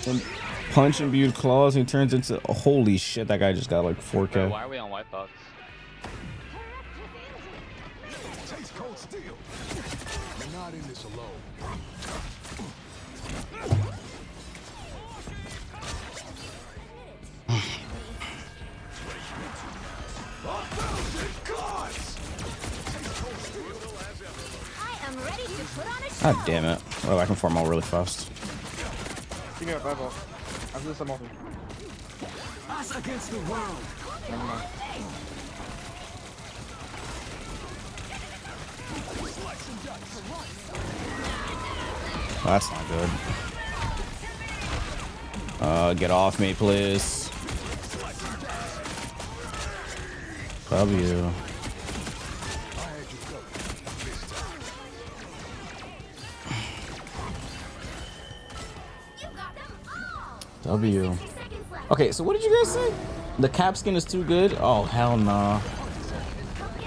And punch imbued claws and he turns into holy shit, that guy just got like 4K. Bro, why are we on white box? Taste cold steel. You're not in this alone. I am ready to put on a show. God damn it. Oh, I can farm all really fast. Give me a 5 ball. After this, I'm off. Us against the world. Never mind. Oh, that's not good. Get off me, please. W. W. Okay, so what did you guys say? The cap skin is too good? Oh, hell nah.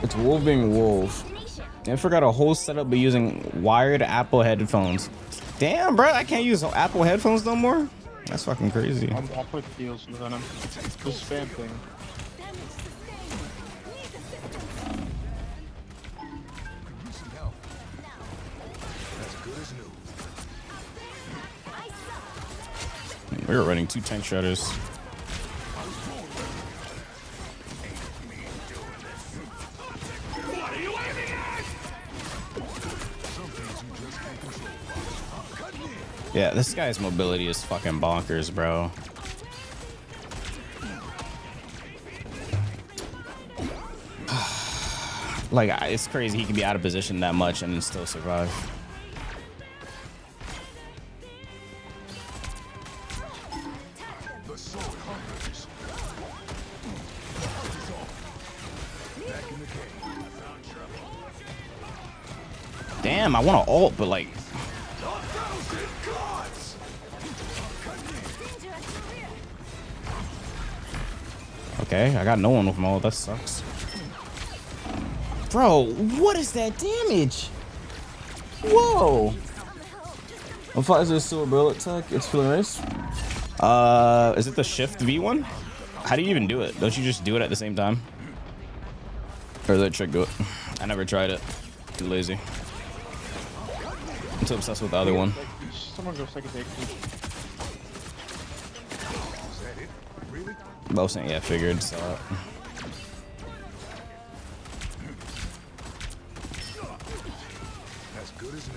It's wolf being wolf. I forgot a whole setup by using wired Apple headphones. Damn, bro, I can't use Apple headphones no more? That's fucking crazy. I'll put deals with Venom. This spam thing. We were running 2 tank shredders. Yeah, this guy's mobility is fucking bonkers, bro. Like, it's crazy he can be out of position that much and still survive. Damn, I want to ult, but like... Okay, I got no one with my ult. That sucks. Bro, what is that damage? Whoa! What is this silver bullet tech? It's feeling nice. Is it the shift V one? How do you even do it? Don't you just do it at the same time? Or does that trick do it? I never tried it. Too lazy. I'm too obsessed with the other one. Someone go second take. Both saying, yeah, figured. So. As good as new.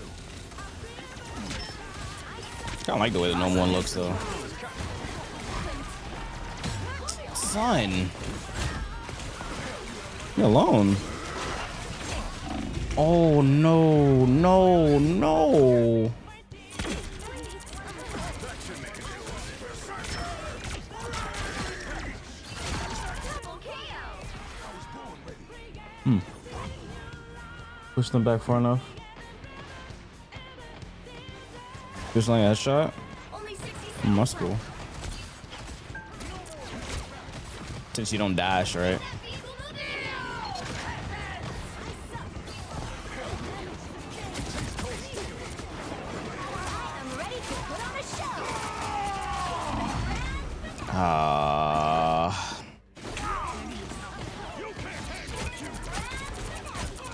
I don't like the way the normal one looks though. Son. Leave me alone. Oh no, no, no. Push them back far enough. Just like that shot. That's cool. Since you don't dash, right?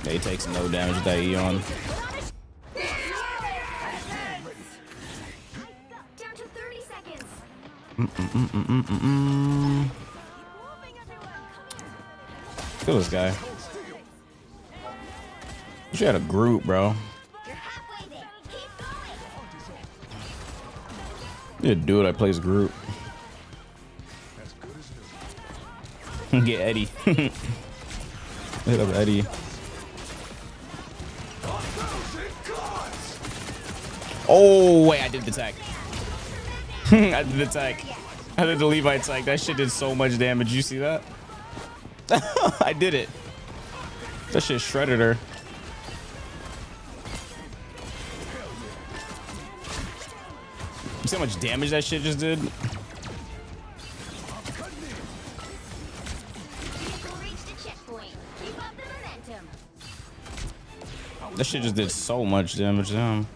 Yeah, he takes no damage with that Eon. Down to 30 seconds. Kill this guy. Wish you had a group, bro. You're halfway there. Keep Yeah, dude, I plays group. Get Eddie. Hit up Eddie. Oh wait, I did the tag. I did the tag. I did the Levi tag. That shit did so much damage. You see that? I did it. That shit shredded her. You see how much damage that shit just did? That shit just did so much damage to him.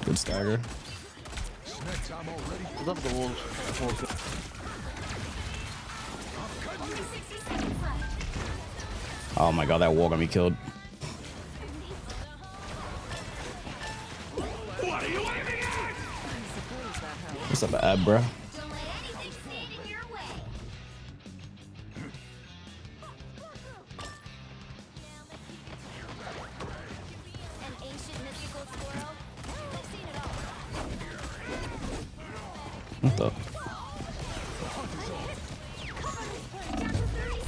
Good stagger. I love the wolves. Oh my god, that wall got me killed. What's up, Ab, bro? What the?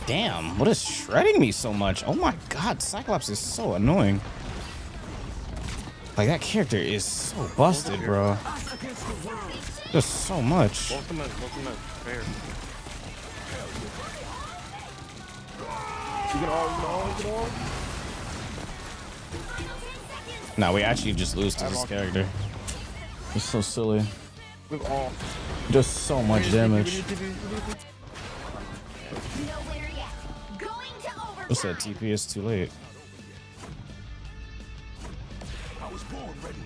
Damn, what is shredding me so much? Oh my god, Cyclops is so annoying. Like, that character is so busted, bro. Just so much. Nah, we actually just lose to this character. It's so silly. Just so much damage. What's that? TP is too late. I was born ready.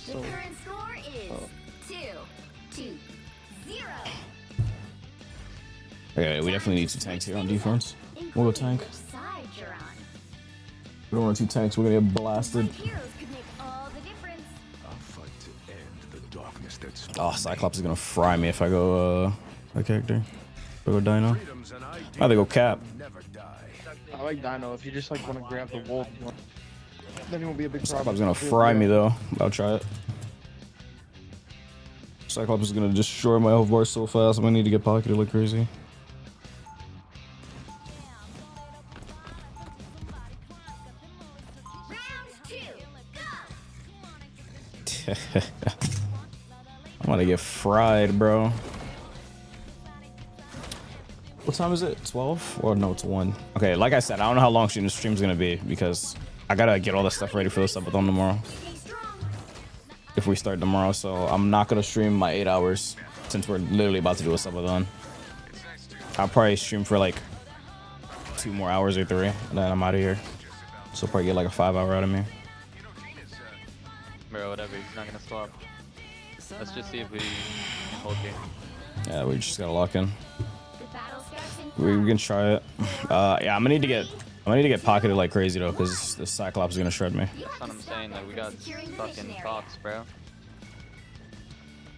The current score is 2-0. Okay, we definitely need 2 tanks here on defense. We'll go tank. Which side you're on. We don't want 2 tanks, we're gonna get blasted. Heroes could make all the difference. I'll fight to end the darkness that's Oh, Cyclops is gonna fry me if I go, that character. If I go Dino. I they go Cap. I like Dino. If you just like want to grab the wolf, then he won't be a big problem. Cyclops is gonna fry me though. I'll try it. Cyclops is gonna destroy my health bar so fast. I'm gonna need to get pocketed like crazy. I'm gonna get fried, bro. What time is it? 12? Or no, it's 1. Okay, like I said, I don't know how long the stream's gonna be because I gotta get all this stuff ready for the subathon tomorrow. If we start tomorrow, so I'm not gonna stream my 8 hours since we're literally about to do a subathon. I'll probably stream for like 2 more hours or 3, and then I'm out of here. So probably get like a 5-hour out of me. Bro, whatever, he's not gonna stop. Let's just see if we can hold game. Yeah, we just gotta lock in. We can try it. Yeah, I'm gonna need to get pocketed like crazy though, because the Cyclops is gonna shred me. That's what I'm saying, like we got fucking Fox, bro.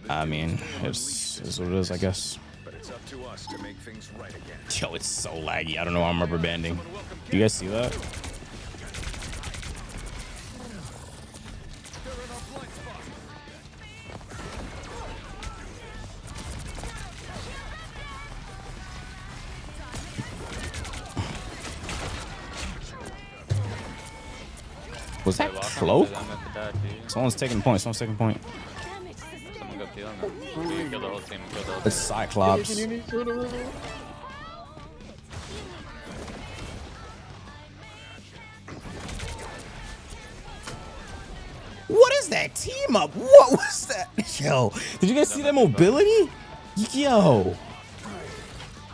I mean, it's what it is, I guess. But it's up to us to make things right again. Yo, it's so laggy. I don't know why I'm rubber banding. Do you guys see that? Was that cloak? Someone's taking point. Someone's taking point. Someone go kill him. We kill the whole team. Kill the whole It's Cyclops. What is that team up? What was that? Yo, did you guys see that mobility? Yo.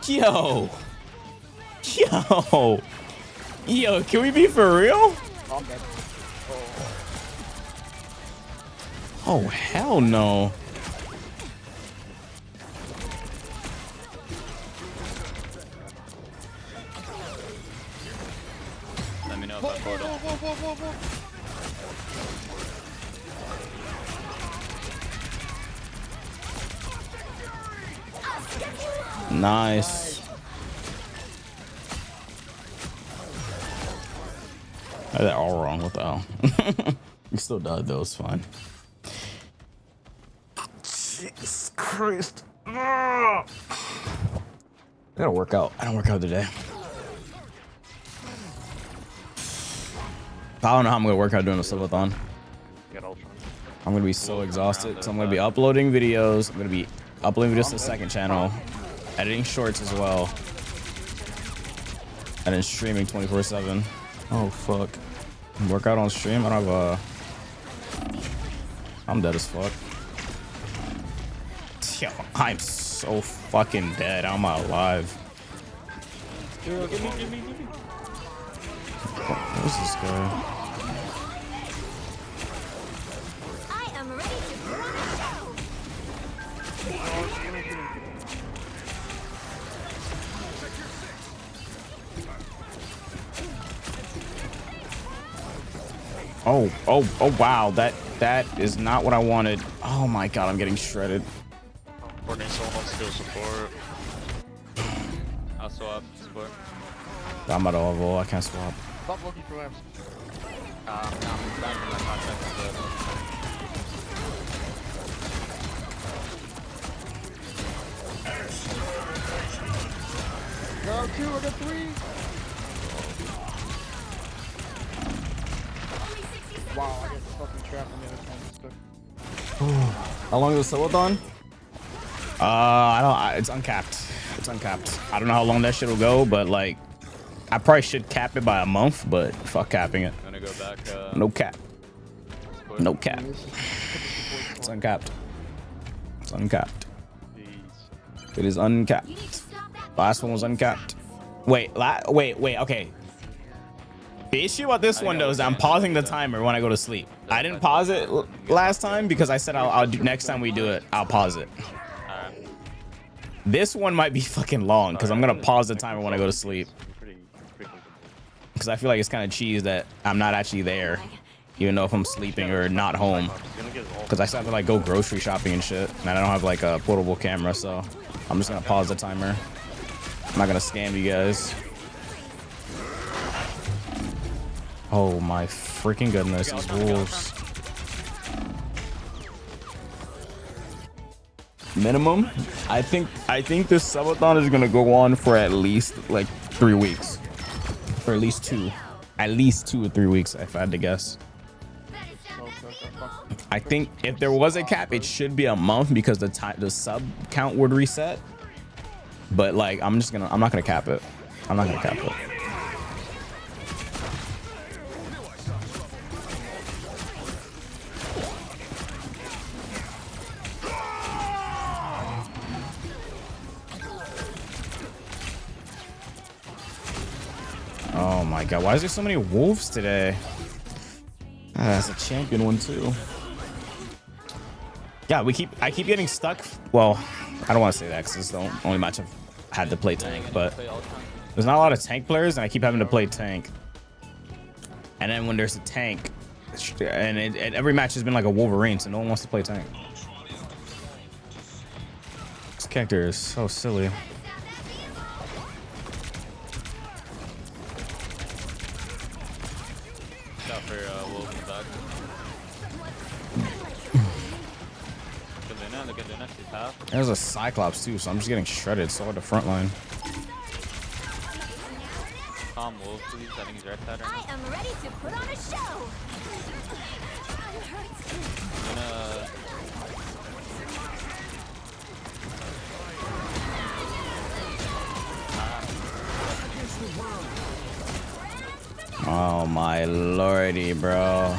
Yo. Yo. Yo, can we be for real? Oh, hell no. Let me know if I portal. Nice. I did that all wrong. What the hell? You still died though. It's fine. Jesus Christ. I gotta work out. I don't work out today. I don't know how I'm gonna work out doing a subathon. I'm gonna be so exhausted. So I'm gonna be uploading videos. I'm gonna be uploading videos to the second channel, editing shorts as well, and then streaming 24/7. Oh fuck. Workout on stream? I don't have a... I'm dead as fuck. Yo, I'm so fucking dead. How am I alive? What's this guy? I am ready to put on a show. Oh wow, that is not what I wanted. Oh my god, I'm getting shredded. Working someone wants to do support. I'll swap support. I'm at level, I can't swap. Stop looking for lamps. I'm back in my contract. No, 2, I got 3. Wow, I got fucking trapped on the other side. How long is the subathon? It's uncapped. It's uncapped. I don't know how long that shit will go, but like, I probably should cap it by a month, but fuck capping it. I'm gonna go back. No cap. No cap. It's uncapped. It's uncapped. It is uncapped. Last one was uncapped. Wait, okay. The issue about this one though is I'm pausing the timer when I go to sleep. I didn't pause it last time because I said I'll do next time we do it. I'll pause it. This one might be fucking long because I'm gonna pause the timer when I go to sleep. Because I feel like it's kind of cheese that I'm not actually there, even though if I'm sleeping or not home. Because I still have to like go grocery shopping and shit, and I don't have like a portable camera, so I'm just gonna pause the timer. I'm not gonna scam you guys. Oh my freaking goodness, these wolves. Minimum, I think this subathon is gonna go on for at least like 3 weeks, or at least 2 or 3 weeks if I had to guess. I think if there was a cap, it should be a month because the sub count would reset. But like, I'm not gonna cap it. I'm not gonna cap it. Oh my god, why is there so many wolves today? Ah, that's a champion one too. Yeah, I keep getting stuck. Well, I don't want to say that because it's the only match I've had to play tank, but there's not a lot of tank players and I keep having to play tank. And then when there's a tank, and every match has been like a Wolverine, so no one wants to play tank. This character is so silly. There's a Cyclops too, so I'm just getting shredded. So at the front line. Wolf, please. I think he's right side. I am ready to put on a show. Oh my lordy, bro.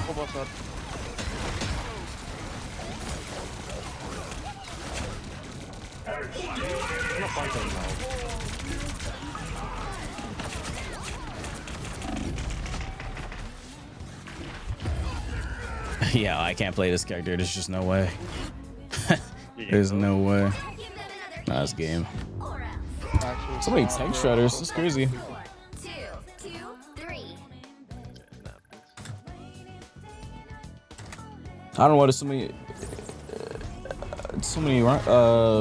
Yeah, I can't play this character. There's just no way. There's no way. Nah, this game. So many tank shredders. It's crazy. 2, 2, 3. I don't know why there's so many.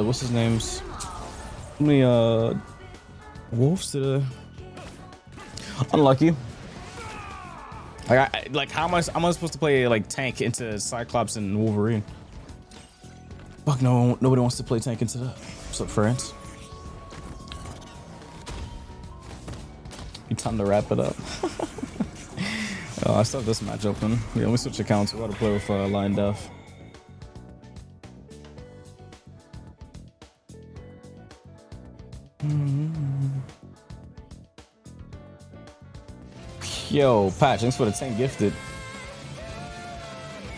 What's his name's? How many wolves did unlucky? Like how am I supposed to play like tank into Cyclops and Wolverine? Fuck no, nobody wants to play tank into that. What's up, friends? You time to wrap it up. Oh, I still have this match open. Yeah, let me switch accounts. We gotta play with Lion Death. Yo, Patch, thanks for the 10 gifted.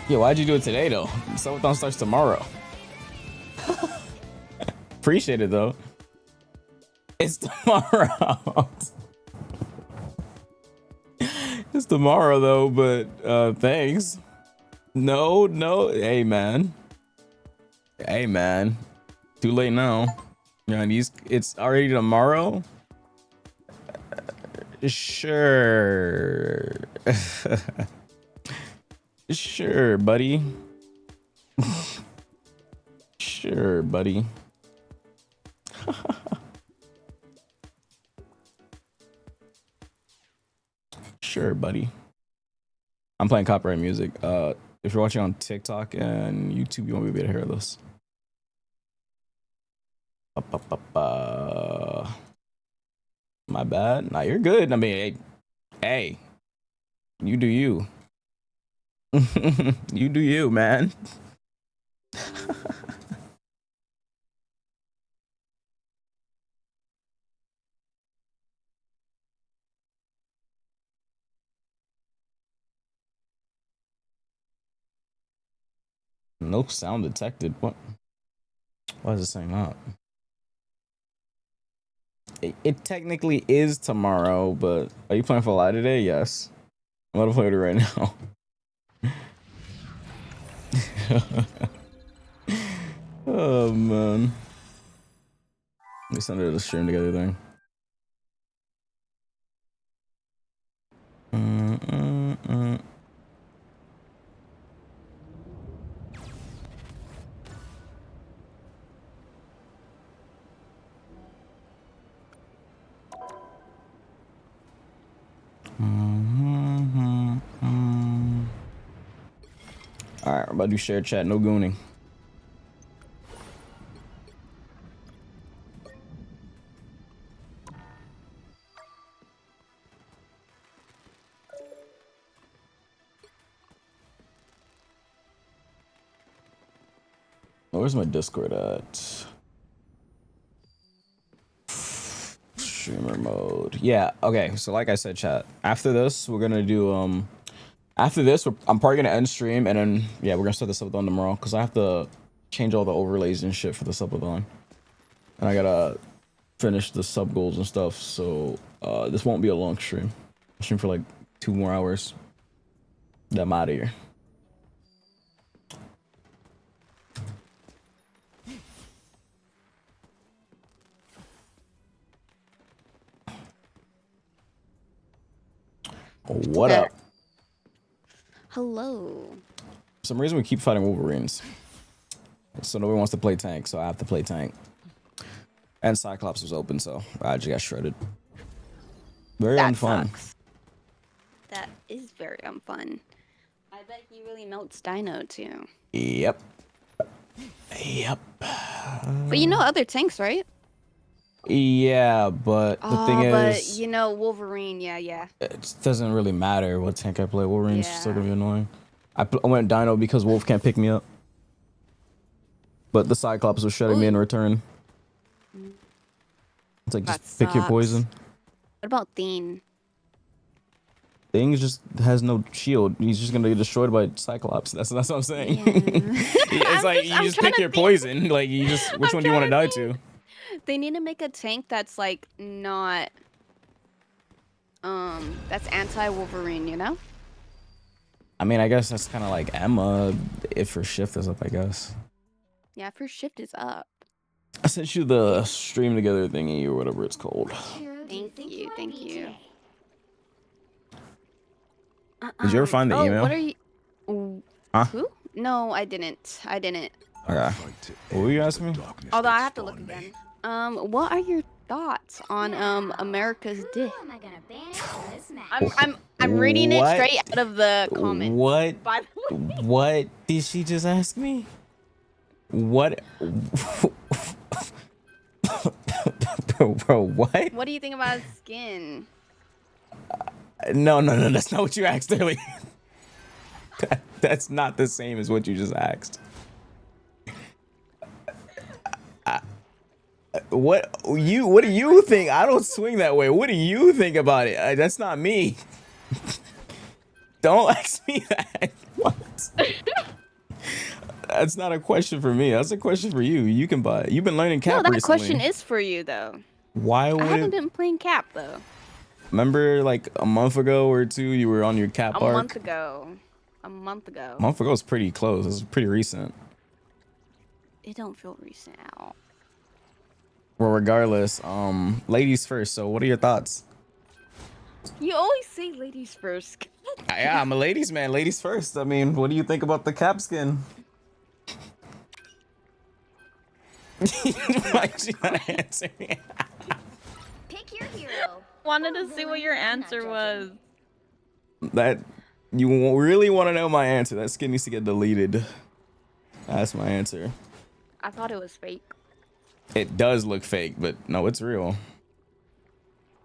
Yo, why'd you do it today though? Subathon starts tomorrow. Appreciate it though. It's tomorrow. It's tomorrow though, but thanks. No. Hey man. Too late now. Yeah, it's already tomorrow. Sure. Sure, buddy. Sure, buddy. Sure, buddy. I'm playing copyright music. If you're watching on TikTok and YouTube, you won't be able to hear this. My bad. Nah, you're good. I mean, hey, you do you. You do you, man. No sound detected. What? Why is it saying that? It technically is tomorrow, but are you playing for live today? Yes. I'm gonna play it right now. Oh man. Let me send it to the stream together thing. Alright, we're about to do share chat, no gooning. Where's my Discord at? Streamer mode. Yeah, okay. So like I said, chat. After this, we're gonna do after this, I'm probably gonna end stream and then yeah, we're gonna start the subathon tomorrow because I have to change all the overlays and shit for the subathon. And I gotta finish the sub goals and stuff. So this won't be a long stream. I'll stream for like 2 more hours. Then I'm out of here. What up? Hello. For some reason we keep fighting Wolverines. So nobody wants to play tank, so I have to play tank. And Cyclops was open, so I just got shredded. Very unfun. Sucks. That is very unfun. I bet he really melts Dino too. Yep. But you know other tanks, right? Yeah, but the thing is, but you know Wolverine, yeah. it doesn't really matter what tank I play. Wolverine's still gonna be annoying. I went Dino because Wolf can't pick me up. But the Cyclops was shredding me in return. It's like, just pick your poison. What about Thane? Thing just has no shield. He's just gonna get destroyed by Cyclops. That's what I'm saying. Yeah. It's like you just pick your poison. Like you just which one do you want to die to? They need to make a tank that's like not that's anti-Wolverine, you know? I mean, I guess that's kind of like Emma if her shift is up, I guess. Yeah, if her shift is up. I sent you the stream together thingy or whatever it's called. Thank you. Did you ever find the email? What are you? Huh? Who? No, I didn't. Okay. What were you asking me? Although I have to look again. What are your thoughts on America's dick? Who am I gonna banish from this match? I'm reading it What? straight out of the comments. What? By the way. What did she just ask me? What? Bro, what? What do you think about his skin? No, that's not what you asked earlier. That's not the same as what you just asked. What do you think? I don't swing that way. What do you think about it? That's not me. Don't ask me that. What? That's not a question for me. That's a question for you. You can buy it. You've been learning cap No, that recently. question is for you though. Why would I haven't been playing cap though. Remember like a month ago or two you were on your cap arc? A month ago. A month ago is pretty close. It's pretty recent. It don't feel recent at all. Well, regardless, ladies first. So what are your thoughts? You always say ladies first. Yeah, I'm a ladies man. Ladies first. I mean, what do you think about the cap skin? Why she not answer me? Pick your hero. Wanted to see what your answer was. That you really want to know my answer? That skin needs to get deleted. That's my answer. I thought it was fake. It does look fake, but no, it's real.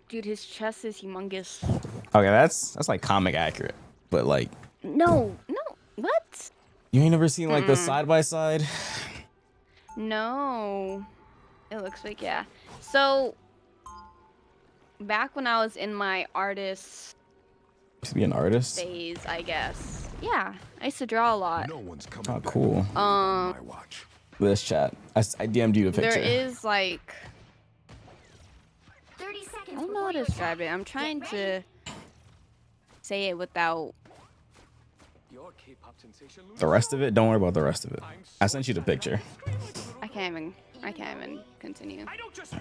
Dude, his chest is humongous. Okay, that's like comic accurate, but like. No, what? You ain't never seen like the side by side? No. It looks fake, yeah. So, back when I was in my artist To be an artist? phase, I guess. Yeah, I used to draw a lot. No one's coming Oh, back cool. on my watch. This chat. I DM'd you the picture. There is like 30 seconds. I don't know how to describe it. I'm trying to say it without. The rest of it, don't worry about the rest of it. I sent you the picture. I can't even continue.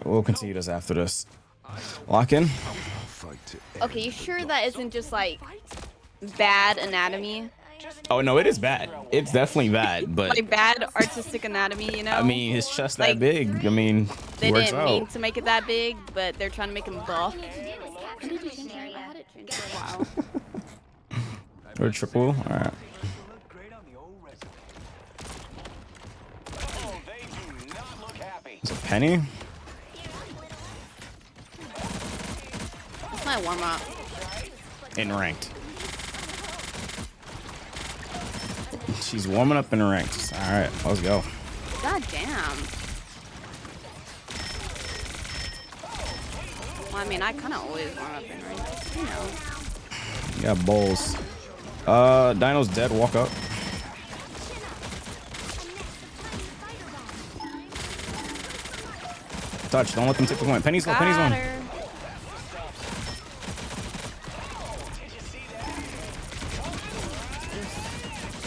We'll continue this after this. Lock in. Okay, you sure that isn't just like bad anatomy? Oh no, it is bad. It's definitely bad, but Like bad artistic anatomy, you know? I mean, his chest Like, that big. I mean, They it works didn't mean out. to make it that big, but they're trying to make him buff. Capture the mission area. I had it changed for a while. Or triple. All right. It's a penny. That's my warm up. In ranked. She's warming up in ranked. All right, let's go. God damn. Well, I mean, I kind of always warm up in range, you know. You got bowls. Dino's dead. Walk up. Touch. Don't let them take the point. Penny's low. Penny's Got one. her.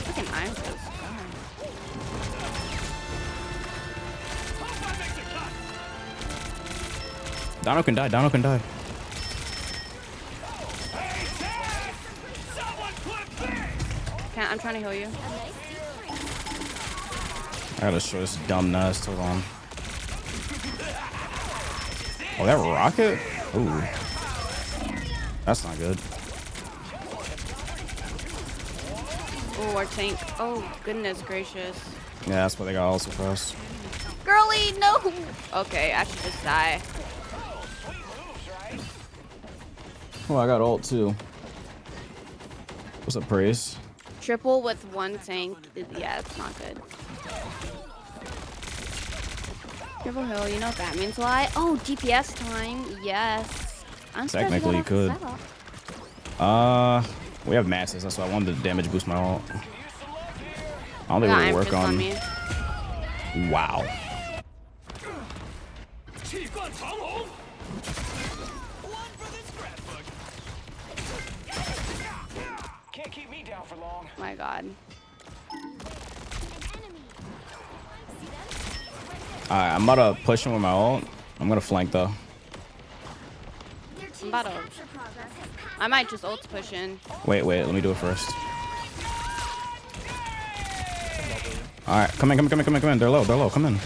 Fucking Iron Fist. Dino can die. Dino can die. Can't, I'm trying to heal you. I gotta show this dumb nest. Hold on. Oh, that rocket? Ooh. That's not good. Oh, our tank. Oh, goodness gracious. Yeah, that's what they got also fast. Girly, no! Okay, I should just die. Oh, I got ult too. What's up, Praise? Triple with one tank. Yeah, it's not good. Triple hill, you know what that means? Why? Oh, GPS time. Yes. I'm surprised Technically, you got could. off the setup. We have masses. That's why I wanted to damage boost my ult. I don't think Got it'll work Iron on. Fist me. Wow. My God. Alright, I'm about to push him with my ult. I'm gonna flank though. I'm about to. I might just ult push in. Wait, let me do it first. Alright, come in. They're low, come in.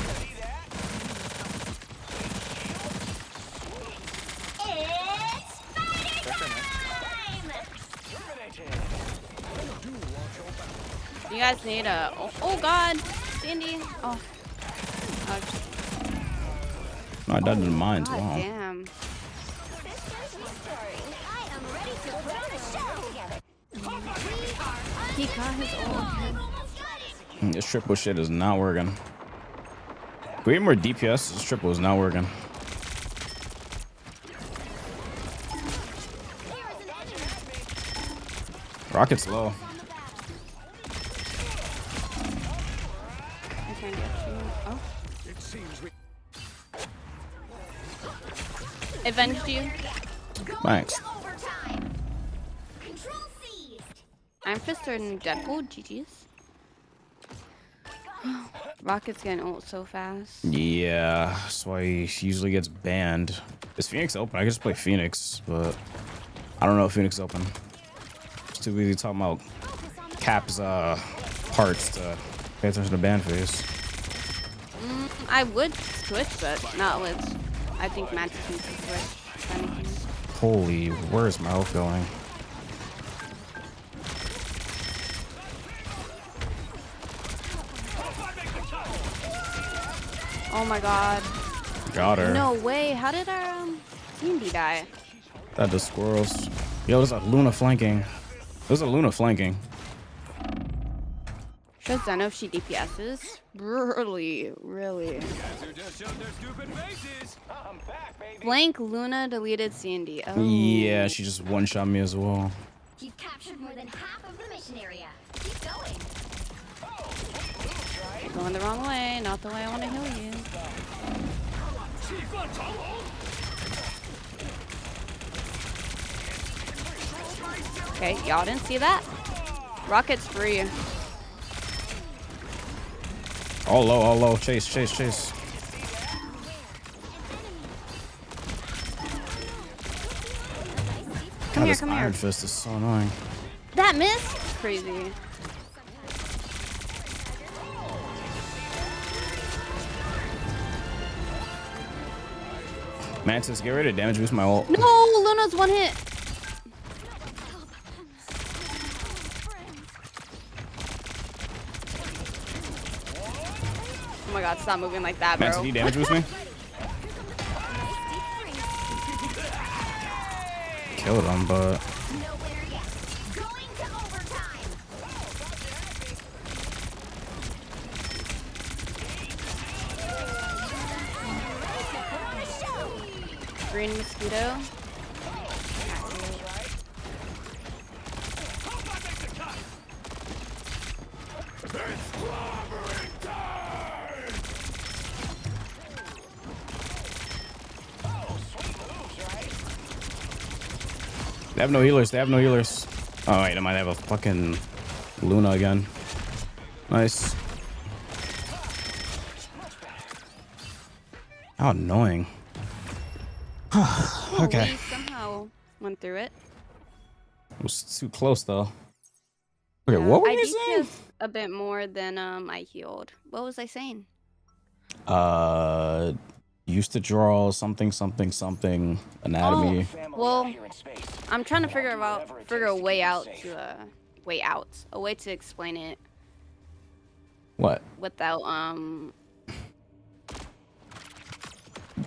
need a. Oh God, Sandy. Oh. No, I died in the mines. God Wow. damn. He got his ult. This triple shit is not working. Can we get more DPS? This triple is not working. Rocket's low. I'm trying to get you. Oh. Avenged you. Thanks. I'm just starting Deadpool. GG's. Rocket's getting ult so fast. Yeah, that's why he usually gets banned. Is Phoenix open? I can just play Phoenix, but I don't know if Phoenix is open. It's too busy talking about Cap's parts to pay attention to ban phase. I would switch, but not with. I think Matt just needs to switch. if anything. Holy, where's my health going? Oh my God. Got her. No way. How did our Cindy die? That the squirrels. Yo, there's a Luna flanking. There's a Luna flanking. Shows Zeno if she DPSs. Really. Blank Luna deleted C&D. Oh. Yeah, she just one-shot me as well. You've captured more than half of the mission area. Keep going. You're going the wrong way, not the way I want to heal you. Okay, y'all didn't see that? Rocket's free. All low. Chase. Come here, this Iron Fist is so annoying. That miss? Crazy. Mantis, get ready to damage boost my ult. No, Luna's one hit. Oh my God, stop moving like that, bro. Mantis, can you damage boost me? Killed him, but... Green mosquito. They have no healers. Oh wait, I might have a fucking Luna again. Nice. How annoying. Okay. We somehow went through it. It was too close though. Okay, what were you saying? DPS'd a bit more than I healed. What was I saying? Used to draw something anatomy. Oh, well, I'm trying to figure a way out a way to explain it. What? Without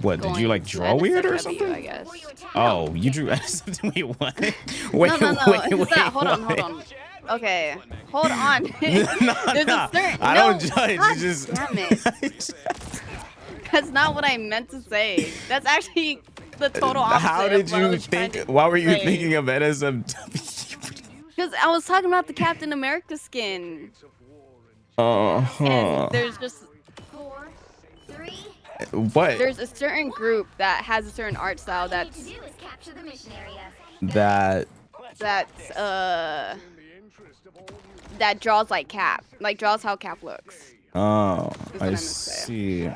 What did you like draw weird or something? I guess. Oh, you drew SFW. Wait, what? Wait. Hold on. Okay, hold on. I don't judge. God, Just damn it. That's not what I meant to say. That's actually the total opposite. How did you think? Why were you thinking of NSFW? Because I was talking about the Captain America skin. And there's just 4, 3. What? There's a certain group that has a certain art style that draws like Cap, draws how Cap looks. Oh, I see.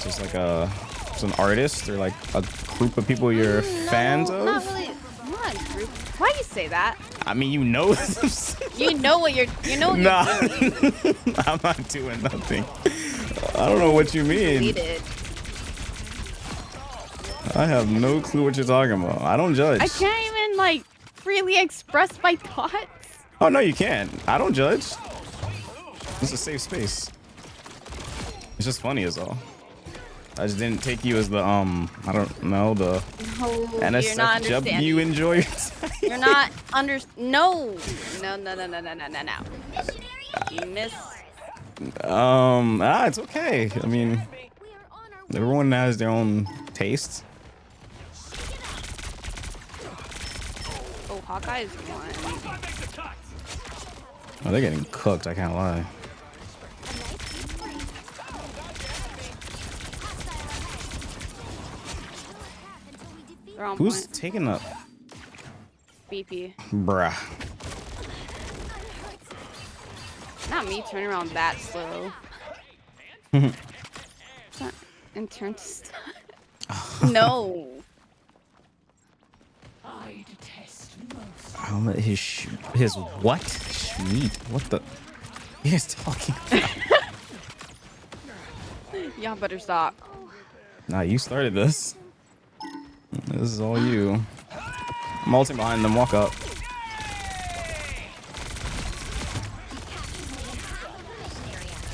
Just like just an artist or like a group of people you're fans of? Not really. Not a group. Why do you say that? I mean, you know. You know what you're doing. I'm not doing nothing. I don't know what you mean. I have no clue what you're talking about. I don't judge. I can't even freely express my thoughts. Oh no, you can't. I don't judge. This is a safe space. It's just funny as all. I just didn't take you as the I don't know, the No, you're not NSFW you understanding. enjoy. You're not no. You missed. It's okay. I mean, everyone has their own taste. Oh, Hawkeye's one. Oh, they're getting cooked, I can't lie. They're on Who's point. taking up? BP. Bruh. Not me turning around that slow. It's not and turn to stop. No. I detest His what? Schmeat. What the? You guys talking about? Y'all better stop. Nah, you started this. This is all you. I'm ulting behind them. Walk up.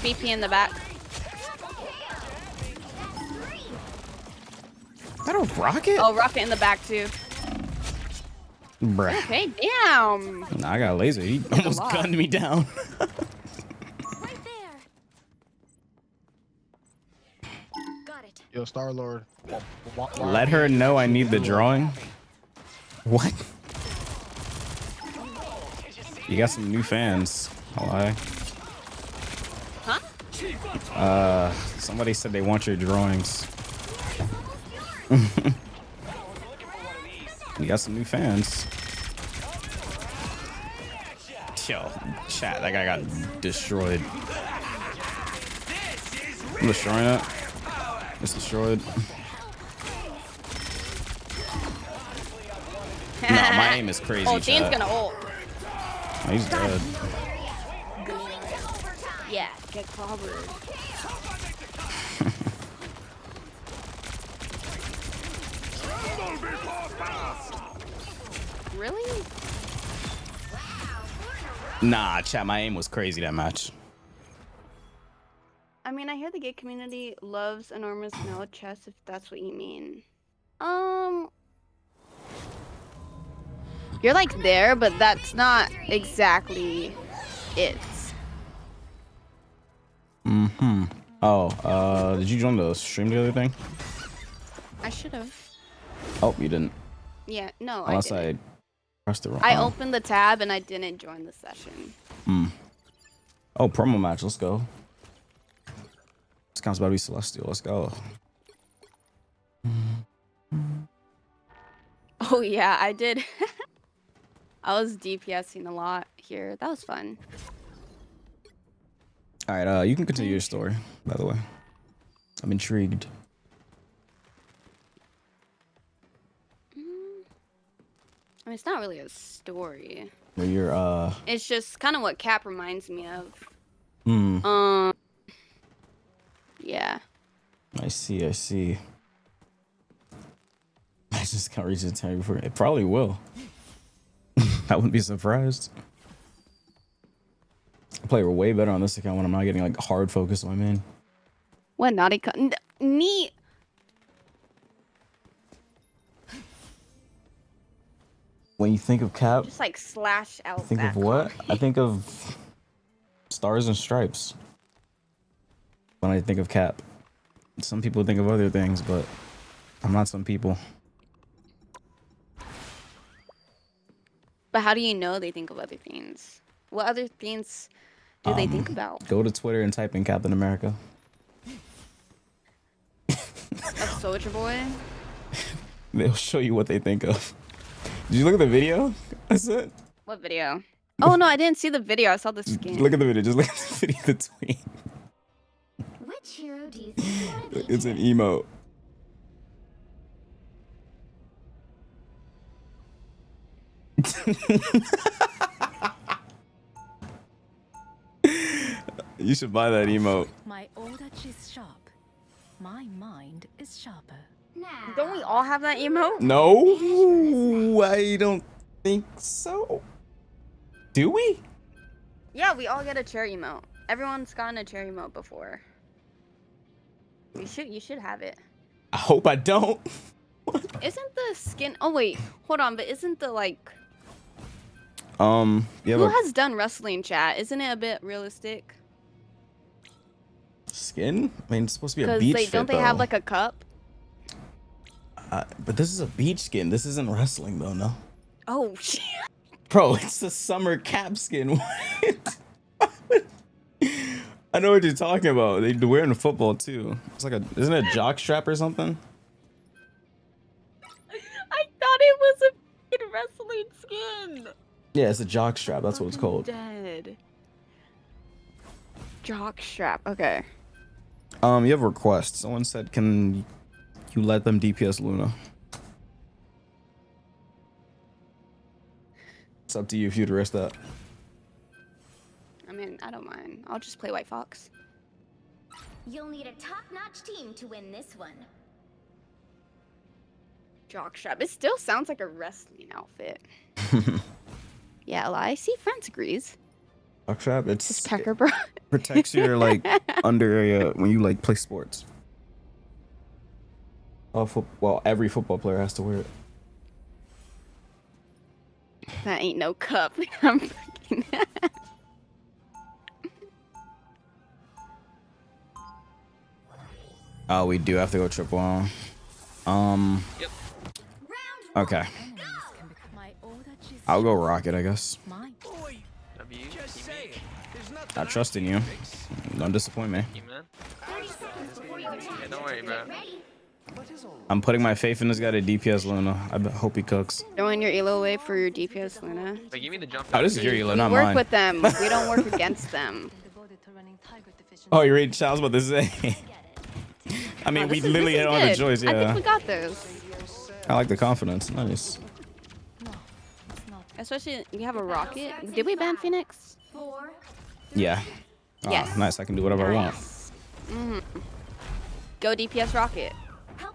BP in the back. Is that a rocket? Oh, rocket in the back too. Bruh. Okay, damn. Nah, I got a laser. He almost lot. gunned me down. Right there. Got it. Yo, Star Lord. Let her know I need the drawing. What? You got some new fans. Hello. Huh? Somebody said they want your drawings. You got some new fans. Yo, chat, that guy got destroyed. I'm destroying it. It's destroyed. No, my aim is crazy. Oh, Dean's chat. gonna ult. Oh, he's dead. Yeah, get clobbered. Really? Nah, chat, my aim was crazy that match. I mean, I hear the gay community loves enormous male chests, if that's what you mean. You're like there, but that's not exactly it. Mm-hmm. Oh, did you join the stream the other thing? I should have. Oh, you didn't. Yeah, no, Unless I didn't. I pressed the wrong. I oh. opened the tab and I didn't join the session. Oh, promo match. Let's go. This counts about to be Celestial. Let's go. Oh yeah, I did. I was DPSing a lot here. That was fun. All right, you can continue your story, by the way. I'm intrigued. I mean, it's not really a story. Where you're, It's just kind of what Cap reminds me of. Yeah. I see. I just can't reach the 10 before. It probably will. I wouldn't be surprised. I play way better on this account when I'm not getting like hard focus on my main. What naughty neat. When you think of Cap, Just like slash out. I think that of what? comment. I think of Stars and Stripes. When I think of Cap, some people think of other things, but I'm not some people. But how do you know they think of other things? What other things do they think about? Go to Twitter and type in Captain America. A Soldier Boy? They'll show you what they think of. Did you look at the video? That's it. What video? Oh no, I didn't see the video. I saw the skin. Look at the video. Just look at the video. The tweet. Which hero do you think you want to be? It's an emote. You should buy that emote. My Odachi is sharp. My mind is sharper. Now, Don't we all have that emote? No, I don't think so. Do we? Yeah, we all get a chair emote. Everyone's gotten a cherry emote before. You should have it. I hope I don't. Isn't the skin? Oh wait, hold on. But isn't the like? Yeah. Who has done wrestling, chat? Isn't it a bit realistic? Skin? I mean, it's supposed to be a beach fit, don't they have like a cup? But this is a beach skin. This isn't wrestling though, no. Oh shit. Bro, it's the summer cap skin. What? I know what you're talking about. They wear it in football too. It's like isn't it a jock strap or something? I thought it was a wrestling skin. Yeah, it's a jock strap. That's what it's called. Dead. Jock strap. Okay. You have a request. Someone said, can you let them DPS Luna? It's up to you if you'd risk that. I mean, I don't mind. I'll just play White Fox. You'll need a top-notch team to win this one. Jockstrap. It still sounds like a wrestling outfit. Yeah, I see friends agrees. Jockstrap, It's Pecker, bro. Protects your like under area when you like play sports. Well, every football player has to wear it. That ain't no cup. I'm freaking. Oh, we do have to go triple on. Yep. Okay. I'll go rocket, I guess. I trust in you. Don't disappoint me. Yeah, don't worry, bro. I'm putting my faith in this guy to DPS Luna. I hope he cooks. Throwing your elo away for your DPS, Luna. Wait, give me the jump. Oh, this is your elo, not We work mine. with them. We don't work against them. Oh, you're reading Child's about to say. I mean, we literally had on the choice, I think yeah. we got this. I like the confidence. Nice. Especially, we have a rocket. Did we ban Phoenix? Yeah. Oh, Yes. nice. I can do whatever I want. Go DPS rocket.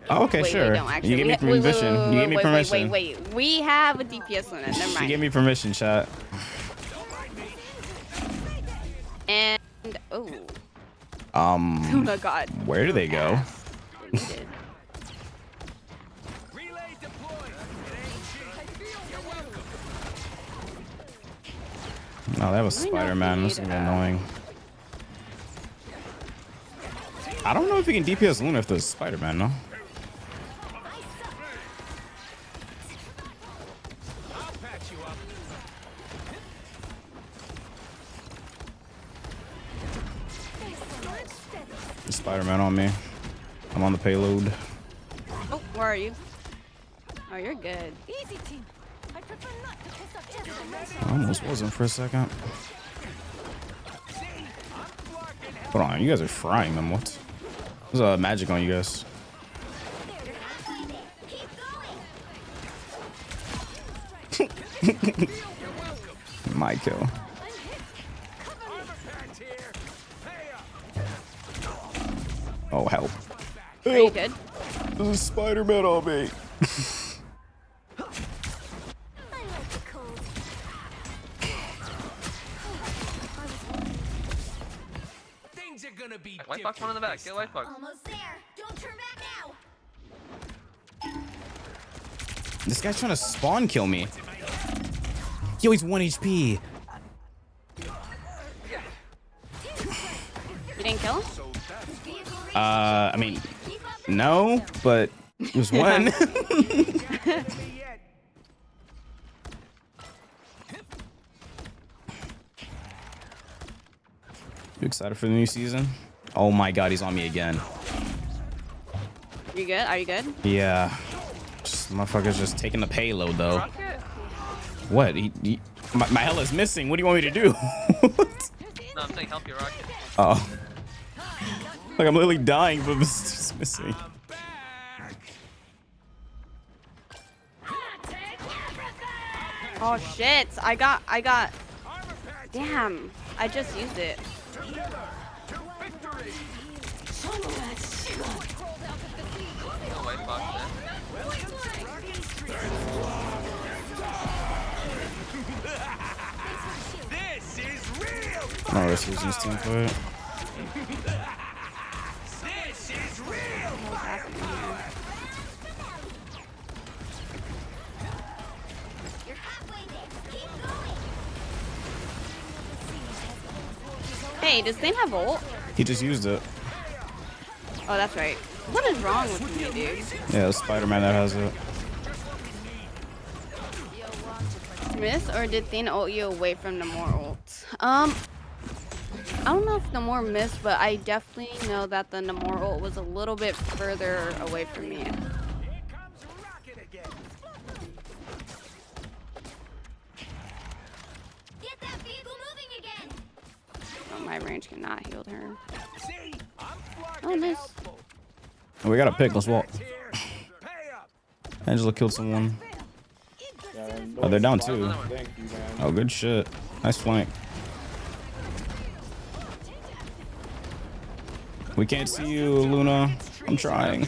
Oh, okay, Wait, sure. we don't actually. You gave me permission. You gave me permission. Wait. We have a DPS Luna. Never mind. You gave me permission, chat. And oh. Luna got. Where do they go? Deleted. No, that was Spider-Man. This is gonna be annoying. I don't know if you can DPS Luna if there's Spider-Man, no? There's Spider-Man on me. I'm on the payload. Oh, where are you? Oh, you're good. Easy team. I prefer not to piss up just I almost wasn't for a second. Hold on, you guys are frying them. What? There's magic on you guys. My kill. Oh, help. Are you good? There's a Spider-Man on me. White Fox one in the back. Get White Fox. Almost there. Don't turn back now. This guy's trying to spawn kill me. Yo, he's 1 HP. You didn't kill him? I mean, no, but it was one. You excited for the new season? Oh my god, he's on me again. You good? Are you good? Yeah. Just, motherfucker's just taking the payload though. What? My hell is missing. What do you want me to do? No, I'm saying help your rocket. Oh. Like I'm literally dying, but it's just missing. Oh shit! I got. Damn! I just used it. White Fox Oh, was losing his team fight. Hey, does Thane have ult? He just used it. Oh, that's right. What is wrong with me, dude? Yeah, it's Spider-Man that has it. Miss, or did Thane ult you away from Namor ult? I don't know if Namor missed, but I definitely know that the Namor ult was a little bit further away from me. Oh, my range cannot heal her. Oh, nice. Oh, we got a pick. Let's walk. Angela killed someone. Oh, they're down too. Oh, good shit. Nice flank. We can't see you, Luna. I'm trying.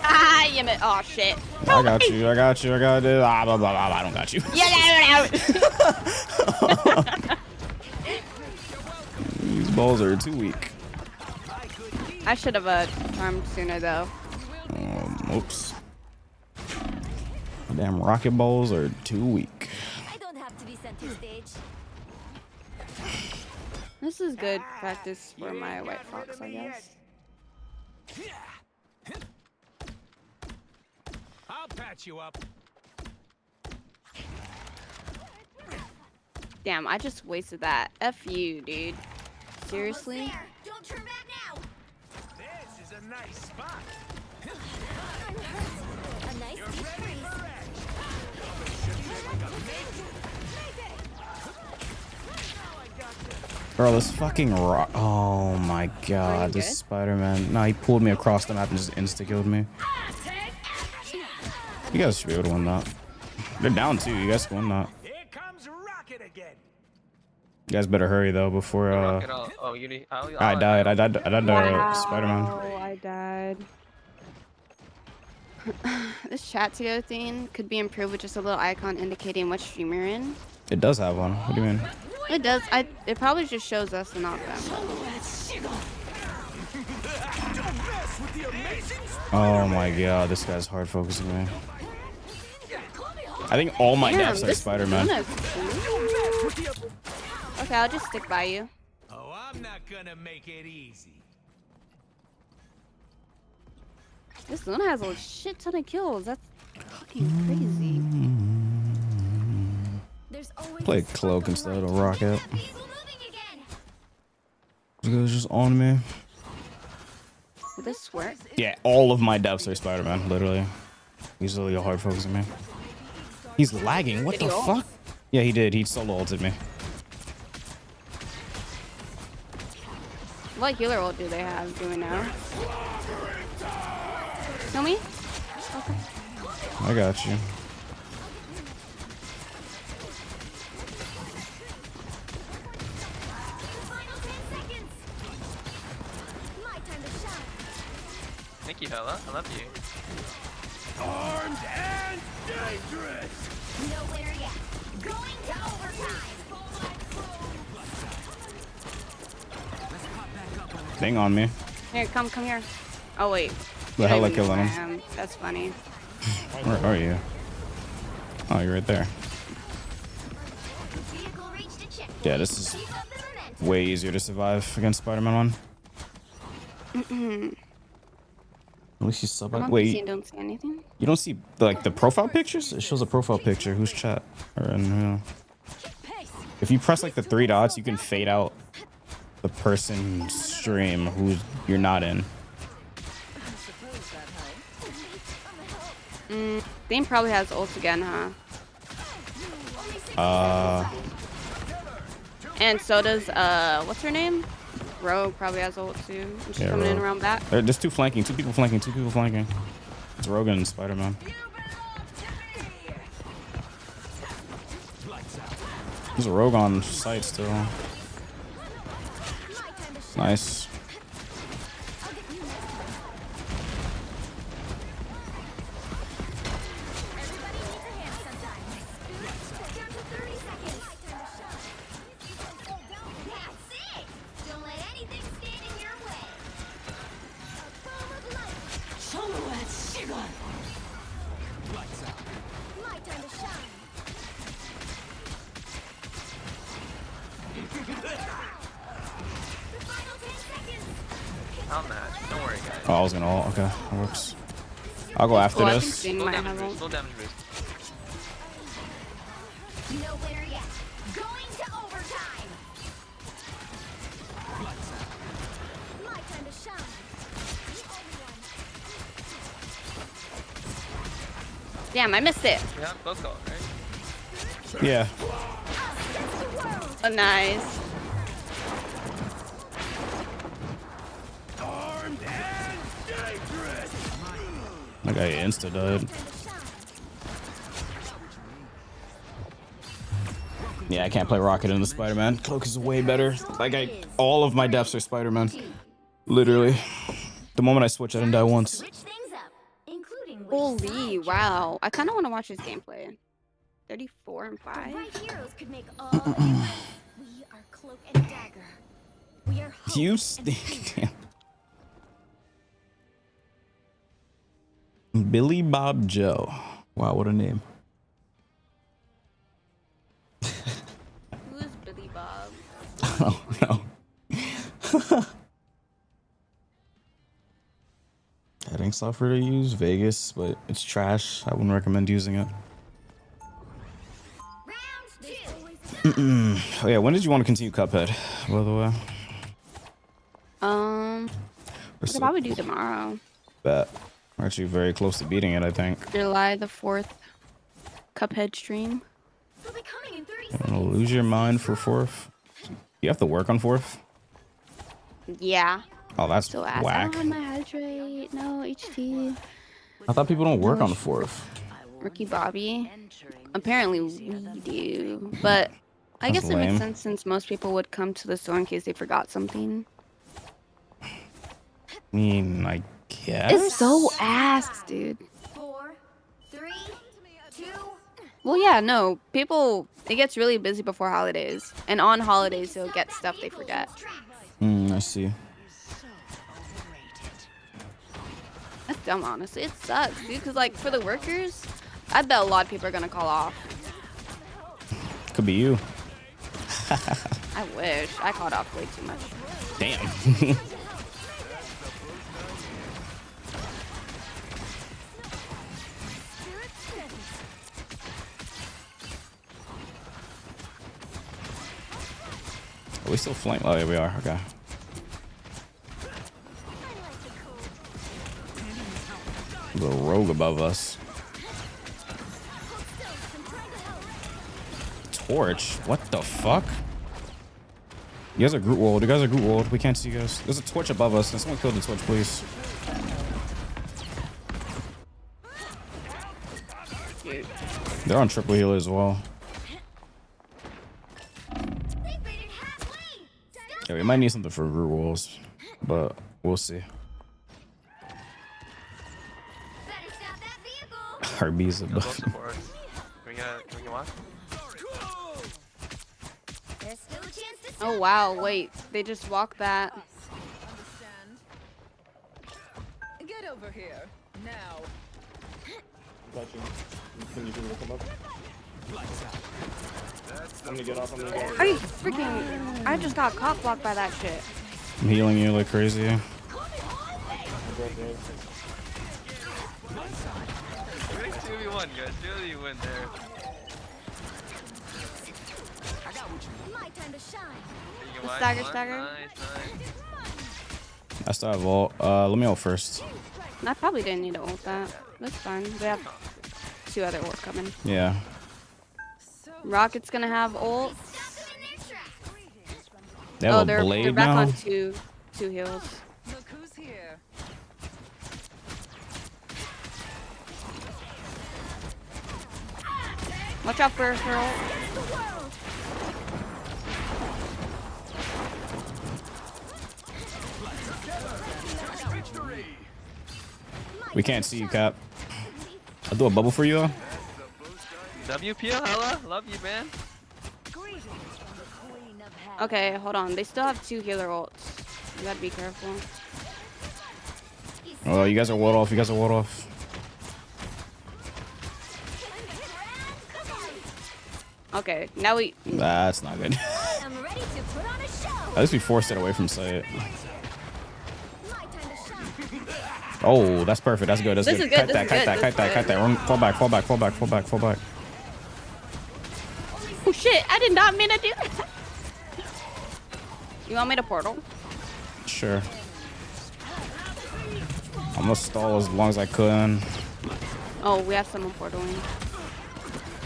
Ah, you missed. Oh, shit. I got you. I got you. I got it. Ah, blah, blah, blah, blah. I don't got you. Yeah. These balls are too weak. I should have farmed sooner, though. Oops. Damn rocket balls are too weak. I don't have to be center stage. This is good practice for my White Fox, I guess. I'll patch you up. Damn, I just wasted that. F you, dude. Seriously? Don't turn back now. This is a nice spot. A nice deep freeze. Bro, this fucking rock. Oh my god, this good? Spider-Man. No, he pulled me across the map and just insta-killed me. You guys should be able to win that. They're down too. You guys can win that. Here comes Rocket again. You guys better hurry though before I died. I died to Spider-Man. Oh, I died. This chat to thing could be improved with just a little icon indicating what stream you're in. It does have one. What do you mean? It does. It probably just shows us and not them. Oh my god, this guy's hard focusing me. I think all my deaths are Spider-Man. Okay, I'll just stick by you. Oh, I'm not gonna make it easy. This Luna has a shit ton of kills. That's fucking crazy. Play Cloak instead of Rocket. This guy's just on me. Will this work? Yeah, all of my deaths are Spider-Man, literally. He's really hard focusing me. He's lagging. What the fuck? Yeah, he did. He solo ulted me. What healer ult do they have? Do we know? Kill me? Okay. I got you. Thank you, Hella. I love you. Armed and dangerous. No winner yet. Going to overtime. Thing on me. Here, come here. Oh wait. The hell I killing him. That's funny. Where are you? Oh, you're right there. Yeah, this is way easier to survive against Spider-Man 1. At least you sub up. Wait, Don't see anything. you don't see like the profile pictures? It shows a profile picture. Who's chat? Or in, if you press like the 3 dots, you can fade out the person's stream who you're not in. Thane probably has ult again, huh? And so does what's her name? Rogue probably has ult too. She's coming in around back. There's 2 flanking. 2 people flanking. 2 people flanking. It's Rogan and Spider-Man. There's a Rogue on site still. Nice. Oh, I was gonna ult. Okay, that works. I'll go after Oh, I think this. Jing might have ult. Full damage boost. No winner yet. Going to overtime. My time to shine. Damn, I missed it. Yeah, both got it, right? Yeah. Oh, nice. Armed and dangerous. That guy insta died. Yeah, I can't play Rocket in the Spider-Man. Cloak is way better. Like all of my deaths are Spider-Man. Literally. The moment I switch, I didn't die once. Switch things up, including which Holy side wow. I kind of want to watch his gameplay. 34 and 5. right heroes could make all the difference. We are Cloak and Dagger. We are hope You and stink. Billy Bob Joe. Wow, what a name. Who's Billy Bob? Oh no. Editing software to use, Vegas, but it's trash. I wouldn't recommend using it. round 2. Oh yeah, when did you want to continue Cuphead, by the way? We could probably do tomorrow. Bet. We're actually very close to beating it, I think. July the 4th. Cuphead stream. They'll be coming in 30 I'm seconds. gonna lose your mind for 4th. You have to work on 4th? Yeah. Oh, that's So ass. I whack. don't have my hydrate. No, HT. I thought people don't work on 4th. Ricky Bobby. Apparently we do. But I That's guess it makes lame. sense since most people would come to the store in case they forgot something. I mean, I guess. It's so ass, dude. 4, 3, 2. Well, yeah, no. People, it gets really busy before holidays. And on holidays, they'll get stuff they forget. I see. That's dumb, honestly. It sucks, dude. Because, like, for the workers, I bet a lot of people are going to call off. Could be you. I wish. I called off way too much. Damn. Are we still flank? Oh, yeah, we are. Okay. The rogue above us. Torch? What the fuck? You guys are group walled. You guys are group walled. We can't see you guys. There's a torch above us. Can someone kill the torch, please? They're on triple heal as well. Yeah, we might need something for group walls, but we'll see. Harby's Go above. support. Can we get one? There's still a chance to Oh, wow. Wait. They just walked that. Get over here. Now. Can you come up? I'm gonna get off. I'm gonna get off. Are you freaking... I just got cock blocked by that shit. I'm healing you like crazy. 2v1, guys. 2v1 there. my time to shine. You get one, Stagger, one. stagger. Nice, nice. I still have ult. Let me ult first. I probably didn't need to ult that. That's fine. We have 2 other ult coming. Yeah. Rocket's gonna have ult. They have a they're blade back now? on two heals. Look who's here. Watch out for her ult. We can't see you, Cap. I'll do a bubble for you, though. WP, hella. Love you, man. Okay, hold on. They still have 2 healer ults. You gotta be careful. Oh, you guys are walled off. You guys are walled off. Okay, now we... That's not good. I'm ready to put on a show. At least we forced it away from sight. My time to shine. Oh, that's perfect. That's good. That's This good. is good, Kite this that, is kite good, that, this kite is that, kite good. that. Run, fall back, fall back, fall back, fall back, fall back, fall back. Oh shit, I did not mean to do that. You want me to portal? Sure. I'm gonna stall as long as I can. Oh, we have someone portaling.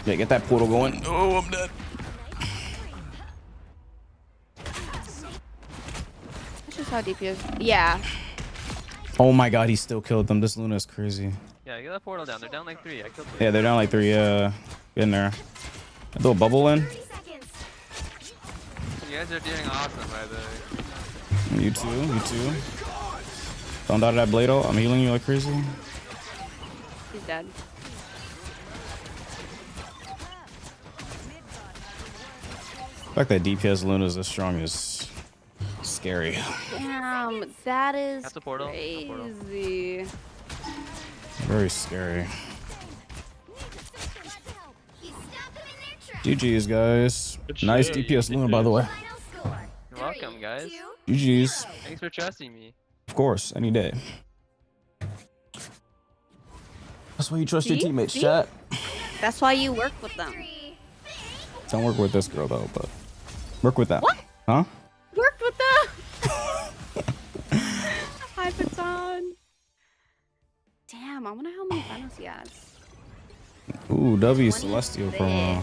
Yeah, get that portal going. Oh, I'm dead. That's just how DPS. Yeah. Oh my god, he still killed them. This Luna is crazy. Yeah, get that portal down. They're down like 3. I killed 3. Yeah, they're down like 3. Get in there. I throw a bubble in. You guys are doing awesome, by the way. You too, you too. Don't die to that Blado. I'm healing you like crazy. He's dead. The fact that DPS Luna is as strong is scary. Damn, that is That's a portal. crazy. Very scary. GG's, guys. Nice shit. DPS Luna, by the way. You're welcome, guys. GG's. Thanks for trusting me. Of course, any day. That's why you trust your See? teammates, See? chat. That's why you work with them. Don't work with this girl, though, but work with that. What? Huh? Worked with them. Hi, Baton. Damn, I wonder how many finals he has. Ooh, W 26. Celestial promo.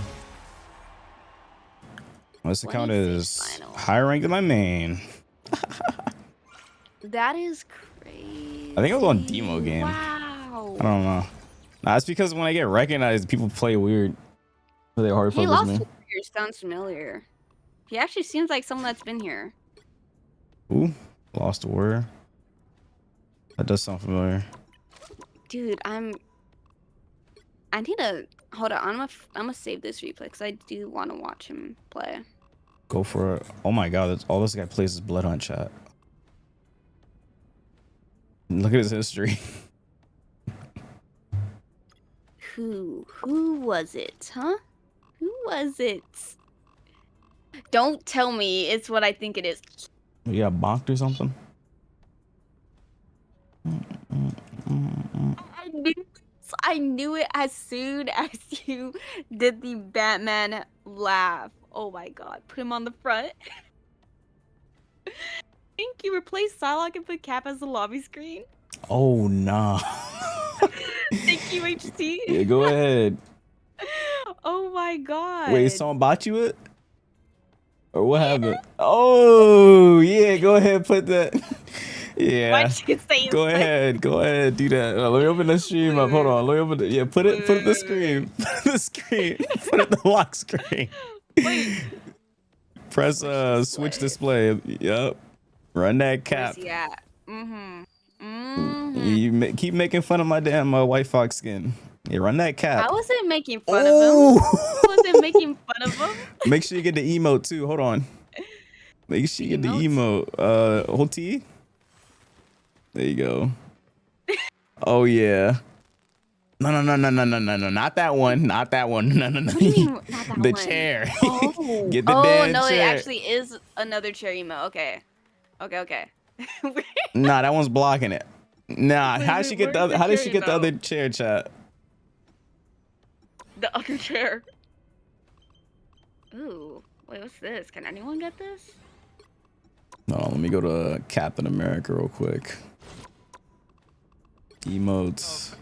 This account 26 is finals. higher ranked than my main. That is crazy. I think it was on demo game. Wow. I don't know. Nah, it's because when I get recognized, people play weird. So they hard He focus lost me. Warrior sounds familiar. He actually seems like someone that's been here. Ooh, Lost Warrior. That does sound familiar. Dude, I need to hold on. I'm gonna save this replay because I do want to watch him play. Go for it. Oh my god, that's, all this guy plays is Blood Hunt, chat. Look at his history. Who was it, huh? Who was it? Don't tell me it's what I think it is. You got bonked or something? I knew it as soon as you did the Batman laugh. Oh my god, put him on the front. Think you replace Psylocke and put Cap as the lobby screen? Oh nah. Thank you, HT. Yeah, go ahead. Oh my god. Wait, someone bought you it? Or what happened? Oh yeah, go ahead, put that. Yeah. Why'd you say Go ahead, do that. Let me open the stream up. Hold on, let me open it. Yeah, put it the screen. Put the screen. Put it the lock screen. Wait. Press switch display. Yup. Run that cap. Where's he at? You keep making fun of my damn white fox skin. Yeah, run that cap. I wasn't making fun of him. I wasn't making fun of him. Make sure you get the emote too. Hold on. Make sure you get the emote. Hold T. There you go. Oh yeah. No, not that one. Not that one. No. What do you mean, not that The one? chair. Oh. Get the damn no, chair. it actually is another chair emo. Okay. Nah, that one's blocking it. Nah, how she get the other? How did she get the other chair, chat? The other chair. Ooh. Wait, what's this? Can anyone get this? No, let me go to Captain America real quick. Emotes.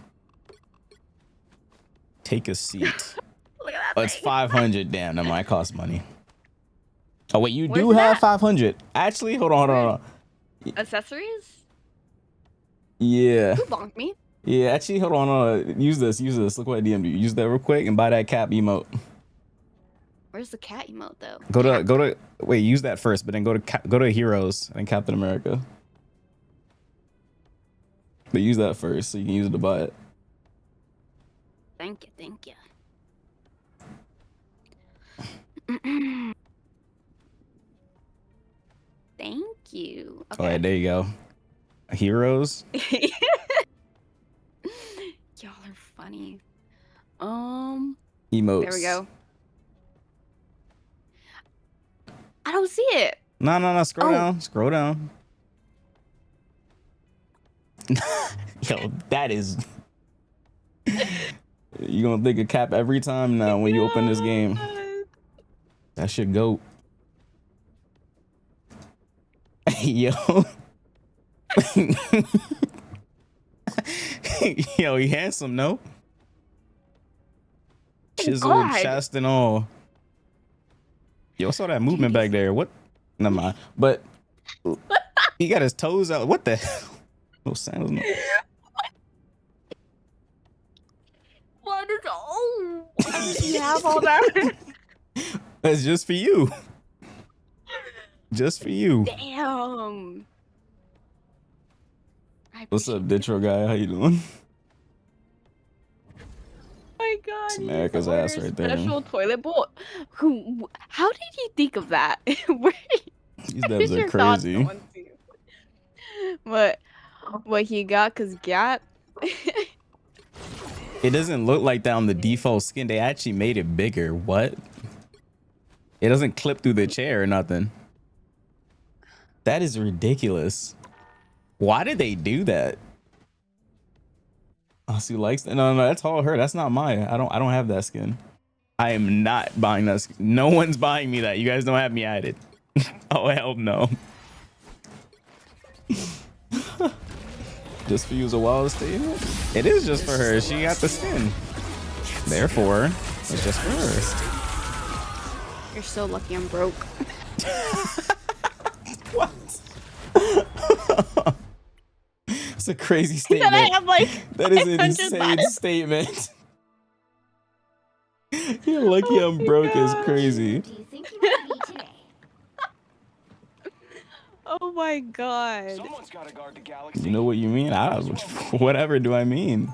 Take a seat. Look at that Oh, it's thing. 500. Damn, that might cost money. Oh wait, you Where's do have that? 500. Actually, hold on. Accessories? Yeah. Who bonked me? Yeah, actually, hold on. Use this. Look what I DM'd you. Use that real quick and buy that cap emote. Where's the cat emote though? Go to wait, use that first, but then go to Heroes and Captain America. But use that first so you can use it to buy it. Thank you. Thank you. Okay. All right, there you go. Heroes. Y'all are funny. Emotes. There we go. I don't see it. No. Scroll down. Yo, that is. You gonna think of Cap every time now when you open this game. That shit goat. Yo. Yo, he handsome, no? Chiseled chest and all. Yo, I saw that movement back there. What? Never mind. But he got his toes out. What the hell? No sandals. No. What is oh? Why does he have all that? That's just for you. Just for you. Damn. What's up, Ditro guy? How you doing? My God, It's America's ass right there. Special toilet bowl. Who? How did you think of that? Where? These devs are crazy. What he got? Cause Gap. It doesn't look like that on the default skin. They actually made it bigger. What? It doesn't clip through the chair or nothing. That is ridiculous. Why did they do that? Oh, she likes no, that's all her. That's not mine. I don't have that skin. I am not buying that skin. No one's buying me that. You guys don't have me added. Oh hell no. Just for you is a wild statement. It is just for her. She got the skin. Therefore, it's just for her. You're so lucky I'm broke. What? It's a crazy statement. I have like that is an insane statement. You're lucky I'm broke is crazy. Oh my God. You know what you mean? Whatever do I mean?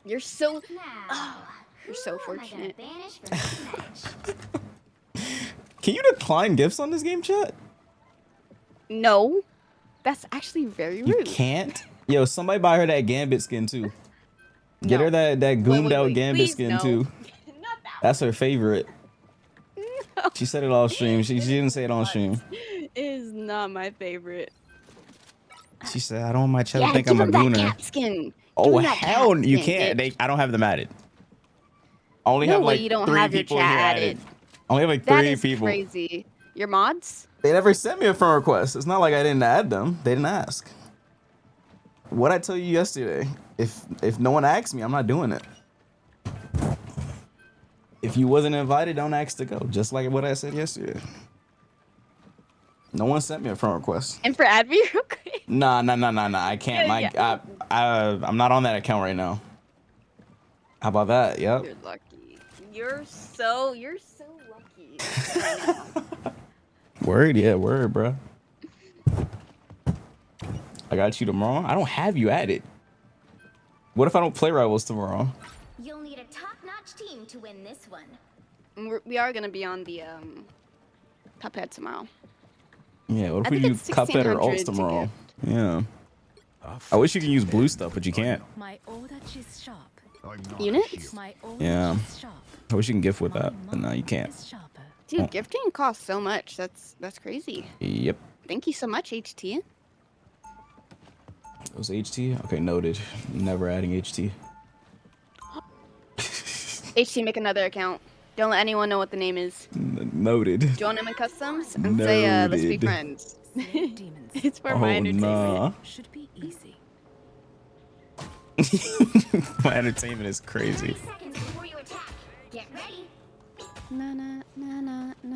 You're so you're so fortunate. Can you decline gifts on this game, chat? No. That's actually very rude. You can't? Yo, somebody buy her that Gambit skin too. Get her that goomed out Gambit skin too. That's her favorite. No. She said it off stream. She didn't say it on stream. It is not my favorite. She said, I don't want my chat to think I'm a gooner. Skin. Oh hell, you can't. I don't have them added. I only have like you don't 3 have your people chat here added. I only have like That 3 is people. Crazy. Your mods? They never sent me a friend request. It's not like I didn't add them. They didn't ask. What I tell you yesterday, if no one asks me, I'm not doing it. If you wasn't invited, don't ask to go. Just like what I said yesterday. No one sent me a friend request. And for add me real quick. Nah. I can't. I'm not on that account right now. How about that? Yep. You're lucky. You're so lucky right now. Word, yeah, word, bro. I got you tomorrow. I don't have you added. What if I don't play Rivals tomorrow? You'll need a top-notch team to win this one. We are gonna be on the Cuphead tomorrow. Yeah, what if we do Cuphead or ults tomorrow? Yeah. I wish you could use blue stuff, but you can't. My order is sharp. Units? Yeah. I wish you can gift with that, but no, you can't. Dude, gifting costs so much. That's crazy. Yep. Thank you so much, HT. It was HT? Okay, noted. Never adding HT. HT, make another account. Don't let anyone know what the name is. Noted. Join them in customs and say, let's be friends. It's for my entertainment. Nah. Should be easy. My entertainment is crazy. Get ready.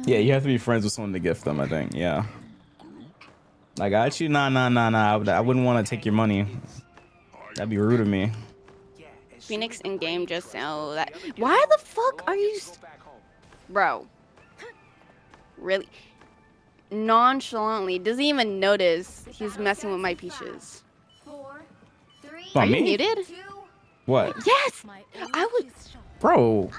Yeah, you have to be friends with someone to gift them, I think. Yeah. I got you. Nah. I wouldn't want to take your money. That'd be rude of me. Phoenix in game just so that. Why the fuck are you, bro? Really? Nonchalantly, doesn't even notice he's messing with my peaches. 4, 3, Are you me? muted? What? Yes. I would. Bro,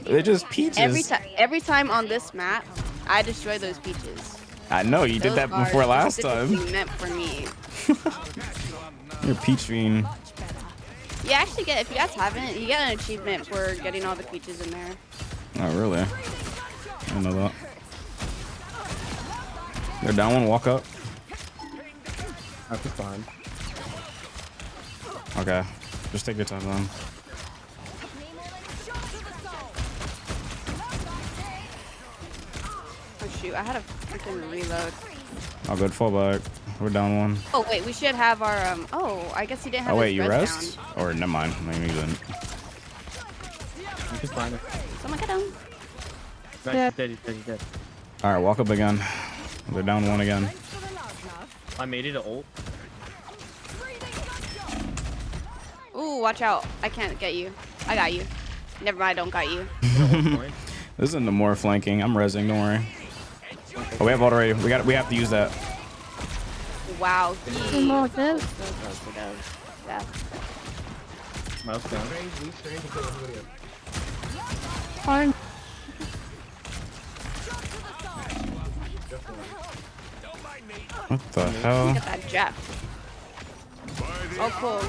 they're just peaches. Every time on this map, I destroy those peaches. I know you did that before last time. Meant for me. You're a peach fiend. You actually get, if you guys haven't, you get an achievement for getting all the peaches in there. Oh really? I didn't know that. They're down one. Walk up. That's fine. Okay. Just take your time then. Oh shoot, I had a freaking reload. Oh, good. Fall back. We're down one. Oh wait, we should have our oh, I guess he didn't have Oh, wait, his you res rest? down. Or never mind. Maybe you didn't. He's fine. Someone get him. Nice, he's dead. Alright, walk up again. They're down one again. I made it an ult. Ooh, watch out. I can't get you. I got you. Never mind, I don't got you. This isn't the more flanking. I'm rezzing, don't worry. Oh, we have already. We have to use that. Wow. Yeah. Mouse down. Fine. What the hell? Look at that Jeff. Oh, cool.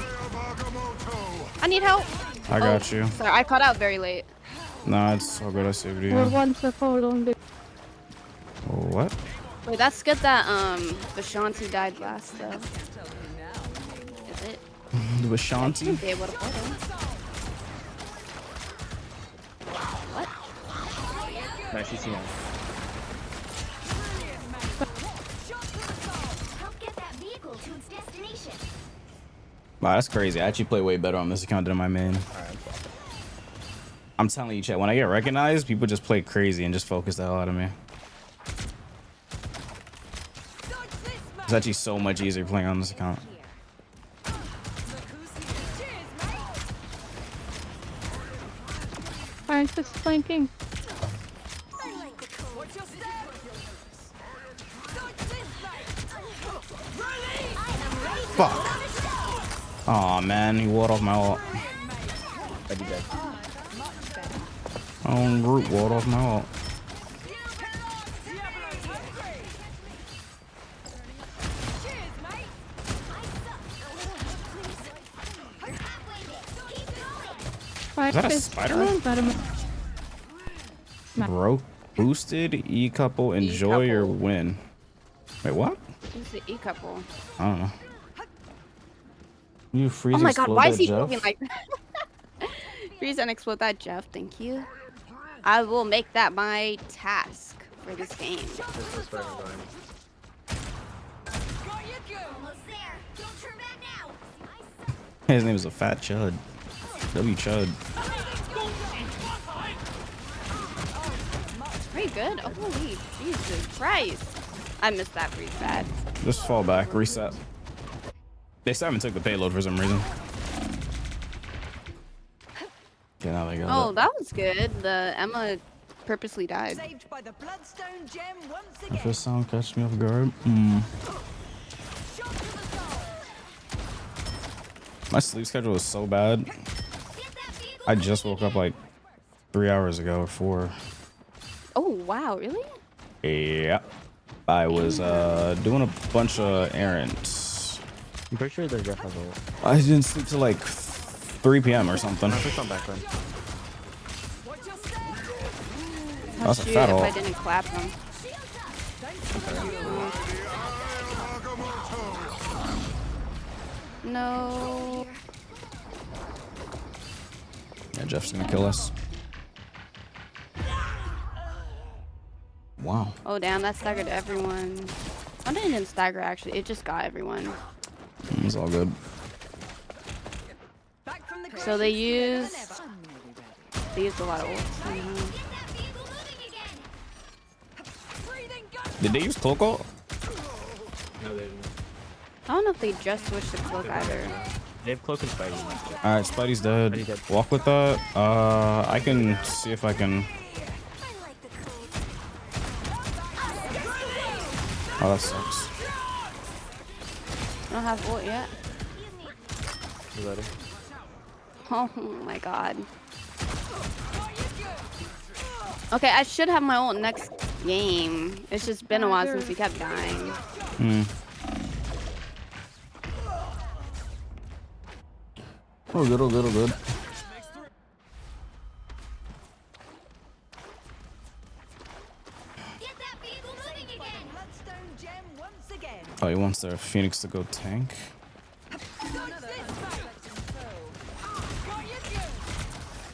I need help. I got you. Sorry, I caught out very late. Nah, it's all good. I saved you. What? Wait, that's good that Vishanti died last though. Is it? The Vishanti? Be able to play them. What? Nice, he's here. Wow, that's crazy. I actually play way better on this account than my main. I'm telling you, chat, when I get recognized, people just play crazy and just focus the hell out of me. It's actually so much easier playing on this account. I'm just flanking. Fuck. Aw, man, he walled off my ult. Root walled off my ult. Is that a spider? Broke, boosted, E-couple, enjoy or win. Wait, what? Who's the E-couple? I don't know. You freeze. Oh my god, why is he Jeff? moving like that? Freeze and explode that, Jeff. Thank you. I will make that my task for this game. His name is a fat chud. W chud. Pretty good. Oh, holy Jesus Christ. I missed that pretty bad. Just fall back, reset. They still haven't took the payload for some reason. Okay, now they got Oh, it. that was good. The Emma purposely died. If this sound catch me off guard. My sleep schedule is so bad. I just woke up like 3 hours ago or 4. Oh, wow. Really? Yeah. I was doing a bunch of errands. I'm pretty sure they're Jeff as well. I didn't sleep till like 3 p.m. or something. I'll come back then. Oh, That's a shoot, fat if ult. I didn't clap them. No. Yeah, Jeff's gonna kill us. Wow. Oh, damn. That staggered everyone. I didn't stagger, actually. It just got everyone. It's all good. So they used a lot of ults. Did they use cloak ult? No, they didn't. I don't know if they just switched to cloak either. They have cloak and Spidey. Alright, Spidey's dead. Walk with that. I can see if I can. Oh, that sucks. I don't have ult yet. You ready? Oh my god. Okay, I should have my ult next game. It's just been a while since we kept dying. Oh, good, oh, good, oh, good. Oh, he wants their Phoenix to go tank.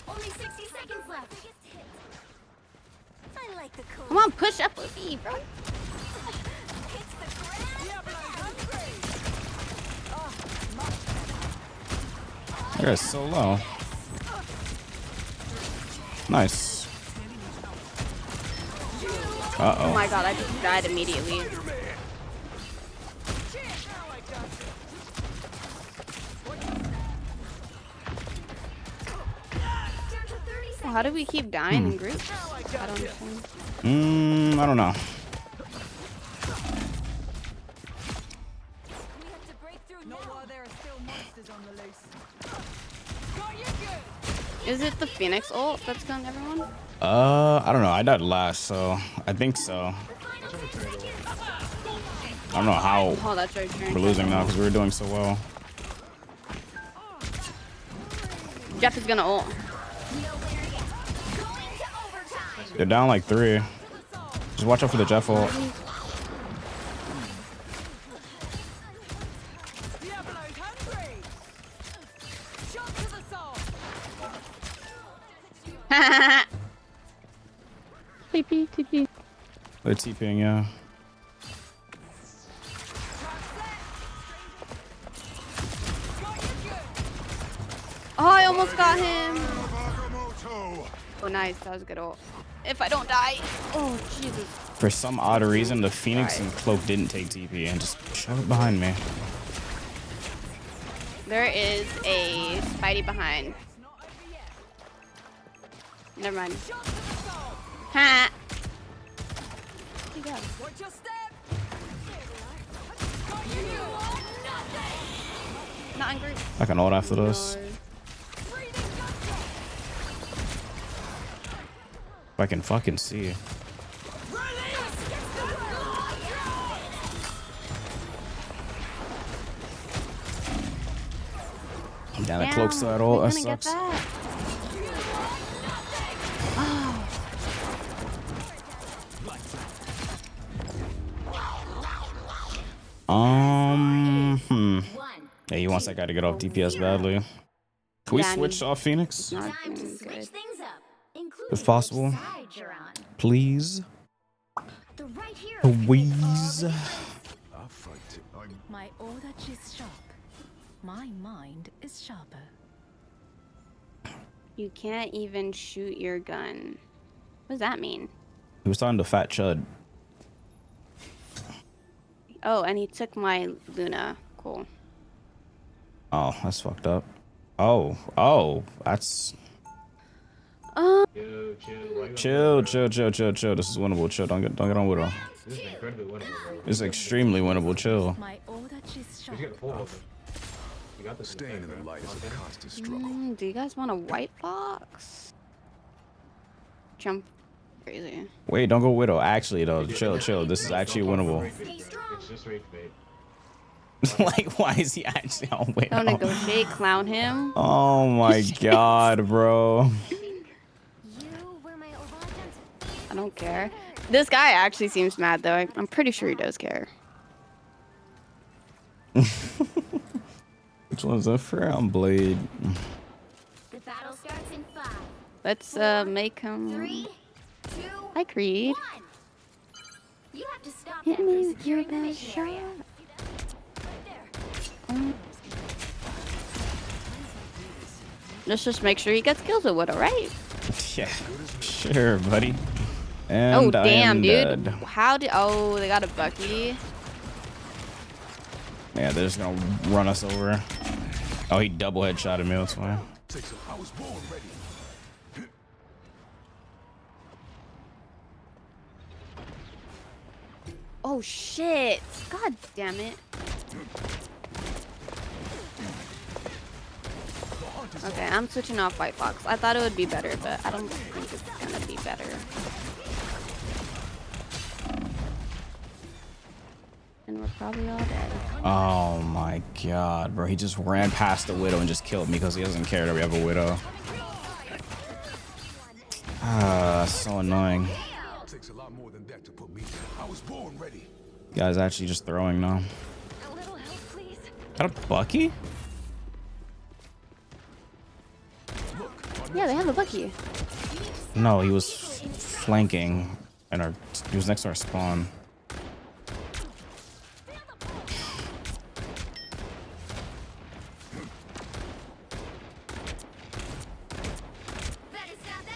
Only 60 seconds left. I like the cool. Come on, push up with me, bro. Hits the ground. You're so low. Nice. Uh-oh. Oh my god, I just died immediately. Well, how do we keep dying in groups? I don't understand. I don't know. Is it the Phoenix ult that's killing everyone? I don't know. I died last, so I think so. I don't know how Oh, that's right. we're losing now because we were doing so well. Jeff is gonna ult. They're down like 3. Just watch out for the Jeff ult. TP, TP. They're TPing, yeah. Oh, I almost got him. Oh, nice. That was a good ult. If I don't die. Oh, Jesus. For some odd reason, the Phoenix and Cloak didn't take TP and just shove it behind me. There is a Spidey behind. Never mind. Ha! Where'd he go? Not in group. I can ult after this. If I can fucking see. Damn, the Cloak's still at ult. That sucks. Yeah, he wants that guy to get off DPS badly. Can we switch off Phoenix? Time to switch things up, If possible. side you're on. Please. The right here. Please. My Odachi is sharp. My mind is sharper. You can't even shoot your gun. What does that mean? He was talking to Fat Chud. Oh, and he took my Luna. Cool. Oh, that's fucked up. Oh, that's... Chill. This is winnable. Chill. Don't get on Widow. This is incredibly winnable, bro. It's extremely winnable. Chill. My Odachi is sharp. You got the staying in the light is a constant struggle. Do you guys want a white box? Jump crazy. Wait, don't go Widow. Actually, though, chill. This is actually winnable. It's just rage bait. Like, why is he actually on Widow? Don't negotiate, clown him. Oh my god, bro. I don't care. This guy actually seems mad though. I'm pretty sure he does care. Which one's a Frown Blade? The battle starts in 5. Let's make him. 3, 2, Hi, Creed. 1. You have to stop Hit them me from with your securing the best mission shot. area. Let's just make sure he gets kills with Widow, right? Yeah, sure, buddy. And Oh damn, dead. dude! How did? Oh, they got a Bucky. Yeah, they're just gonna run us over. Oh, he double headshotted me. That's fine. I was born ready. Oh shit! God damn it! Okay, I'm switching off White Fox. I thought it would be better, but I don't think it's gonna be better. And we're probably all dead. Oh my god, bro. He just ran past the Widow and just killed me because he doesn't care that we have a Widow. Ah, so annoying. Takes a lot more than that to put me down. I was born ready. Guy's actually just throwing now. A little help, please. Got a Bucky? Yeah, they have a Bucky. No, he was flanking, and he was next to our spawn.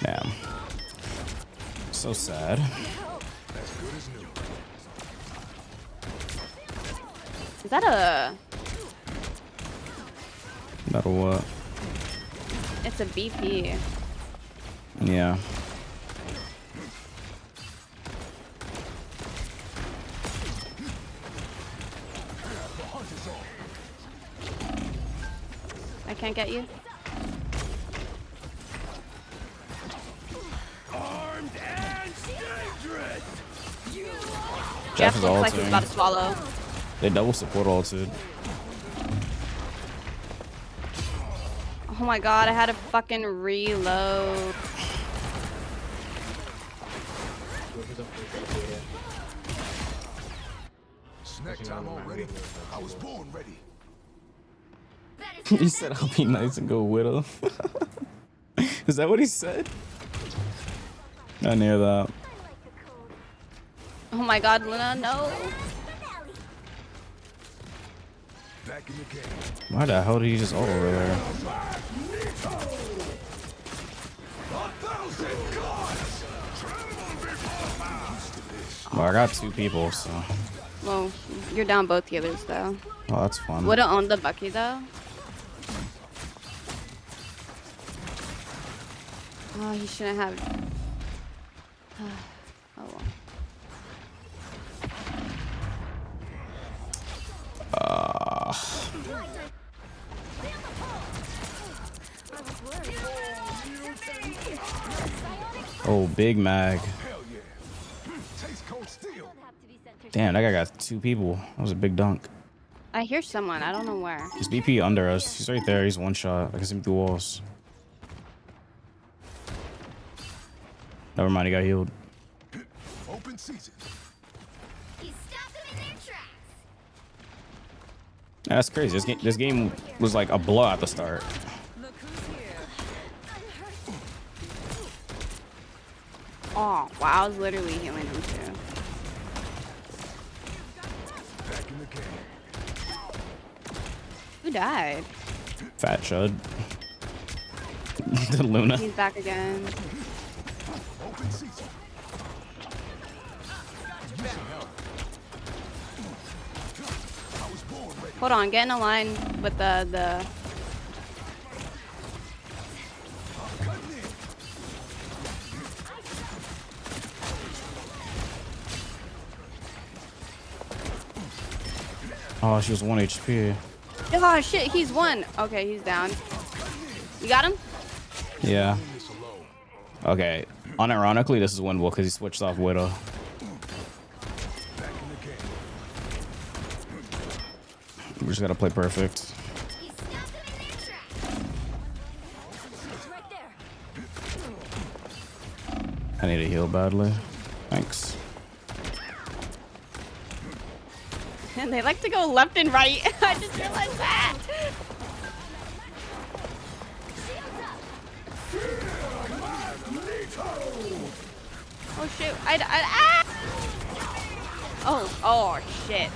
Damn. So sad. Is that a... That a what? It's a BP. Yeah. I can't get you. Armed and dangerous. Jeff Jeff is looks like he's ulting. about to swallow. They double support ulted. Oh my god, I had to fucking reload. Snack time already? I was born ready. He said, I'll be nice and go Widow. Is that what he said? Not near that. Oh my god, Luna, no. Back in the game. Why the hell did he just ult over there? Well, I got 2 people, so. Well, you're down both healers though. Oh, that's fun. Would've owned the Bucky though. Oh, he shouldn't have. Oh well. Oh, Big Mag. Damn, that guy got 2 people. That was a big dunk. I hear someone. I don't know where. He's BP under us. He's right there. He's one shot. I can see him through walls. Never mind, he got healed. Open season. That's crazy. This game was like a blowout at the start. Oh, wow, I was literally healing him too. Back in the game. Who died? Fat Chud. The Luna. He's back again. Open season. Hold on, get in a line with the. Oh, she was 1 HP. Oh shit, he's 1. Okay, he's down. You got him? Yeah. Okay. Unironically, this is winnable because he switched off Widow. We just gotta play perfect. I need to heal badly. Thanks. And they like to go left and right. I just realized that. Oh shoot! Ah! Oh shit!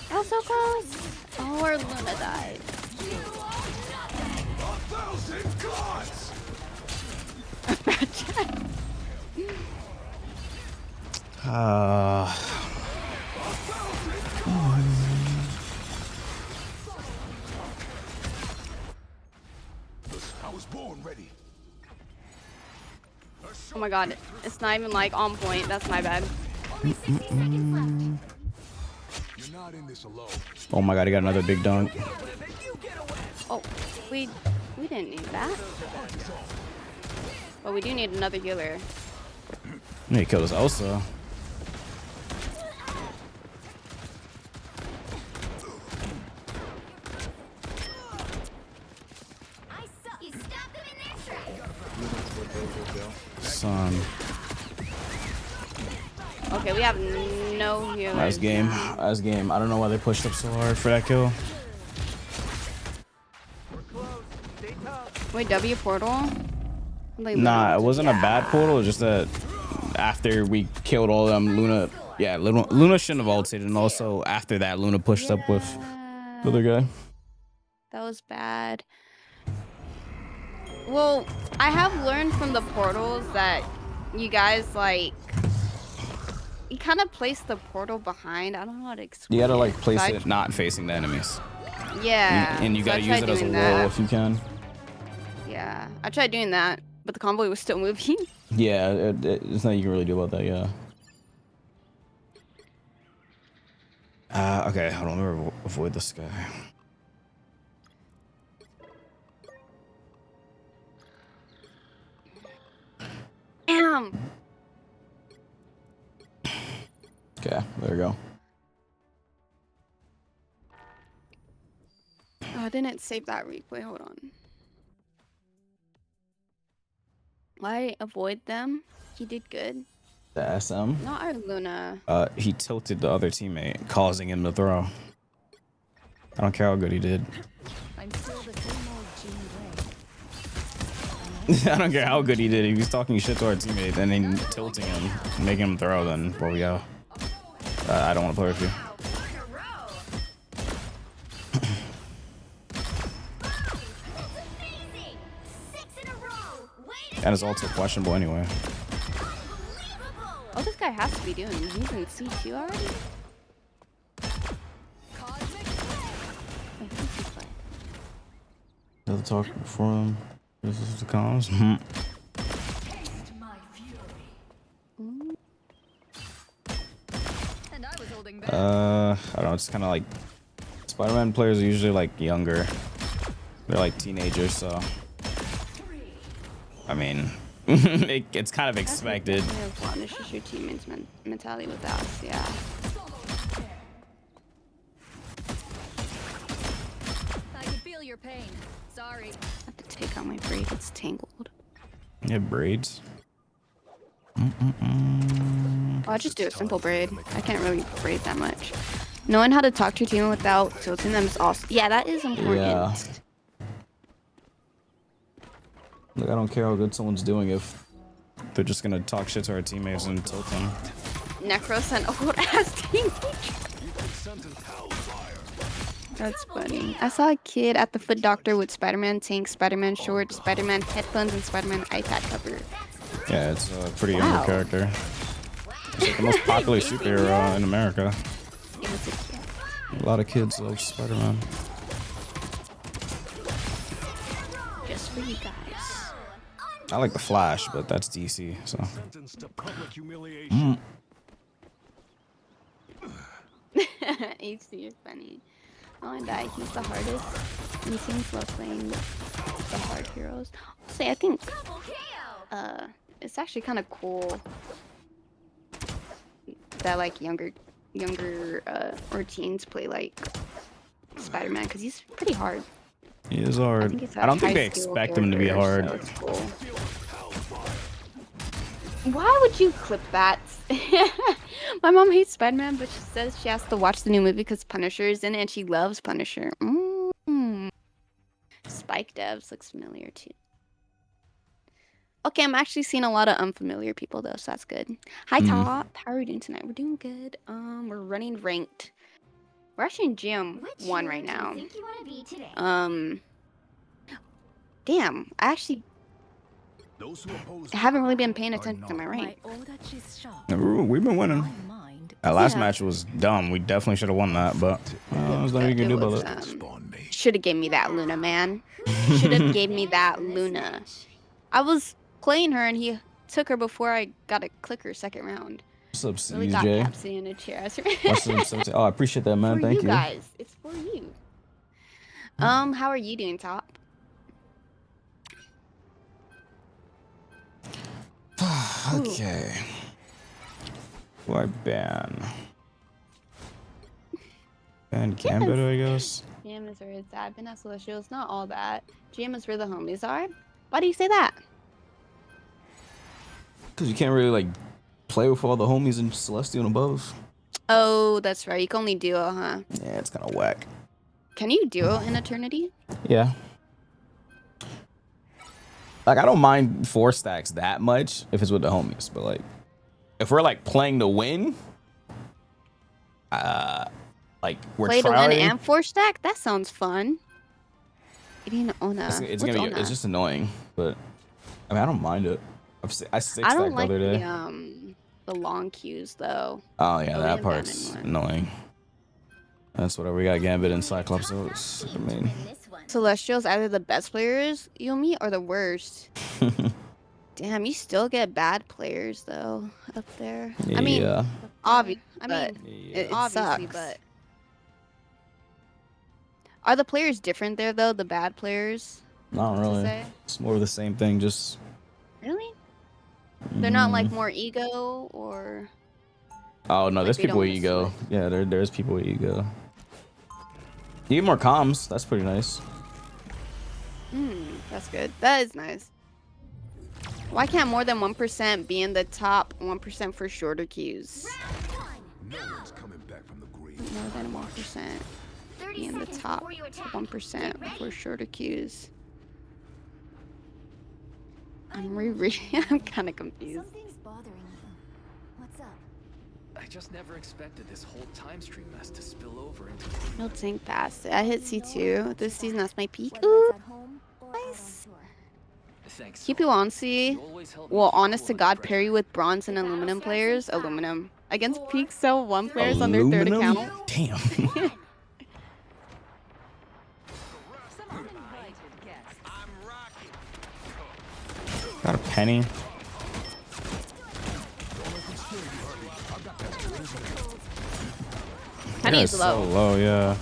That was so close. Oh, our Luna died. I was born ready. Oh my god, it's not even like on point. That's my bad. You're not in this alone. Oh my god, he got another big dunk. Oh, we didn't need that. But we do need another healer. He killed his Elsa. Oh Okay, we have no healers. Nice game. now. Nice game. I don't know why they pushed up so hard for that kill. Wait, W portal? Like, Nah, it wasn't a bad portal. Just that after we killed all of them, Luna. Yeah, Luna shouldn't have ulted, and also after that, Luna pushed up with the other guy. That was bad. Well, I have learned from the portals that you guys like. You kind of place the portal behind. I don't know how to explain. You gotta like it. place So it not facing the enemies. Yeah. And you so gotta use it as a wall if you can. Yeah, I tried doing that, but the convoy was still moving. Yeah, there's nothing you can really do about that. Yeah. Okay, hold on. Let me avoid this guy. Damn. Okay, there we go. Oh, I didn't save that replay. Hold on. Why avoid them? He did good. The SM. Not our Luna. He tilted the other teammate, causing him to throw. I don't care how good he did. I'm still the same old Jean Grey. I don't care how good he did. If he's talking shit to our teammate and then tilting him, making him throw, then well, yeah. I don't want to play with you. And his ult's questionable anyway. Oh, this guy has to be doing. He's in C2 already. Another talk before him. This is the comms. I don't know. It's kind of like Spider-Man players are usually like younger. They're like teenagers, so I mean, it's kind of expected. It's just your teammates' mentality with us, yeah. I can feel your pain. Sorry. I have to take out my braid. It's tangled. You have braids? I'll just do a simple braid. I can't really braid that much. Knowing how to talk to your team without tilting them is also... Yeah, that is important. Yeah. Look, I don't care how good someone's doing if they're just gonna talk shit to our teammates and tilt them. Necro sent old ass teenager. That's funny. I saw a kid at the foot doctor with Spider-Man tank, Spider-Man shorts, Spider-Man headphones, and Spider-Man iPad cover. Yeah, it's a pretty younger character. It's like the most popular superhero in America. A lot of kids love Spider-Man. Just for you guys. I like the Flash, but that's DC, so. HC, you're funny. Oh, and he's the hardest. And he seems love playing the hard heroes. Say, I think it's actually kind of cool that like younger or teens play like Spider-Man because he's pretty hard. He is hard. I don't think they expect him to be hard. So it's cool. Why would you clip that? My mom hates Spider-Man, but she says she has to watch the new movie because Punisher is in it and she loves Punisher. Spike devs looks familiar too. Okay, I'm actually seeing a lot of unfamiliar people though, so that's good. Hi Top, how are we doing tonight? We're doing good. We're running ranked. We're actually in gym 1 right now. Damn, I actually haven't really been paying attention to my rank. We've been winning. That last match was dumb. We definitely should have won that, but there's nothing you can do about it. Should have gave me that Luna, man. Should have gave me that Luna. I was playing her and he took her before I got a clicker second round. What's up, really got Pepsi in a chair. Oh, I appreciate that, man. Thank you. Guys, it's for you. How are you doing, Top? Okay. Who I ban? Ban Gambit, I guess. GM is where it's at. Been at Celestials, not all that. GM is where the homies are. Why do you say that? Because you can't really like play with all the homies in Celestial and above. Oh, that's right. You can only duo, huh? Yeah, it's kind of whack. Can you duo in Eternity? Yeah. Like, I don't mind 4 stacks that much if it's with the homies, but like, if we're like playing to win, like we're Play to win trying. and 4 stack? That sounds fun. Eating Ona. It's What's gonna be. Ona? It's just annoying, but I mean, I don't mind it. I 6 I don't stacked like the other day. the long queues though. Oh yeah, The that Leon part's Diamond one. annoying. That's whatever. We got Gambit and Cyclops. So it's, I mean, Celestial's either the best players you'll meet or the worst. Damn, you still get bad players though up there. I mean, yeah. obviously, it obviously, sucks. but Are the players different there though? The bad players? Not really. say? It's more of the same thing. Just Really? They're not like more ego or. oh no, like there's they people don't with wanna ego. Yeah, there's people with ego. You get more comms. That's pretty nice. That's good. That is nice. Why can't more than 1% be in the top 1% for shorter queues? No one's coming back from the grave. More than 1% be in the top 1% for shorter queues. I'm I'm kind of confused. Something's bothering you. What's up? I just never expected this whole time stream mess to spill over into. No tank pass. I hit C2 this season. That's my peak. Whether Ooh, it's at home or out on nice. tour. Thanks. Keep you on C. Well, honest to God, parry with bronze and aluminum players. Aluminum against peak cell 1 players on their 3rd account. Damn. Got a penny. Penny's Yeah, low. so low, yeah.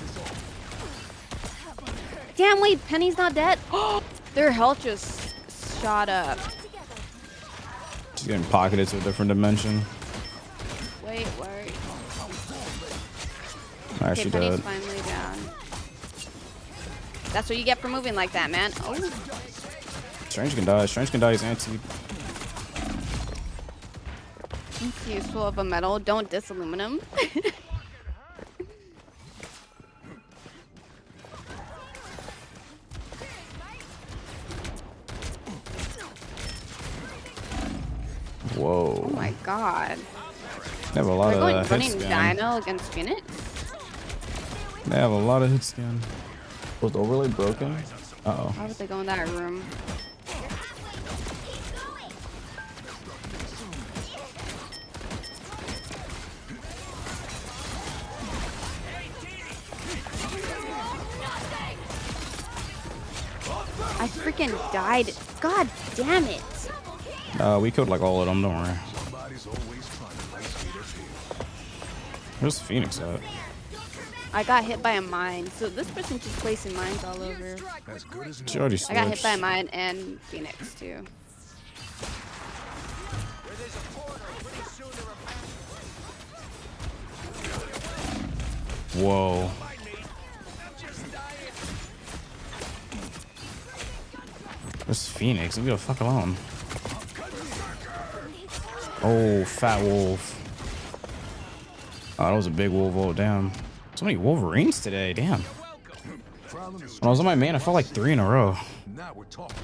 Damn, wait, Penny's not dead. Their health just shot up. She's getting pocketed to a different dimension. Wait, wait. Alright, Okay, she Penny's died. finally down. That's what you get for moving like that, man. Oh, Strange can die. Strange can die. He's anti. it's useful of a metal. Don't diss aluminum. Whoa. Oh my god. They have a lot They're going of hit running scan. Dino against Phoenix? They have a lot of hit scan. Was the overlay broken? Uh-oh. Why would they go in that room? I freaking died. God damn it. We killed like all of them, don't worry. Where's Phoenix at? I got hit by a mine. So this person keeps placing mines all over. She already I got hit switched. by a mine and Phoenix too. Whoa. Where's Phoenix? Leave me the fuck alone. Oh, fat wolf. Oh, that was a big wolf. Oh, damn. So many Wolverines today. Damn. When I was on my main, I felt like 3 in a row. Now we're talking.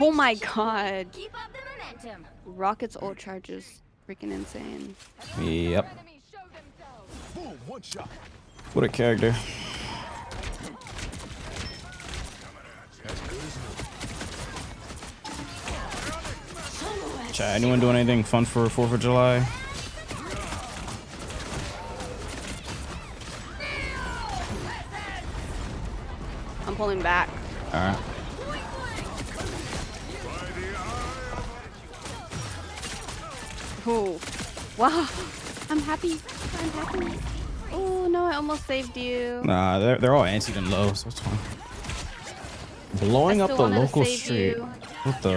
Oh my god. Keep up the momentum. Rocket's ult charge is freaking insane. Yep. Boom, one shot. What a character. Chat, anyone doing anything fun for 4th of July? I'm pulling back. Alright. Oh, wow. I'm happy. I'm happy. Oh no, I almost saved you. Nah, they're all anti and low, so it's fine. Blowing I up still the wanted to local save street. you. What the?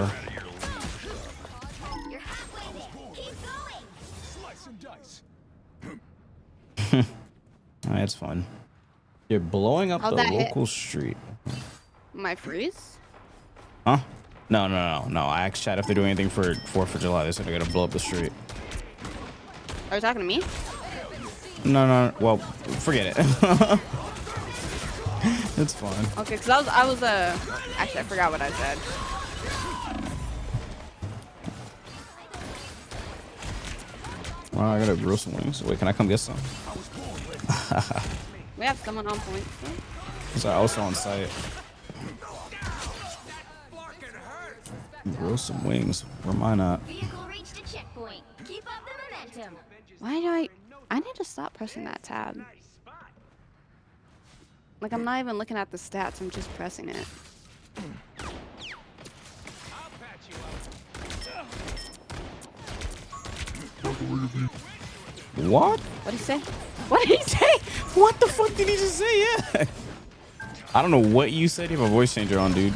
You're halfway there. Keep going. Slice and dice. Alright, it's fun. You're blowing up How'd the that hit? local street. My freeze? Huh? No. I asked chat if they're doing anything for 4th of July. They said they're gonna blow up the street. Are you talking to me? No. Well, forget it. It's fine. Okay, because I was actually I forgot what I said. Well, I gotta grill some wings. Wait, can I come get some? We have someone on point. Sorry, I was on site. Grill some wings. Where am I not? Vehicle reached a checkpoint. Keep up the momentum. Why do I need to stop pressing that tab. Like, I'm not even looking at the stats, I'm just pressing it. What? What'd he say? What did he say? What the fuck did he just say? Yeah. I don't know what you said. You have a voice changer on, dude.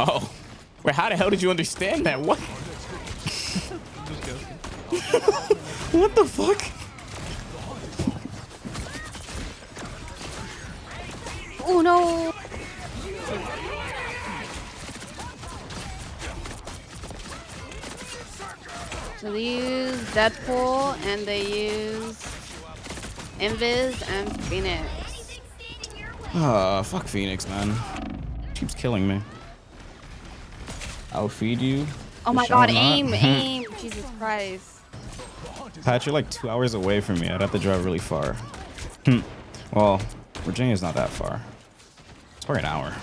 Oh. Wait, how the hell did you understand that? What? What the fuck? Oh no! So they use Deadpool and they use Invis and Phoenix. Fuck Phoenix, man. Keeps killing me. I'll feed you. Oh my god, aim! Jesus Christ. Pat, you're like 2 hours away from me. I'd have to drive really far. Well, Virginia's not that far. It's probably an hour.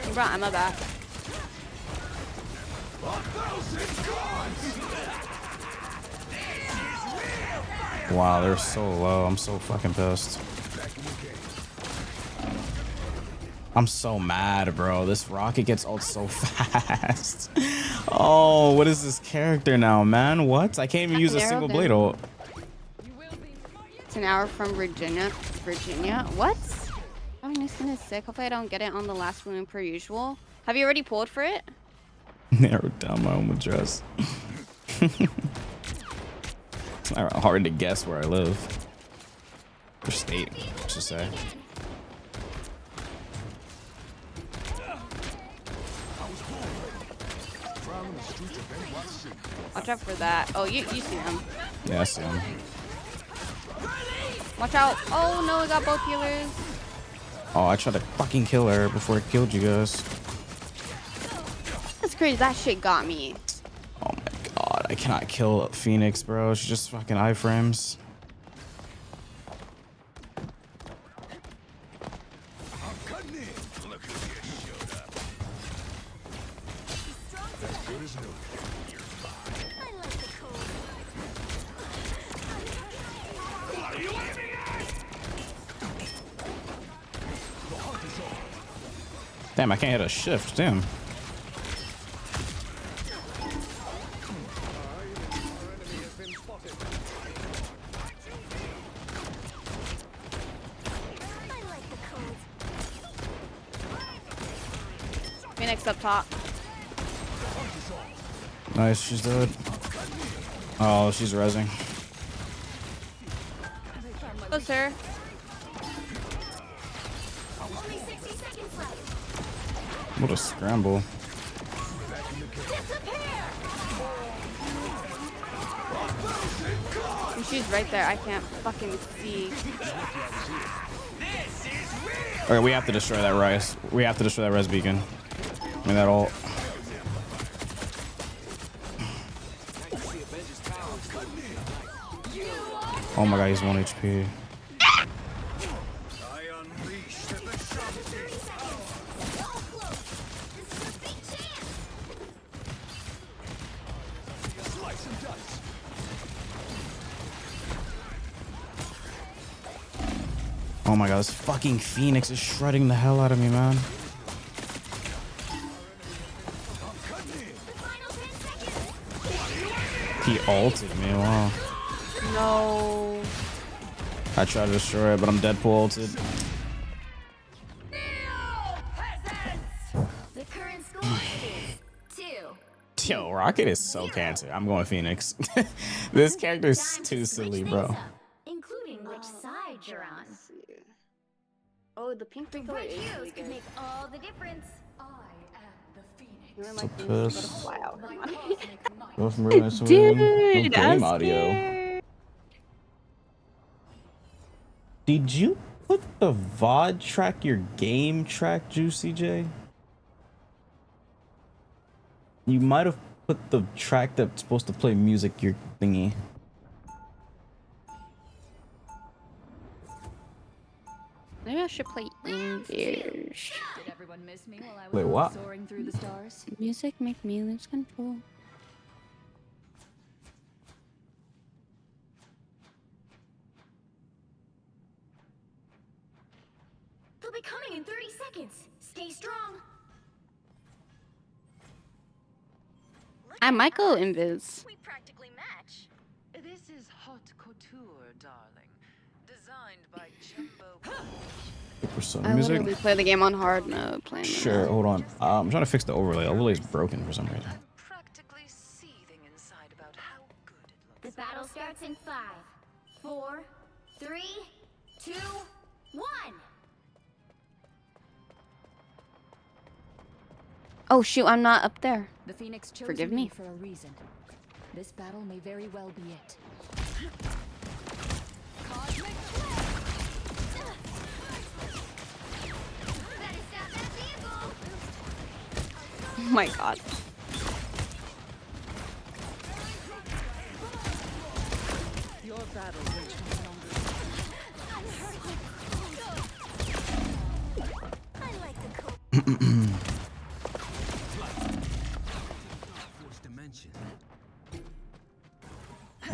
You brought Emma back. Wow, they're so low. I'm so fucking pissed. I'm so mad, bro. This rocket gets ult so fast. Oh, what is this character now, man? What? I can't even use a single blade ult. It's an hour from Virginia. What? Oh, new skin is sick. Hopefully I don't get it on the last room per usual. Have you already pulled for it? Narrowed down my home address. It's not hard to guess where I live. Or state, I should say. Watch out for that. Oh, you see him. Yeah, I see him. Watch out. Oh no, we got both healers. Oh, I tried to fucking kill her before I killed you guys. That's crazy. That shit got me. Oh my god, I cannot kill Phoenix, bro. She just fucking iframes. Damn, I can't hit a shift. Damn. Phoenix up top. Nice, she's dead. Oh, she's rezzing. Close her. What a scramble. And she's right there. I can't fucking see. Alright, we have to destroy that res. We have to destroy that res beacon. I mean, that ult. Oh my god, he's 1 HP. Oh my god, this fucking Phoenix is shredding the hell out of me, man. He ulted me, wow. No. I tried to destroy it, but I'm Deadpool ulted. The current score is 2 Yo, Rocket is so cancer. I'm going Phoenix. This character is too silly, bro. Including which side you're on. Oh, the pink The pickle right is heroes really could good. make all the difference. You were So like, pissed. fly out. Go from real nice to Dude, no I'm game audio. scared. Did you put the VOD track your game track, Juicy J? You might have put the track that's supposed to play music your thingy. Maybe I should play English. Did everyone miss me while I was Wait, what? soaring through the stars? Music make me lose control. They'll be coming in 30 seconds. Stay strong. I might go invis. We practically match. This is haute couture, darling. Designed by Jumbo. Persona I music? literally play the game on hard mode. Playing Sure, hold on. I'm trying to fix the overlay. Overlay's broken for some reason. Practically seething inside about how good it The looks. battle starts in 5, 4, 3, 2, 1. Oh shoot, I'm not up there. The Phoenix chose Forgive me. for a reason. This battle may very well be it. Cosmic Oh my god. Your battle reached no longer.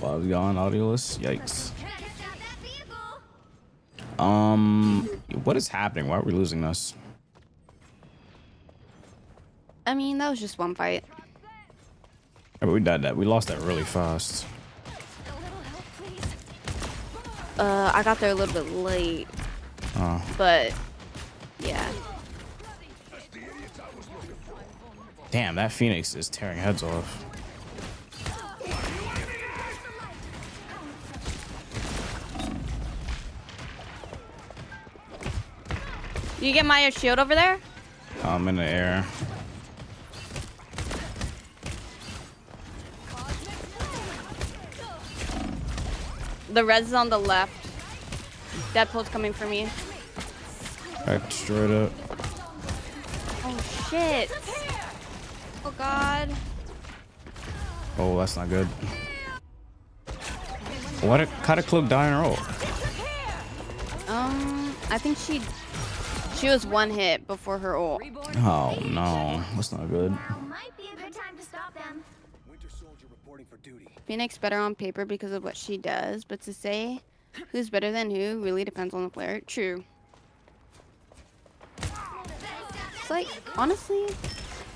Bob's gone, audioless. Yikes. What is happening? Why are we losing this? I mean, that was just one fight. Yeah, but we died that. We lost that really fast. I got there a little bit late. Oh. But yeah. Damn, that Phoenix is tearing heads off. You get my shield over there? I'm in the air. The res is on the left. Deadpool's coming for me. I destroyed it. Oh shit. Oh god. Oh, that's not good. What a kind of cloak die in a row. I think she was one hit before her ult. Oh no, that's not good. Now might be a good time to stop them. Winter Soldier reporting for duty. Phoenix better on paper because of what she does, but to say who's better than who really depends on the player. True. It's like, honestly,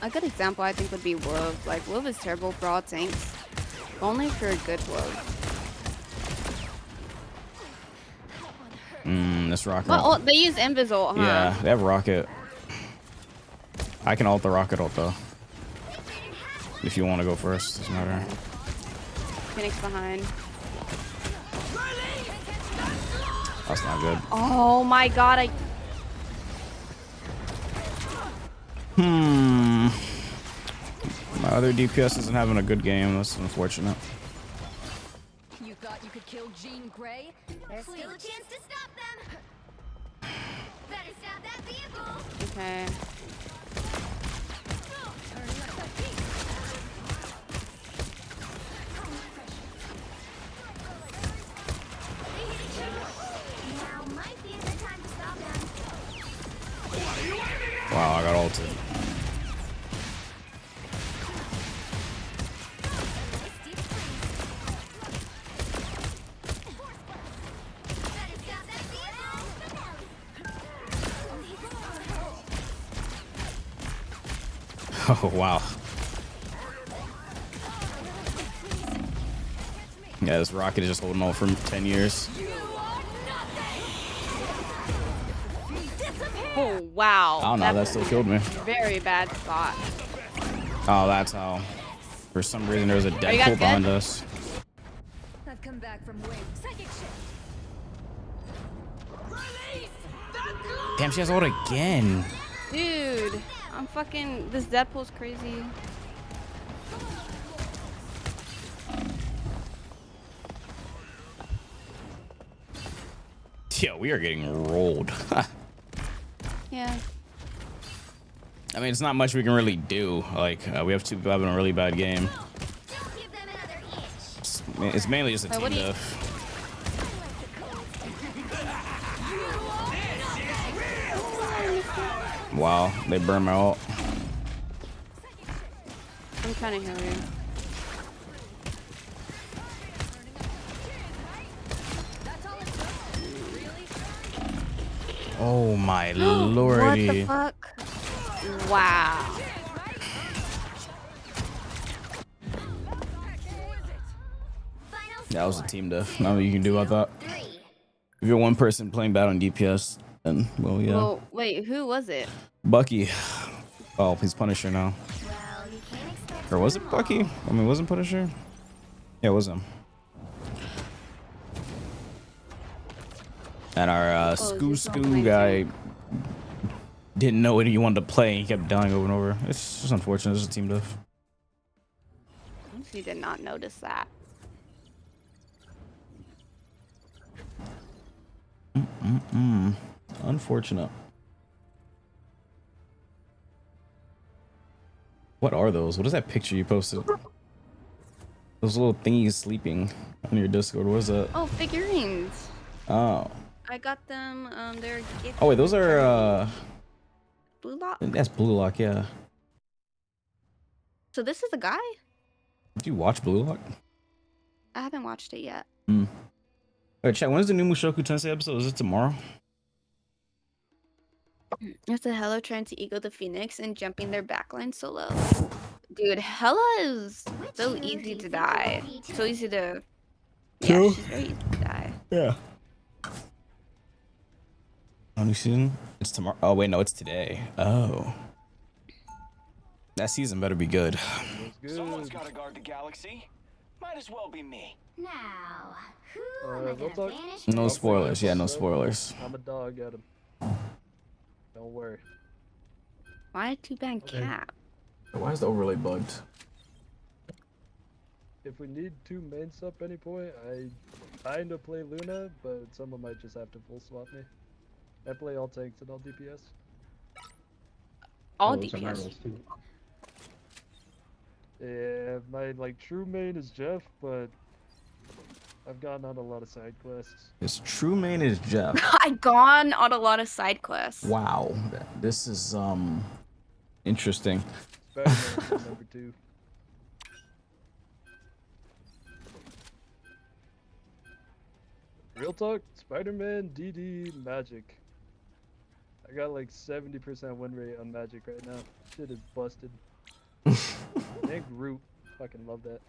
a good example I think would be Wolf. Like, Wolf is terrible for all tanks, but only if you're a good Wolf. This rocket. Well, ult, they use Invis ult, huh? Yeah, they have rocket. I can ult the rocket ult though. If you want to go first, doesn't matter. Phoenix behind. That's not good. Oh my god, My other DPS isn't having a good game. That's unfortunate. You thought you could kill Jean Grey? There's still a chance to stop them. Better stop that vehicle. Okay. Now might be a good time to stop them. Wow, I got ulted. Oh, wow. Yeah, this rocket is just holding on for 10 years. Oh wow. I don't know, that still killed me. Very bad spot. Oh, that's how. For some reason, there was a you Deadpool guys good? behind us. I've come back from wave. Psychic shift. Damn, she has ult again. Dude, I'm fucking. This Deadpool's crazy. Yo, we are getting rolled. Yeah. I mean, it's not much we can really do. Like, we have two people having a really bad game. It's mainly just a team death. Wow, they burned my ult. I'm trying to heal you. Oh my lordy. What the fuck? Wow. That was a team death. Nothing you can do about that. If you're one person playing bad on DPS, then, well, yeah. Well, wait, who was it? Bucky. Oh, he's Punisher now. Or was it Bucky? I mean, wasn't Punisher? Yeah, it was him. And our Scoo guy didn't know what he wanted to play. He kept dying over and over. It's just unfortunate. It's a team death. He did not notice that. Unfortunate. What are those? What is that picture you posted? Those little thingies sleeping on your Discord. What is that? Oh, figurines. Oh. I got them. They're gift. Oh wait, those are Blue Lock. That's Blue Lock, yeah. So this is a guy? Did you watch Blue Lock? I haven't watched it yet. Alright, chat. When is the new Mushoku Tensei episode? Is it tomorrow? It's a Hella trying to ego the Phoenix and jumping their backline solo. Dude, Hella is so easy to die. So easy to. Yeah, she's very easy to die. Yeah. New season? It's tomorrow. Oh wait, no, it's today. Oh. That season better be good. Someone's gotta guard the galaxy. Might as well be me. Now, who am I gonna banish? No spoilers. Yeah, no spoilers. I'm a dog at him. Don't worry. Why a two-band cap? Why is the overlay bugged? If we need two mains up any point, I kind of play Luna, but someone might just have to full swap me. I play all tanks and all DPS. All DPS. Yeah, my like true main is Jeff, but I've gotten on a lot of side quests. His true main is Jeff. I've gone on a lot of side quests. Wow, this is interesting. Spider-Man number 2. Real talk, Spider-Man, DD, Magic. I got like 70% win rate on Magic right now. Shit is busted. And Groot, fucking love that.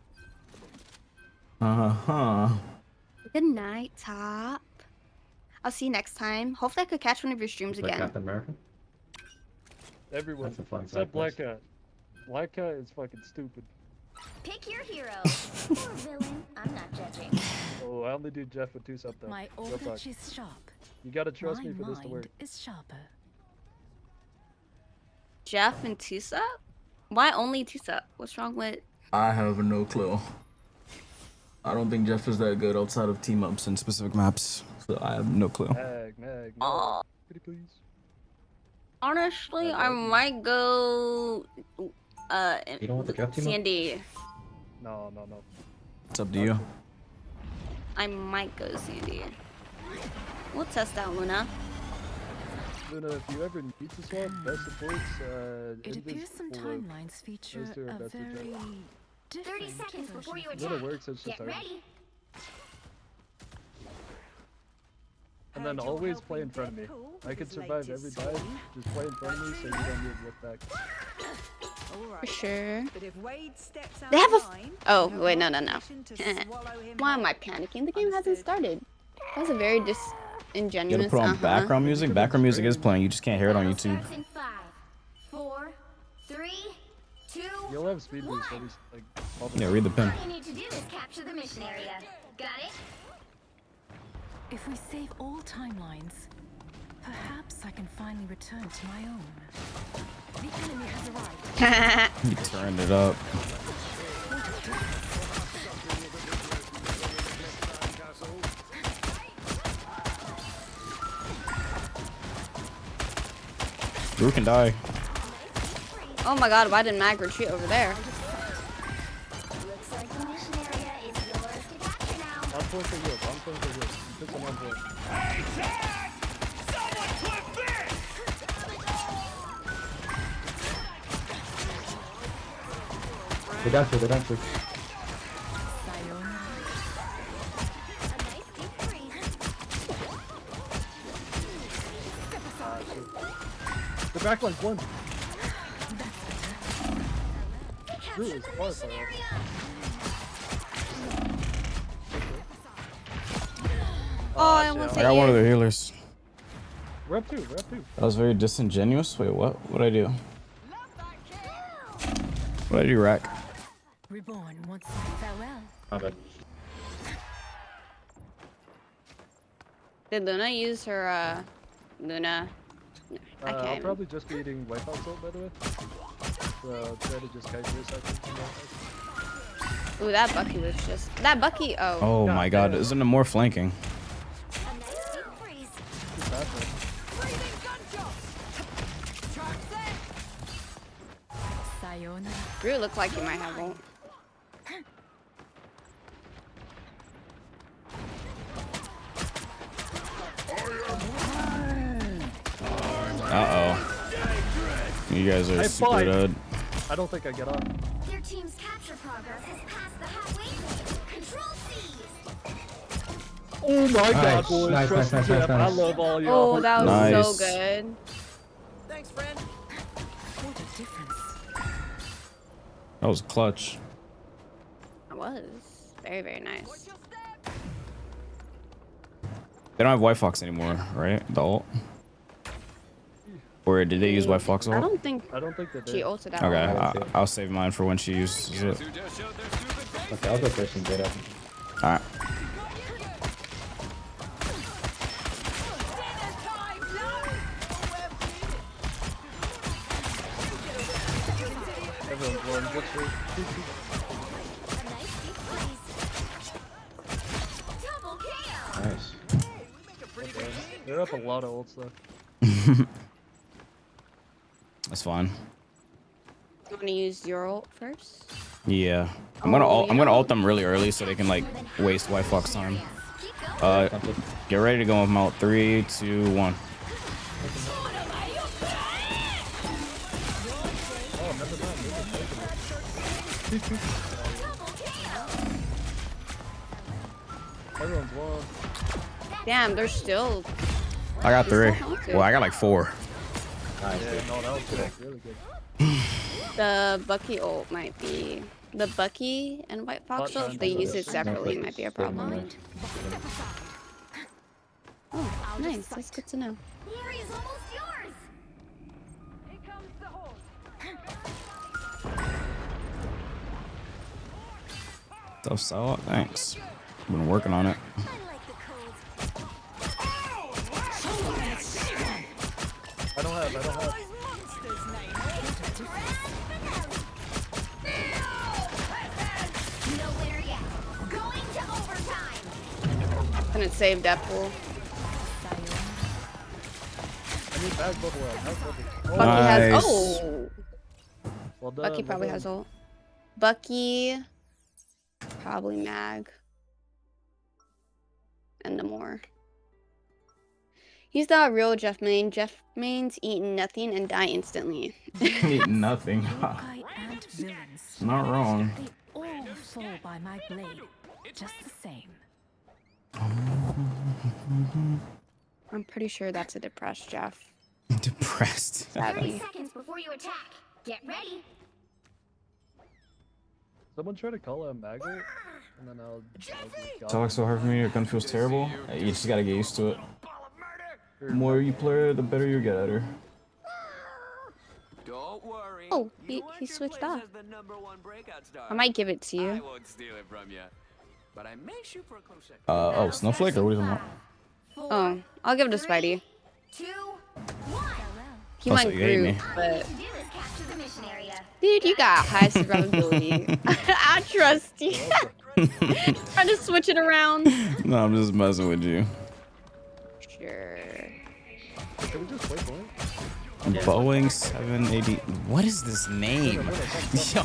Good night, Top. I'll see you next time. Hopefully I could catch one of your streams again. Captain America? Everyone, That's a fun except side Black quest. Cat. Black Cat is fucking stupid. Pick your hero. Or villain. I'm not judging. Oh, I only do Jeff with 2-sub though. My Real talk. old is sharp. You gotta trust My me for this to work. mind is sharper. Jeff and Tusa? Why only Tusa? What's wrong with... I have no clue. I don't think Jeff is that good outside of team ups and specific maps, so I have no clue. Mag, Aw. pretty please. Honestly, I might go... You don't want the Jeff team up? Sandy. No. It's up to you. I might go Sandy. We'll test out Luna. Luna, if you ever need to swap, best supports, It appears some timelines feature Those two are a best very features. different 30 seconds before you version attack. Luna works, it's just Get hard. ready. And then always play in front of me. I can survive every dive, just play in front of me so you don't need to look back. For sure. But if Wade steps out They have a... line, Oh, you have wait, no. obligation to swallow him Why am whole. I panicking? The game hasn't started. That was a very You disingenuous... gotta put on background music. Background music is playing. You just can't hear it on YouTube. Starts in 5, 4, 3, 2, You'll have speed boost at least, like, all the Yeah, read the pin. All you need to do is capture the mission area. Got it? If we save all timelines, perhaps I can finally return to my own. The enemy has arrived. You turned it up. Drew can die. Oh my god, why didn't Mag retreat over there? Looks like the mission area is yours to capture now. I'm going for you. I'm going for you. You put some on board. They got you. They got you. The back line's one. Drew is far far out. Oh, I almost I got one of the healers. We're up two. We're up two. That was very disingenuous. Wait, what? What'd I do? What'd I do, Rack? Reborn once farewell. My bad. Did Luna use her, Luna? No, I I'll can't. probably just be eating White Fox ult, by the way. So try to just kite your seconds. Ooh, that Bucky was just... That Bucky, oh. Oh my god, isn't it more flanking? Sayonara. Drew looked like he might have ult. Uh-oh. You guys are super dead. I don't think I get on. Your team's capture progress has passed the halfway point. Control C's. Oh my god, boys. Nice, Trust nice, the nice, tip. nice. I love all y'all. Oh, that was Nice. so good. Thanks, friend. What a difference. That was clutch. That was. Very, very nice. They don't have White Fox anymore, right? The ult? Or did they use White Fox ult? I don't think they she did. ulted out. Okay, I'll save mine for when she uses it. Okay, I'll go first and get up. Alright. Everyone's blowing good shit. Nice. They're up a lot of ults though. That's fine. You want to use your ult first? Yeah. I'm gonna ult them really early so they can like waste White Fox time. Get ready to go with mount 3, 2, 1. Everyone's low. Damn, they're still... I got 3. Well, I got like 4. Nice. Yeah, no, that was good. Really good. The Bucky ult might be... The Bucky and White Fox ult, if they use it separately, might be a problem. Oh, nice. That's good to know. The area's almost yours. Here comes the horse. Tough salad. Thanks. Been working on it. I don't have. Nowhere yet. Going to overtime. Couldn't save Deadpool. I need bag bubble out. Bucky has... Nice. Oh! Well done, Bucky probably has ult. Bucky... Probably Mag. And the more. He's not a real Jeff main. Jeff mains eat nothing and die instantly. Eat nothing. Yokai and villains. Not wrong. They all fall by my blade. Just the same. I'm pretty sure that's a depressed Jeff. Depressed. 30 Sadly. seconds before you attack. Get ready. Someone try to call out Magnet, and then I'll It's always so hard for me. Your gun feels terrible. You just gotta get used to it. The more you play her, the better you get at her. Don't worry. Oh, he switched off. I might give it to you. I won't steal it from you, but I may shoot for a close second. Oh, Snowflake or what is it? Oh, I'll give it to Spidey. 2, 1. He Also, went you hate me. group, but Do is capture the mission area. dude, you got high survivability. I trust you. Trying to switch it around. No, I'm just messing with you. Sure. Can we just play for it? Boeing 780. What is this name? Yo.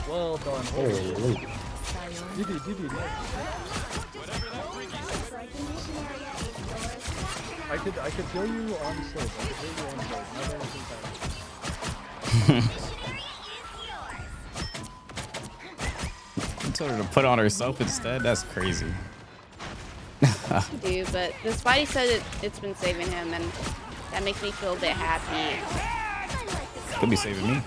Well done. Holy. GG. I could kill you on stage. I could kill you on stage. Never anything You told her to put on herself instead? That's crazy. Do, but the Spidey said it's been saving him, and that makes me feel a bit happy. Could be saving me.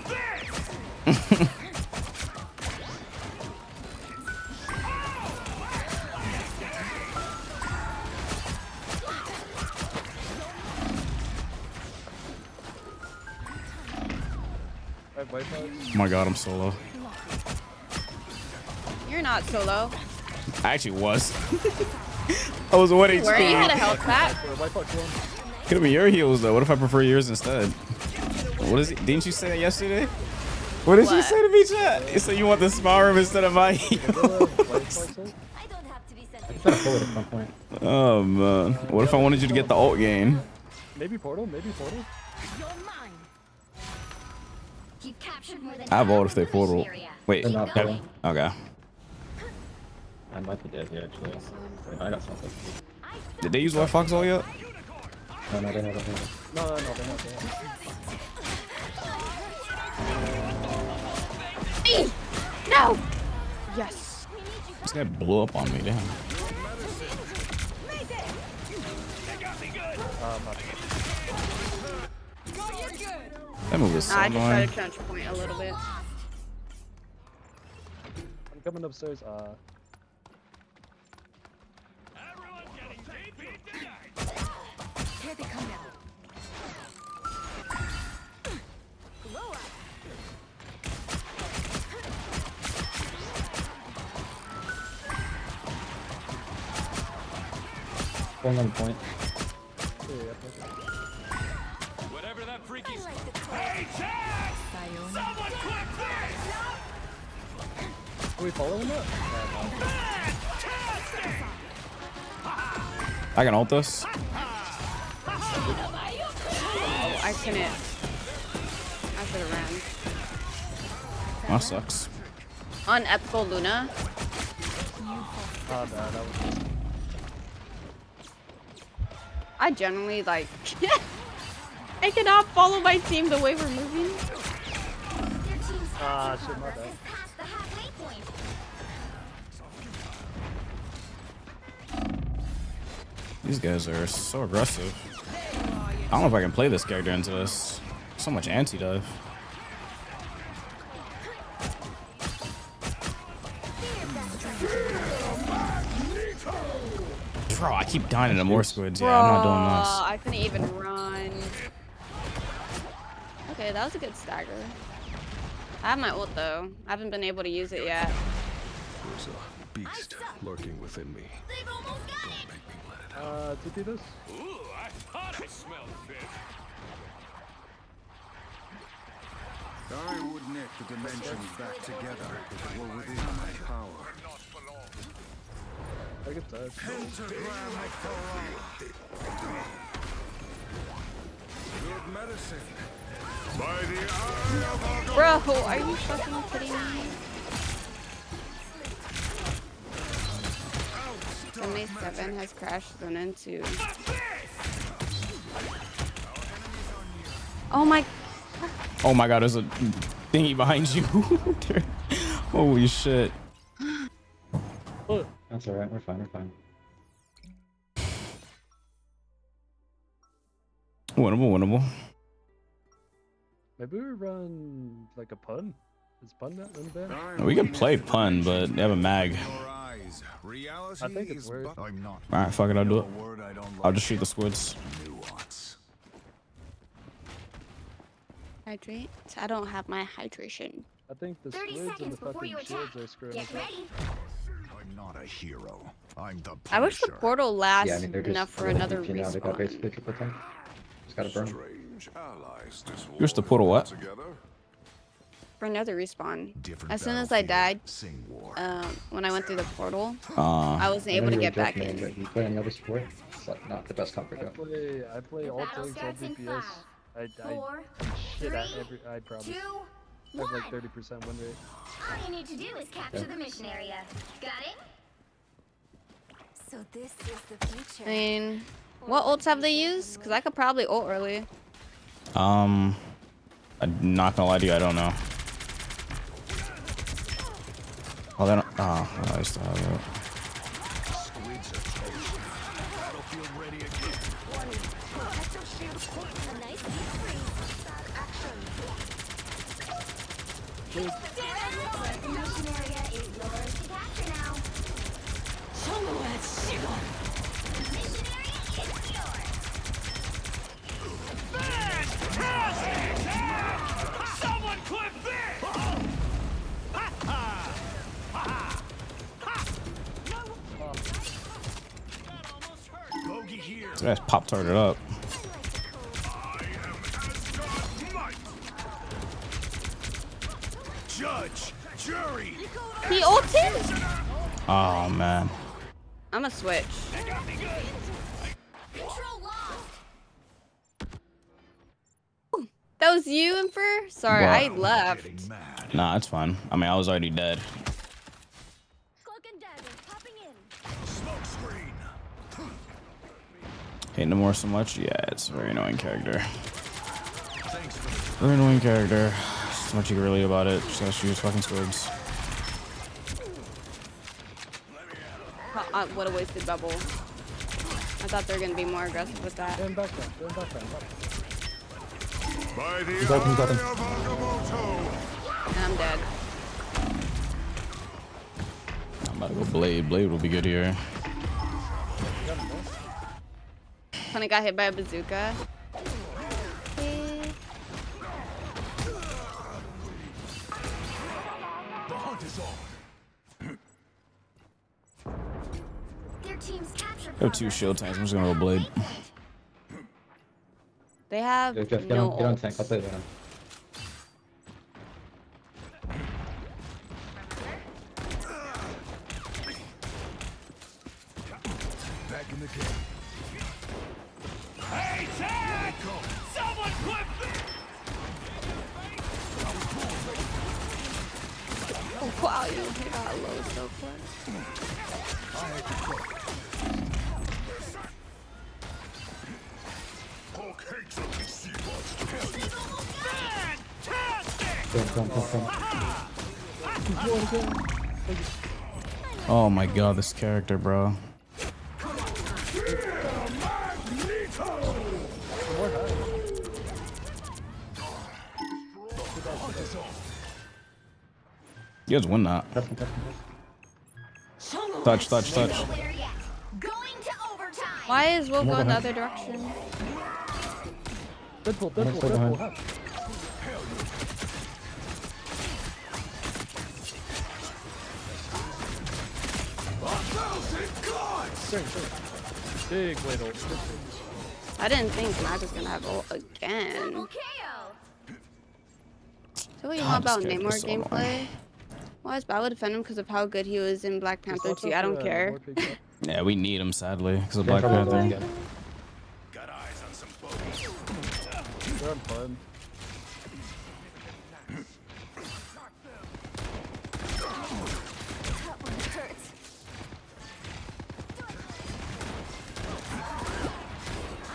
Oh my god, I'm solo. You're not solo. I actually was. I was 1 HP. Where you had a health pack? Could have been your heals though. What if I prefer yours instead? What is it? Didn't you say that yesterday? What did you say to me, chat? You said you want the small room instead of my heals. Oh man. What if I wanted you to get the ult gain? Maybe portal. I have ult if they portal. Wait. They're not portal. Okay. I might be dead here actually. I got something. Did they use White Fox ult yet? No, they haven't. No, they haven't. No! Yes. This guy blew up on me, damn. That move is so I just tried annoying. to crunch point a little bit. I'm coming upstairs. Here they come now. One on point. Whatever that freaky. Hey, Chad! Someone click this! Are we following that? I can ult this. Oh, I couldn't. I should have ran. That sucks. On Epical Luna. That was. I generally like. I cannot follow my team the way we're moving. Shit, my bad. These guys are so aggressive. I don't know if I can play this character into this. So much anti-dive. Bro, I keep dying into more squids. Yeah, I'm not doing this. I couldn't even run. Okay, that was a good stagger. I have my ult though. I haven't been able to use it yet. There's a beast lurking within me. TP this? Ooh, I thought I smelled fish. I would knit the dimensions back together if it were within my power. I get that. Pentagram of good medicine. By the eye of Bro, are you fucking kidding me? MA7 has crashed zone into. Oh my. Oh my god, there's a thingy behind you. Holy shit. That's alright, we're fine. Winnable. Maybe we run like a pun. Is pun not in bad? We can play pun, but they have a mag. Lies. Reality I think it's is weird. I'm not. All right, fuck it, I'll do it. A word I don't I'll like. just shoot the squids. Nuance. Hydrate. I don't have my hydration. I think the 30 squids and the seconds before fucking you shields attack. are screwing Get us up. ready. I'm not a hero. I'm the I wish the Punisher. portal lasts Yeah, I mean, they're enough just for another VP now. They got respawn. basically triple tank. Just gotta burn. Strange allies this Here's the war portal, what? together. For another respawn. Different As soon as I died, same war. when I went through the portal, I wasn't I able know to you were get back joking, in. but you play any other support? It's like not the best comfort though. I play all battle tanks, all starts in DPS. 5, 4, Shit at 3, every. I promise. 2, I have like 1. 30% win rate. All you need to do is capture the mission area. Got it? So this is the future. I mean, what ults have they used? Because I could probably ult early. I'm not gonna lie to you, I don't know. Oh, then. Oh, I still have it. Squids are toast. Battlefield ready again. A nice deep freeze. Action. The mission area is yours to capture now. The mission area is yours. Someone clip this! Bogey here. This guy's pop tarted up. Judge, jury. He ulted? Oh man. I'm gonna switch. Control lost. That was you, Infer? Sorry, Wow. I left. Nah, it's fine. I mean, I was already dead. Cloak and dagger popping in. Smoke screen. Hate Namor so much. Yeah, it's a very annoying character. Thanks for Very annoying character. There's much you can really about it. Just gotta shoot his fucking squids. What a wasted bubble. I thought they were gonna be more aggressive with that. Turn back down, turn back down. By the He's open, he's open. eye of Agamotto. And I'm dead. I'm about to go Blade. Blade will be good here. Kinda got hit by a bazooka. The hunt is on. Their team's captured. I have 2 shield tanks. I'm just gonna go Blade. They have Yo, Jeff, get no on ults. tank. I'll play Venom. Back in the game. Hey, Tag! Someone clip this! Oh, wow, you got low so quick. Hulk hates when we see monsters. Fantastic! Oh my god, this character, bro. You guys win that. Touch, touch, touch. Going to overtime. Why is Will going the other direction? Deadpool, Someone's Deadpool, still Deadpool. behind. Help. Big blade ult. I didn't think Mac was gonna have ult again. KO. So what you know God, this about character's Namor so gameplay? annoying. Why is I would defend him because of how good he was in Black Panther Just 2. I don't care. Yeah, we need him sadly because of Yeah, Black probably Panther. again. Got eyes on some bogeys. They're on fun. That one hurts.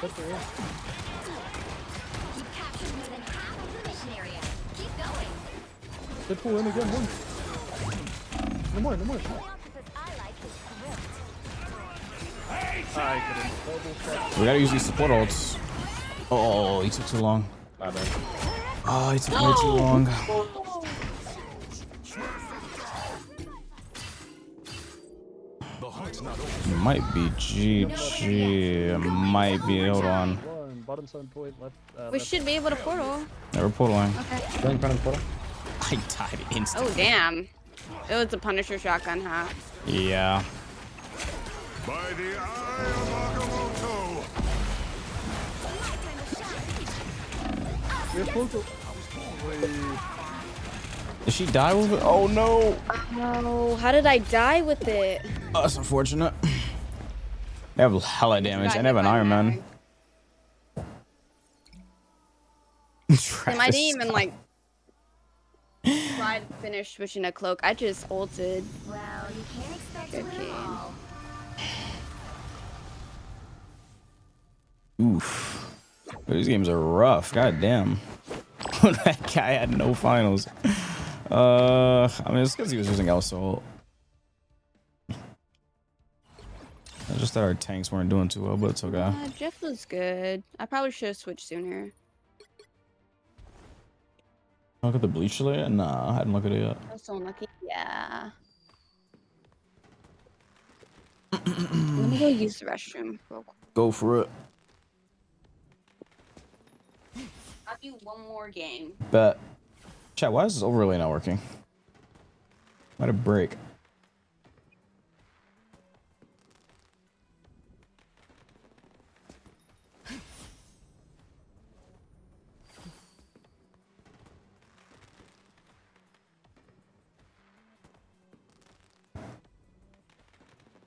You captured more than half of the mission area. Keep going. Deadpool in again, one. No more, no more. The officers I like is thrilled. I couldn't. Double check. We gotta use these support ults. Oh, he took too long. My bad. Oh, he took way too long. It might be GG. It might be. Hold on. Bottom 7 point left. We should be able to portal. Never portaling. Okay. Go in front of the portal. I died instantly. Oh damn. It was a Punisher shotgun, huh? Yeah. By the eye of Agamotto. We're portal. Did she die with it? Oh no. No. How did I die with it? Oh, that's unfortunate. They have hella damage. I have an Iron Man. Damn, I didn't even like try to finish switching a cloak. I just ulted. Well, you can't expect to win all. Oof. These games are rough. God damn. That guy had no finals. I mean, it's because he was using Assault. I just thought our tanks weren't doing too well, but it's okay. Jeff was good. I probably should have switched sooner. Look at the bleach layer? Nah, I hadn't looked at it yet. I was so unlucky. Yeah. Let me go use the restroom real quick. Go for it. I'll do one more game. Bet. Chat, why is this overlay not working? Might have break.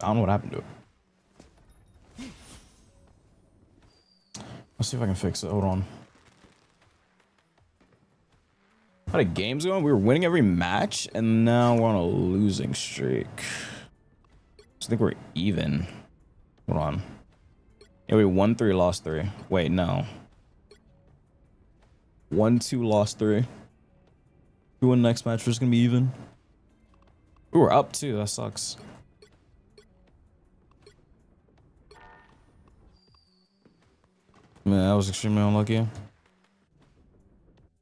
I don't know what happened to it. Let's see if I can fix it. Hold on. How the game's going? We were winning every match, and now we're on a losing streak. So I think we're even. Hold on. Yeah, we won 3, lost 3. Wait, no. 1-2, lost 3. We win next match, we're just gonna be even. We were up 2. That sucks. Man, that was extremely unlucky.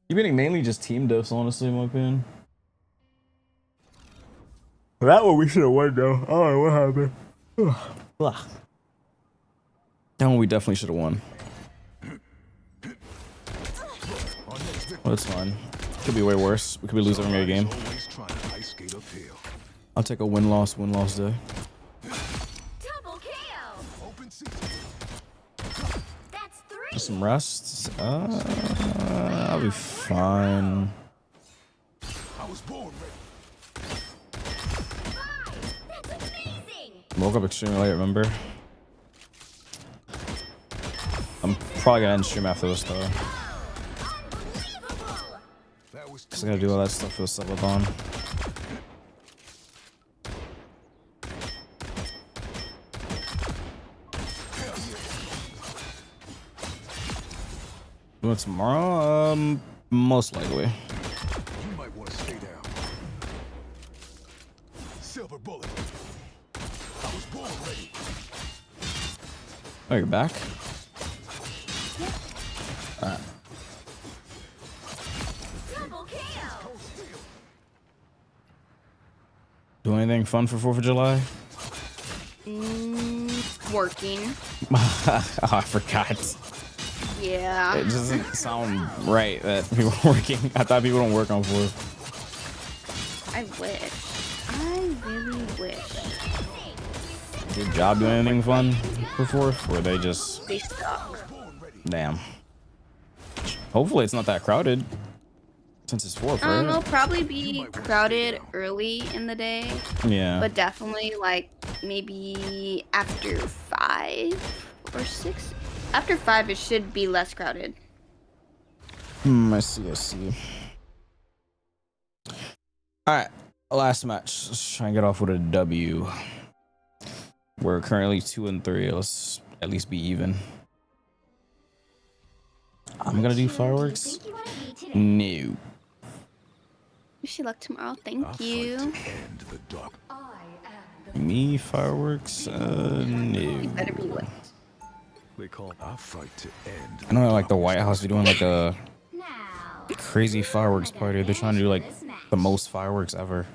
You're getting mainly just team diffs, honestly, in my opinion. That one we should have won, though. I don't know what happened. That one we definitely should have won. Well, it's fine. Could be way worse. We could be losing every game. I'll take a win-loss day. Double KO. That's 3. Some rest. I'll be fine. I was born ready. That's amazing. Woke up extremely late, remember? I'm probably gonna end stream after this though. Cause I gotta do all that stuff for the subathon. Do it tomorrow? Most likely. You might want to stay down. Silver bullet. I was born ready. Oh, you're back? Alright. Double KO. Do anything fun for 4th of July? Working. Oh, I forgot. Yeah. It doesn't sound right that people are working. I thought people don't work on 4th. I wish. I really wish. Did your job do anything fun for 4th? Or they just... They suck. Damn. Hopefully it's not that crowded. Since it's 4th, I don't know, right? probably be crowded early in the day. Yeah. But definitely like maybe after 5 or 6. After 5 it should be less crowded. I see. Alright, last match. Let's try and get off with a W. We're currently 2-3. Let's at least be even. I'm gonna do fireworks. No. Wish you luck tomorrow. Thank you. Me fireworks? No. You better be lit. They call our fight to end. I know like the White House be doing like a crazy fireworks party. They're trying to do like the most fireworks ever.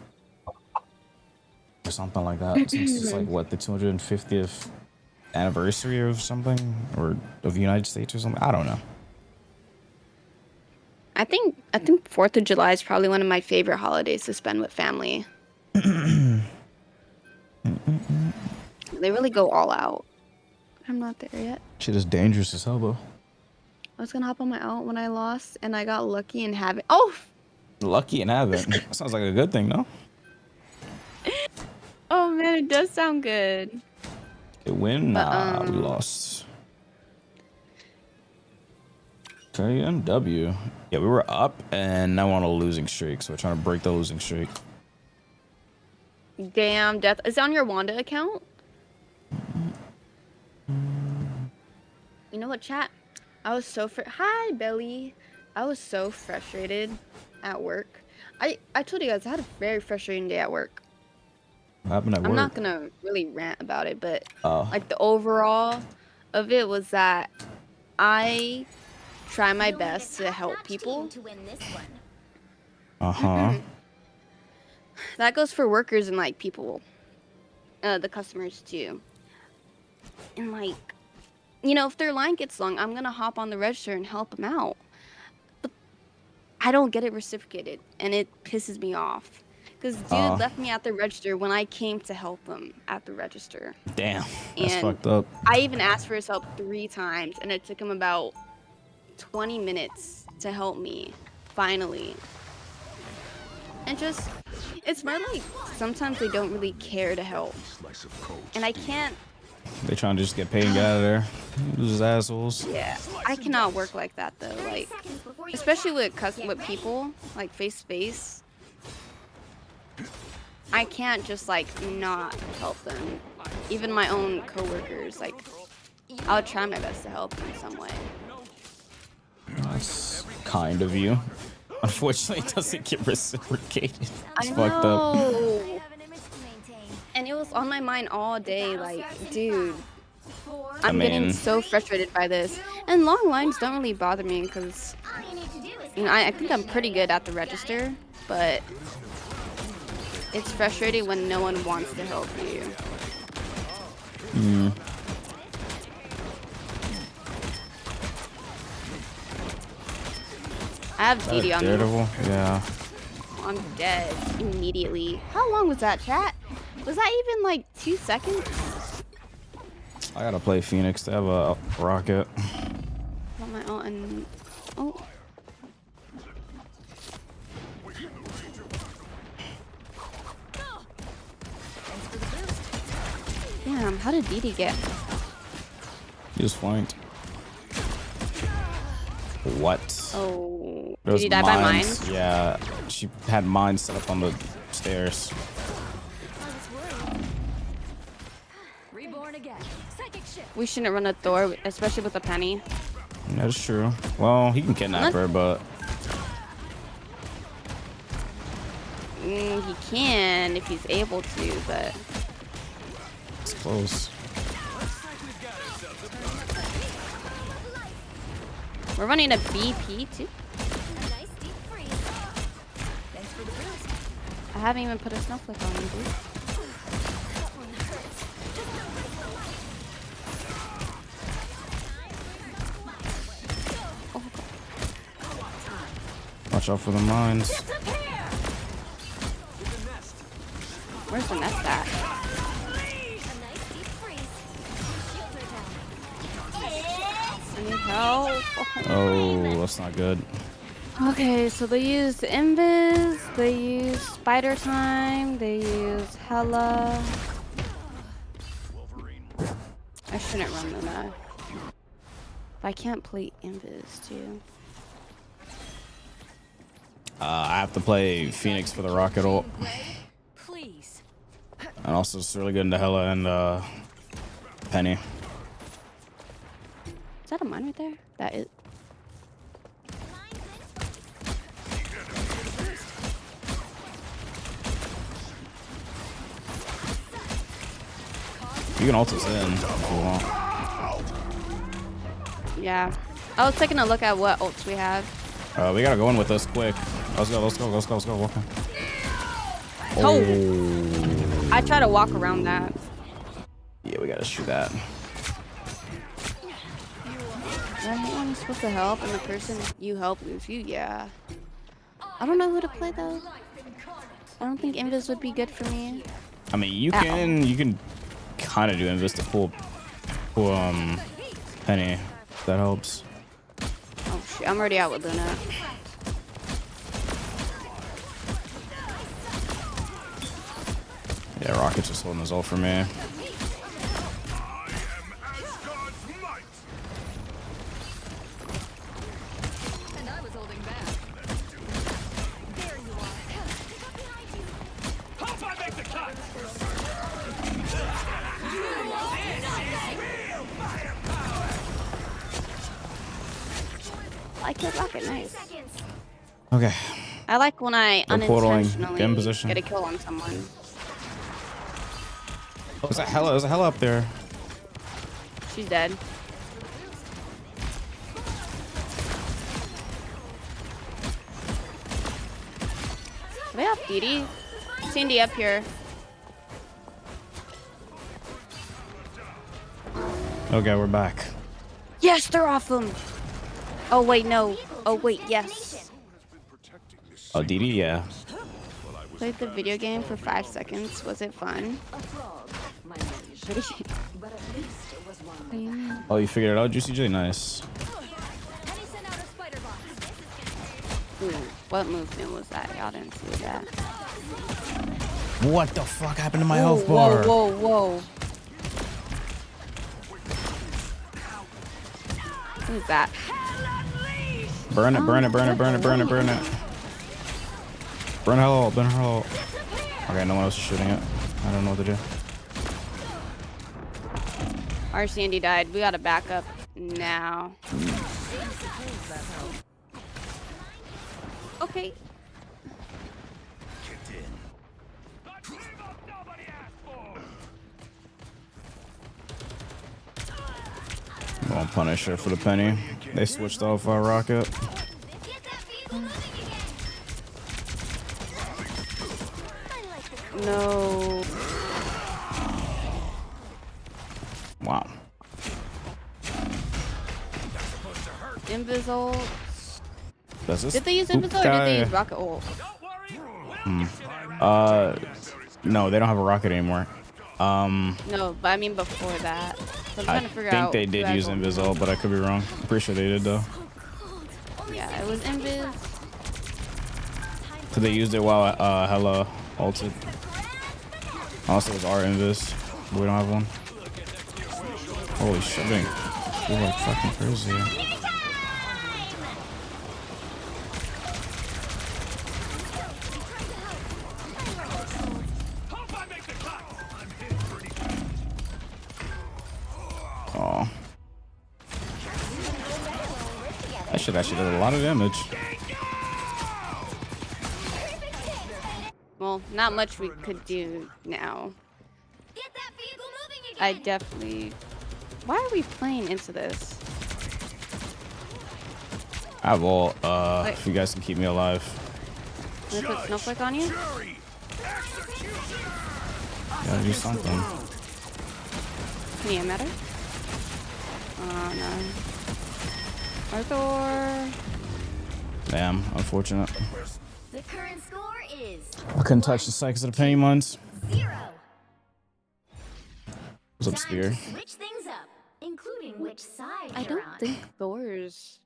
or something like that. Since it's like what, the 250th anniversary of something, or of the United States or something. I don't know. I think 4th of July is probably one of my favorite holidays to spend with family. They really go all out. I'm not there yet. Shit is dangerous as hell, though. I was gonna hop on my alt when I lost, and I got lucky and have it. Oh! Lucky and have it. Sounds like a good thing, no? Oh man, it does sound good. Okay, win? Nah, we lost. Okay, MW. Yeah, we were up, and now we're on a losing streak, so we're trying to break the losing streak. Damn, death. Is it on your Wanda account? You know what, chat? I was so Hi, Belly. I was so frustrated at work. I told you guys I had a very frustrating day at work. What happened at work? I'm not gonna really rant about it, but like the overall of it was that I try my best to help people. That goes for workers and like people, the customers too. And like, you know, if their line gets long, I'm gonna hop on the register and help them out. But I don't get it reciprocated, and it pisses me off. Because dude left me at the register when I came to help him at the register. Damn, that's and fucked up. I even asked for his help 3 times, and it took him about 20 minutes to help me, finally. And just, it's more like sometimes they don't really care to help. And I can't. They trying to just get paid and get out of there. Those assholes. Yeah, I cannot work like that though. Like, especially with people, like face to face. I can't just like not help them. Even my own coworkers, like, I'll try my best to help in some way. That's kind of you. Unfortunately, it doesn't get reciprocated. It's I fucked up. know. And it was on my mind all day, like, dude, I'm getting so frustrated by this. And long lines don't really bother me because, you know, I think I'm pretty good at the register, but it's frustrating when no one wants to help you. I have DD on me. Yeah. I'm dead immediately. How long was that, chat? Was that even like 2 seconds? I gotta play Phoenix to have a rocket. Want my ult and oh. Damn, how did DD get? He just flanked. What? Oh, did you die by mines? Yeah, she had mines set up on the stairs. We shouldn't run a Thor, especially with a penny. That's true. Well, he can kidnap her, but he can if he's able to, but it's close. We're running a BP too. I haven't even put a snowflake on him, dude. Watch out for the mines. Where's the nest at? I need help. Oh, that's not good. Okay, so they used Invis, they used Spider Time, they used Hella. I shouldn't run the knife. But I can't play Invis too. I have to play Phoenix for the rocket ult. And also it's really good into Hella and Penny. Is that a mine right there? That is. You can ult us in if you want. Yeah. I was taking a look at what ults we have. We gotta go in with us quick. Let's go, let's go, let's go, let's go. Walk in. Oh. I try to walk around that. Yeah, we gotta shoot that. I hate when you're supposed to help and the person you help lose you. Yeah. I don't know who to play though. I don't think Invis would be good for me. I mean, you can kind of do Invis to pull Penny. If that helps. Oh shit, I'm already out with Luna. Yeah, Rocket's just holding his ult for me. I killed Rocket, nice. Okay. I like when I unintentionally in position. get a kill on someone. There's a hella up there. She's dead. They have Didi. Cindy up here. Okay, we're back. Yes, they're off them. Oh wait, no. Oh wait, yes. Oh, Didi, yeah. Played the video game for 5 seconds. Was it fun? Oh, you figured it out, Juicy J? Nice. Ooh, what movement was that? Y'all didn't see that. What the fuck happened to my Whoa, health bar? whoa, whoa, whoa. Who's that? Burn it, burn it, burn it, burn it, burn it, burn it. Burn her ult, burn her ult. Okay, no one else is shooting it. I don't know what to do. Our Sandy died. We gotta back up now. Okay. I'm gonna punish her for the penny. They switched off our rocket. No. Wow. Invis ult. Did they use Invis ult or did they use rocket ult? No, they don't have a rocket anymore. No, but I mean before that. So I'm trying to figure out. I think they did use Invis ult, but I could be wrong. I'm pretty sure they did though. Yeah, it was Invis. So they used it while Hella ulted. Also, it was our Invis. We don't have one. Holy shit, we're like fucking crazy. Oh. That shit actually does a lot of damage. Well, not much we could do now. I definitely... Why are we playing into this? I have ult, if you guys can keep me alive. Can I put Snowflake on you? Gotta do something. Can you matter? Oh no. Arthur. Damn, unfortunate. The current score is I couldn't touch the psychics of the penny ones. 0. What's up, Spear? Switch things up, including which side I you're don't on. think Thor's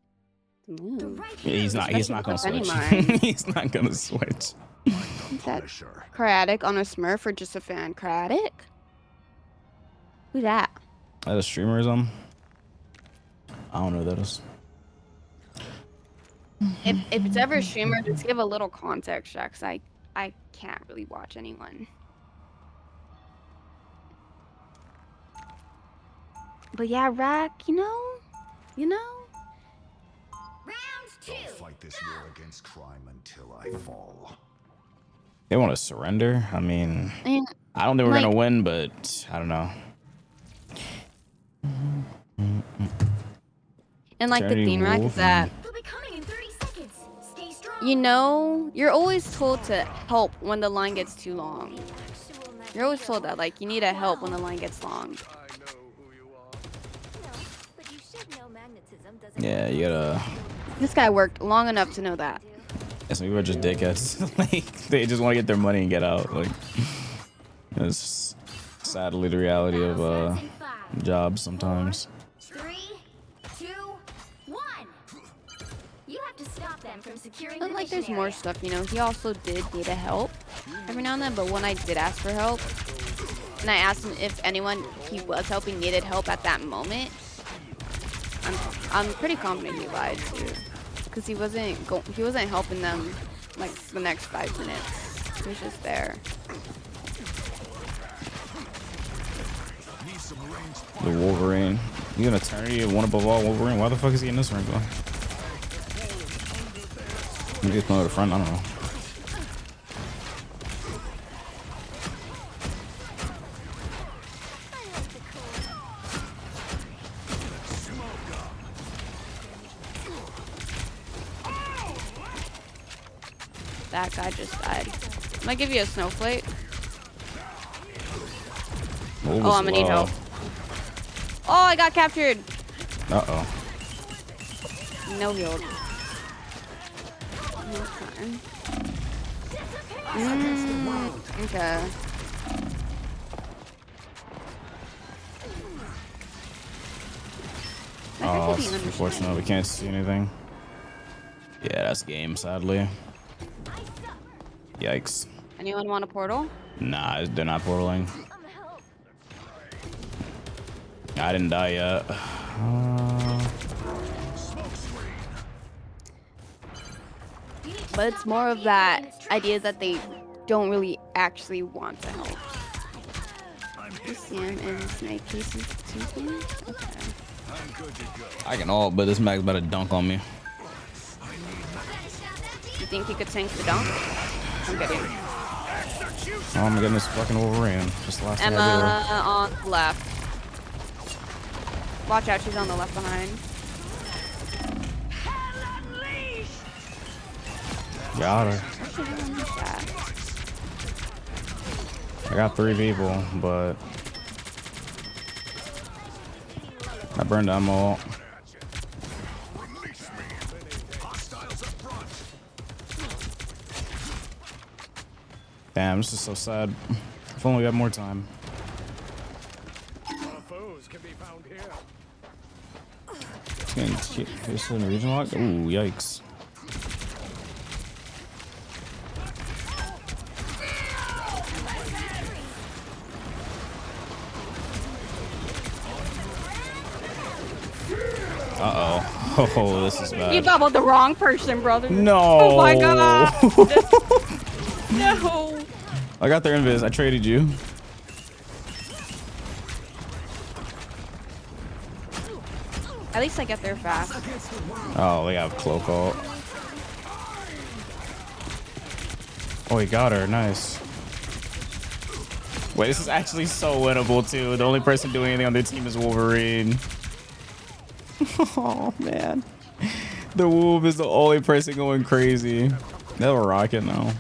move. Yeah, he's not gonna switch. He's not gonna switch. Is that Kratic on a Smurf or just a fan? Kratic? Who's that? That a streamer or something? I don't know who that is. If it's ever a streamer, just give a little context, Jack, 'cause I can't really watch anyone. But yeah, Rack, you know? Round 2. I'll fight this war against crime until I fall. They want to surrender? I mean, And, I don't think we're gonna win, but I don't know. and like the Eternity thing, Rack, is Wolf that They'll be coming in 30 seconds. Stay strong. you know, you're always told to help when the line gets too long. You're always told that, like, you need to help when the line gets long. Yeah, you gotta. This guy worked long enough to know that. Yeah, some people are just dickheads. Like they just want to get their money and get out. Like it's sadly the reality of jobs sometimes. 3, 2, 1. You have to stop them from securing the But like, there's mission more area. stuff, you know. He also did need a help every now and then, but when I did ask for help, and I asked him if anyone he was helping needed help at that moment, I'm pretty confident he lied too, because he wasn't helping them like the next 5 minutes. He was just there. The Wolverine. You an eternity of one above all Wolverine? Why the fuck is he in this ring, bro? Maybe he's playing with a friend. I don't know. That guy just died. I'm gonna give you a snowflake. Oh, I'm gonna need help. Oh, I got captured. Uh-oh. No healed. Okay. Oh, it's unfortunate. We can't see anything. Yeah, that's game, sadly. Yikes. Anyone want a portal? Nah, they're not portaling. I didn't die yet. But it's more of that idea that they don't really actually want to help. Sam and Snake cases too. Okay. I can ult, but this mag's about to dunk on me. You think you could tank the dunk? I'm kidding. Oh, I'm getting this fucking Wolverine. Just the last thing I Emma on the left. Watch out, she's on the left behind. Got her. I got 3 people, but I burned them all. Damn, this is so sad. If only we had more time. It's in regional lock? Ooh, yikes. Uh-oh. Oh, this is bad. You doubled the wrong person, brother. No. Oh my god. No. I got their invis. I traded you. At least I get there fast. Oh, they have cloak ult. Oh, he got her. Nice. Wait, this is actually so winnable, too. The only person doing anything on their team is Wolverine. Oh, man. The Wolf is the only person going crazy. They'll rock it now.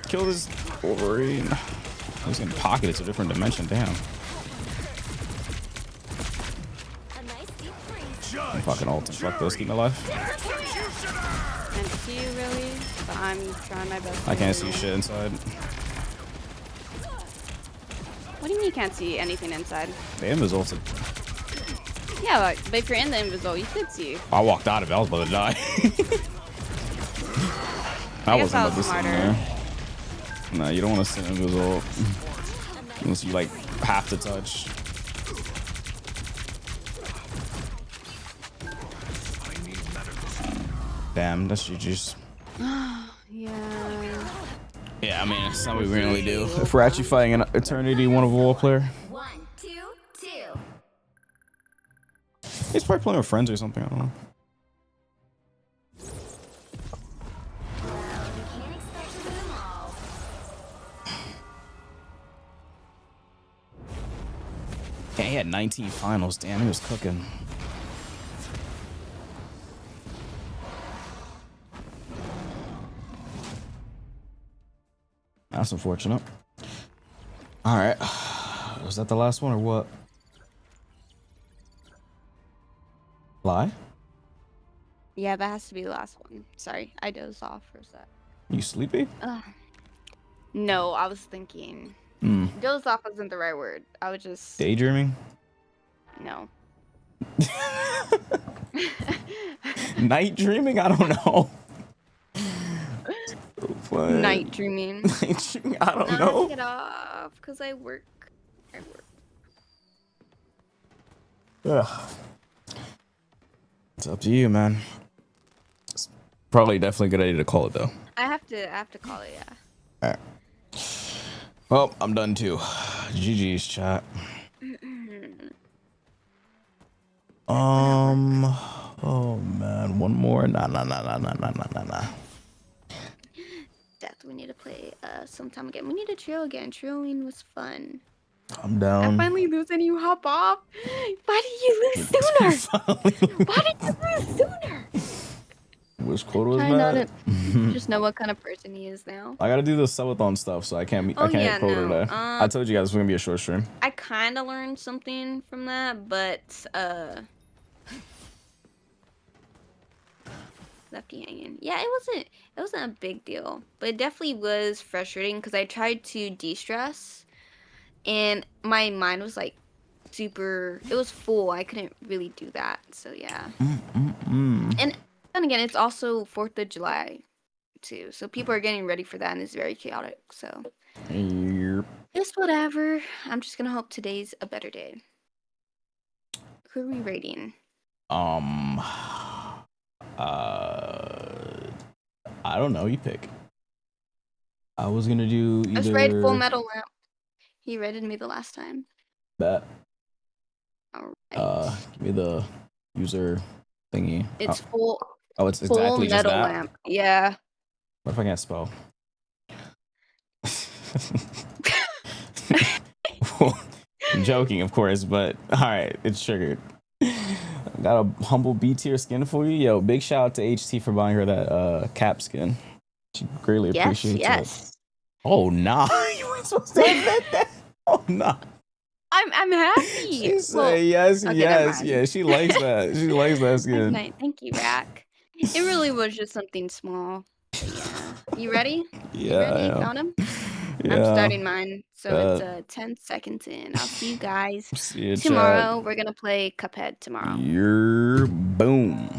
Kill this Wolverine. He's in pocket. It's a different dimension. Damn. I'm fucking ulting. Fuck this. Keep me alive. Can't see you really, but I'm trying my best. I can't see shit inside. What do you mean you can't see anything inside? The invis ulted. Yeah, but if you're in the invisible, you could see. I walked out of it. I was about to die. I wasn't about to sit in there. Nah, you don't want to sit in invisible unless you like have to touch. Damn, that's GG's. Yeah. Yeah, I mean, it's something we really do. If we're actually fighting an Eternity one of all player. 1, 2, 2. He's probably playing with friends or something. I don't know. Yeah, he had 19 finals. Damn, he was cooking. That's unfortunate. All right. Was that the last one or what? Lie? Yeah, that has to be the last one. Sorry, I dozed off for a sec. You sleepy? No, I was thinking. Dozed off wasn't the right word. I was just Daydreaming? no. Night dreaming? I don't know. What? Night dreaming. Night dreaming? I don't No, I know. have to get off because I work. Ugh. It's up to you, man. It's probably definitely a good idea to call it though. I have to call it, yeah. Alright. Well, I'm done too. GG's chat. Oh man, one more. Nah. Death, we need to play sometime again. We need to trail again. Trailing was fun. I'm down. I finally lose and you hop off. Why did you lose sooner? Why did you lose sooner? Which quote was Try not that? to just know what kind of person he is now. I gotta do the subathon stuff, so I can't yeah, quote no. today. I told you guys it's gonna be a short stream. I kind of learned something from that, but left you hanging. Yeah, it wasn't a big deal, but it definitely was frustrating because I tried to de-stress, and my mind was like super. It was full. I couldn't really do that. So yeah. And then again, it's also 4th of July, too. So people are getting ready for that, and it's very chaotic. So Yep. it's whatever. I'm just gonna hope today's a better day. Who are we rating? I don't know. You pick. I was gonna do either. Let's raid Full Metal Lamp. He raided me the last time. Bet. All right. Give me the user thingy. It's full. Oh, it's Full exactly just Metal that. Lamp. Yeah. What if I can't spell? I'm joking, of course, but all right, it's triggered. Got a humble B tier skin for you. Yo, big shout out to HT for buying her that cap skin. She greatly appreciates it. Oh nah, you weren't supposed to admit that. Oh nah. I'm happy. She said yes. Yeah, she likes that. She likes that skin. Nice. Thank you, Rack. It really was just something small. But yeah. You ready? Yeah. You ready? I am. Found him? Yeah. I'm starting mine. So it's 10 seconds in. I'll see you guys See you, tomorrow. We're gonna play Cuphead tomorrow. You're boom.